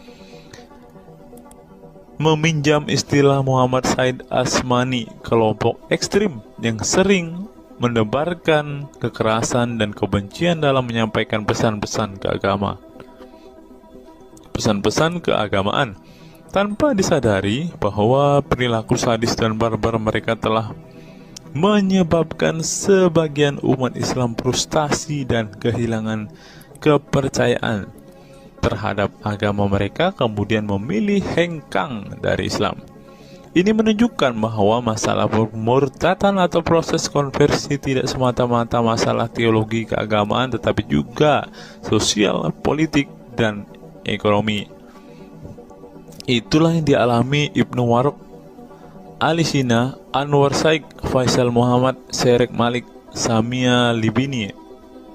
meminjam istilah Muhammad Said Asmani, kelompok ekstrim yang sering menebarkan kekerasan dan kebencian dalam menyampaikan pesan-pesan keagamaan, tanpa disadari bahwa perilaku sadis dan barbar mereka telah menyebabkan sebagian umat Islam frustasi dan kehilangan kepercayaan terhadap agama mereka, kemudian memilih hengkang dari Islam. Ini menunjukkan bahwa masalah pemurtadan atau proses konversi tidak semata-mata masalah teologi keagamaan, tetapi juga sosial, politik, dan ekonomi. Itulah yang dialami Ibnu Warok, Ali Sina, Anwar Saik, Faisal Muhammad, Serek Malik, Samia Libini,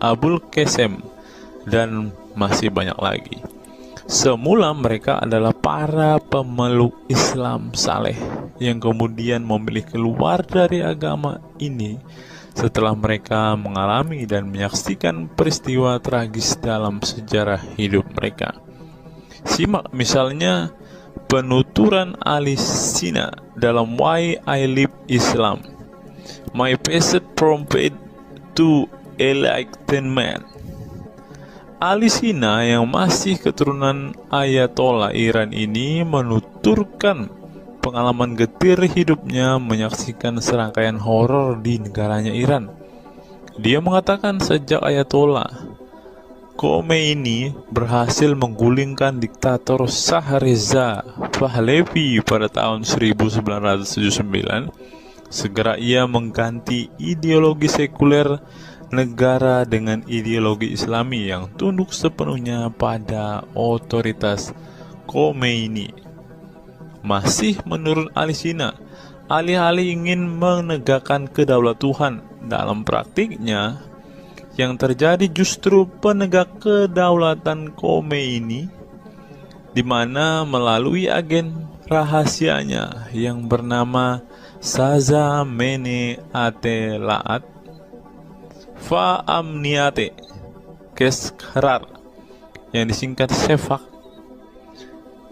Abul Qasem, dan masih banyak lagi. Semula mereka adalah para pemeluk Islam saleh yang kemudian memilih keluar dari agama ini setelah mereka mengalami dan menyaksikan peristiwa tragis dalam sejarah hidup mereka. Simak misalnya penuturan Ali Sina dalam Why I Live Islam, My Passage from Faith to Enlightenment. Ali Sina yang masih keturunan Ayatollah Iran ini menuturkan pengalaman getir hidupnya menyaksikan serangkaian horor di negaranya Iran. Dia mengatakan sejak Ayatollah Khomeini berhasil menggulingkan diktator Shah Reza Pahlavi pada tahun 1979, segera ia mengganti ideologi sekuler negara dengan ideologi Islami yang tunduk sepenuhnya pada otoritas Khomeini. Masih menurut Ali Sina, alih-alih ingin menegakkan kedaulatan dalam praktiknya, yang terjadi justru penegak kedaulatan Khomeini, di mana melalui agen rahasianya yang bernama Saza Mene Ate Laat Fa Amniate Keskharar yang disingkat Shefak,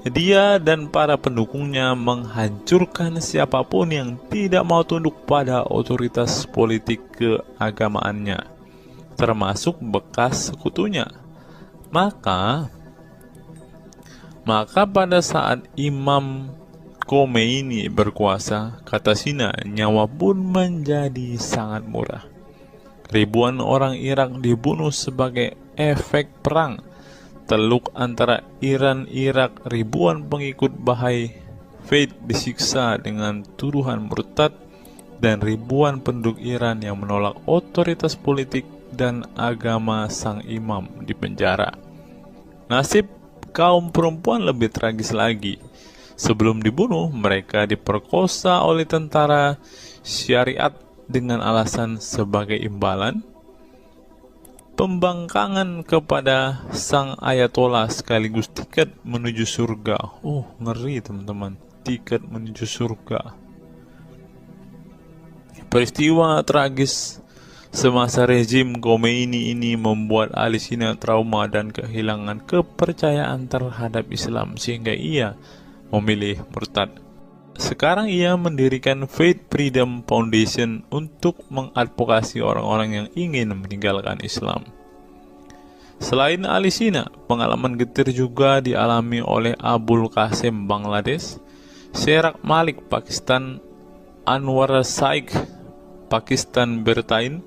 dia dan para pendukungnya menghancurkan siapapun yang tidak mau tunduk pada otoritas politik keagamaannya, termasuk bekas sekutunya. Maka pada saat Imam Khomeini berkuasa, kata Sina, nyawa pun menjadi sangat murah. Ribuan orang Irak dibunuh sebagai efek perang teluk antara Iran-Irak. Ribuan pengikut Bahai Faith disiksa dengan tuduhan murtad, dan ribuan penduduk Iran yang menolak otoritas politik dan agama sang imam dipenjara. Nasib kaum perempuan lebih tragis lagi. Sebelum dibunuh, mereka diperkosa oleh tentara syariat dengan alasan sebagai imbalan pembangkangan kepada sang ayatollah sekaligus tiket menuju surga. Ngeri teman-teman, tiket menuju surga. Peristiwa tragis semasa rezim Khomeini ini membuat Ali Sina trauma dan kehilangan kepercayaan terhadap Islam sehingga ia memilih murtad. Sekarang ia mendirikan Faith Freedom Foundation untuk mengadvokasi orang-orang yang ingin meninggalkan Islam. Selain Ali Sina, pengalaman getir juga dialami oleh Abul Qasim Bangladesh, Sherak Malik Pakistan, Anwar Saik Pakistan Bertain,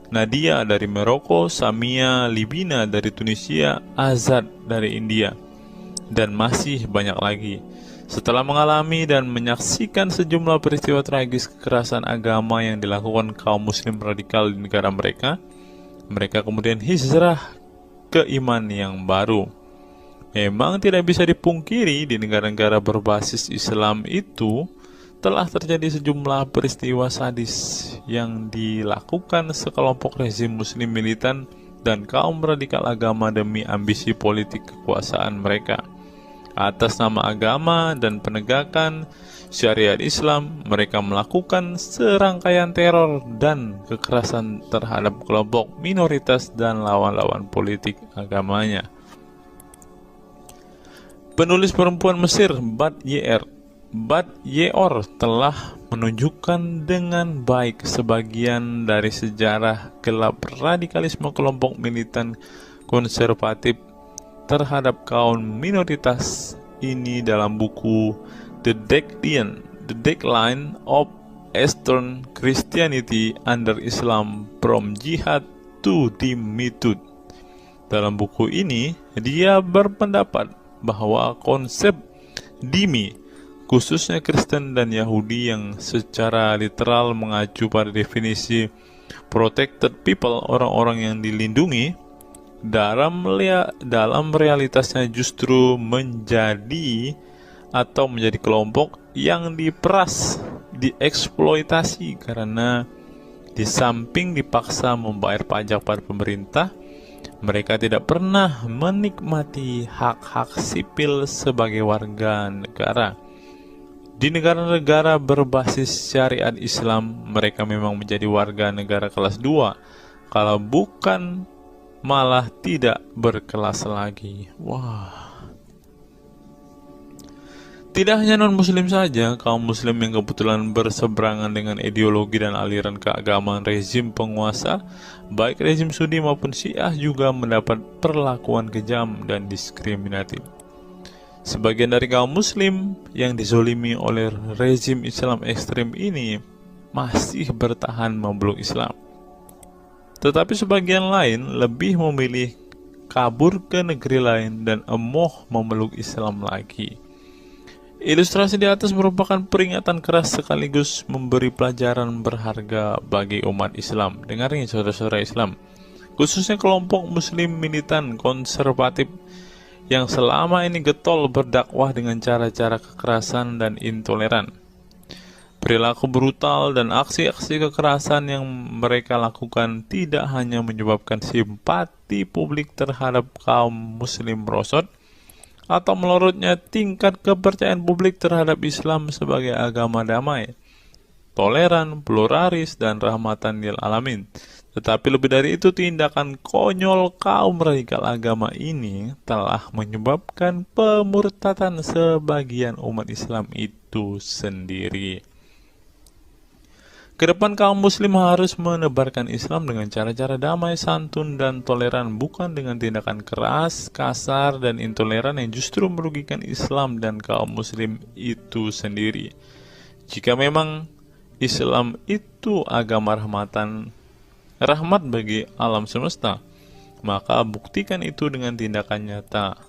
Nadia dari Maroko, Samia Libina dari Tunisia, Azad dari India, dan masih banyak lagi. Setelah mengalami dan menyaksikan sejumlah peristiwa tragis kekerasan agama yang dilakukan kaum muslim radikal di negara mereka, mereka kemudian hijrah ke iman yang baru. Memang tidak bisa dipungkiri di negara-negara berbasis Islam itu telah terjadi sejumlah peristiwa sadis yang dilakukan sekelompok rezim muslim militan dan kaum radikal agama demi ambisi politik kekuasaan mereka. Atas nama agama dan penegakan syariat Islam, mereka melakukan serangkaian teror dan kekerasan terhadap kelompok minoritas dan lawan-lawan politik agamanya. Penulis perempuan Mesir Bat Yeor telah menunjukkan dengan baik sebagian dari sejarah gelap radikalisme kelompok militan konservatif terhadap kaum minoritas ini dalam buku The Decline of Eastern Christianity Under Islam From Jihad to Dhimmitud. Dalam buku ini, dia berpendapat bahwa konsep dhimmi, khususnya Kristen dan Yahudi yang secara literal mengacu pada definisi protected people, orang-orang yang dilindungi, dalam realitasnya justru menjadi kelompok yang diperas, dieksploitasi karena di samping dipaksa membayar pajak pada pemerintah, mereka tidak pernah menikmati hak-hak sipil sebagai warga negara. Di negara-negara berbasis syariat Islam, mereka memang menjadi warga negara kelas 2, kalau bukan malah tidak berkelas lagi. Tidak hanya non-muslim saja, kaum muslim yang kebetulan berseberangan dengan ideologi dan aliran keagamaan rezim penguasa, baik rezim Sunni maupun Syiah, juga mendapat perlakuan kejam dan diskriminatif. Sebagian dari kaum muslim yang dizolimi oleh rezim Islam ekstrem ini masih bertahan memeluk Islam. Tetapi sebagian lain lebih memilih kabur ke negeri lain dan emoh memeluk Islam lagi. Ilustrasi di atas merupakan peringatan keras sekaligus memberi pelajaran berharga bagi umat Islam. Dengarnya saudara-saudara Islam, khususnya kelompok muslim militan konservatif yang selama ini getol berdakwah dengan cara-cara kekerasan dan intoleran. Perilaku brutal dan aksi-aksi kekerasan yang mereka lakukan tidak hanya menyebabkan simpati publik terhadap kaum muslim merosot, atau melorotnya tingkat kepercayaan publik terhadap Islam sebagai agama damai, toleran, pluralis, dan rahmatan lil alamin. Tetapi lebih dari itu, tindakan konyol kaum radikal agama ini telah menyebabkan pemurtadan sebagian umat Islam itu sendiri. Kedepan kaum muslim harus menebarkan Islam dengan cara-cara damai, santun, dan toleran, bukan dengan tindakan keras, kasar, dan intoleran yang justru merugikan Islam dan kaum muslim itu sendiri. Jika memang Islam itu agama rahmat bagi alam semesta, maka buktikan itu dengan tindakan nyata.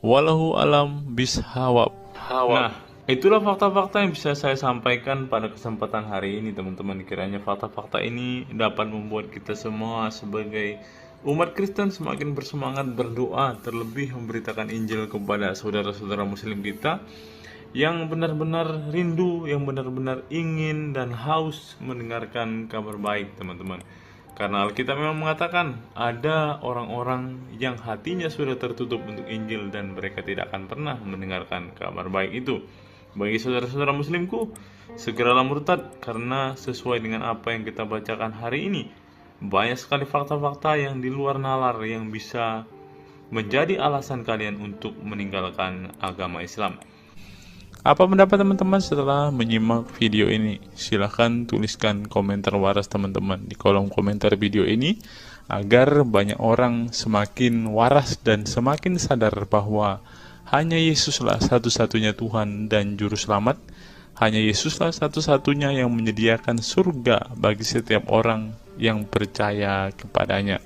Wallahu alam bishawab. Nah, itulah fakta-fakta yang bisa saya sampaikan pada kesempatan hari ini, teman-teman. Kiranya fakta-fakta ini dapat membuat kita semua sebagai umat Kristen semakin bersemangat berdoa, terlebih memberitakan Injil kepada saudara-saudara muslim kita yang benar-benar rindu, yang benar-benar ingin dan haus mendengarkan kabar baik, teman-teman. Karena Alkitab memang mengatakan ada orang-orang yang hatinya sudah tertutup untuk Injil dan mereka tidak akan pernah mendengarkan kabar baik itu. Bagi saudara-saudara muslimku, segeralah murtad, karena sesuai dengan apa yang kita bacakan hari ini, banyak sekali fakta-fakta yang di luar nalar yang bisa menjadi alasan kalian untuk meninggalkan agama Islam. Apa pendapat teman-teman setelah menyimak video ini? Silahkan tuliskan komentar waras teman-teman di kolom komentar video ini, agar banyak orang semakin waras dan semakin sadar bahwa hanya Yesuslah satu-satunya Tuhan dan Juru Selamat. Hanya Yesuslah satu-satunya yang menyediakan surga bagi setiap orang yang percaya kepadanya.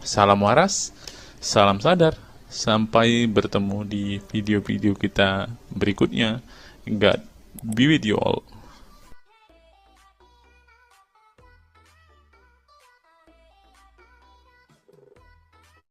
Salam waras, salam sadar. Sampai bertemu di video-video kita berikutnya. God be with you all.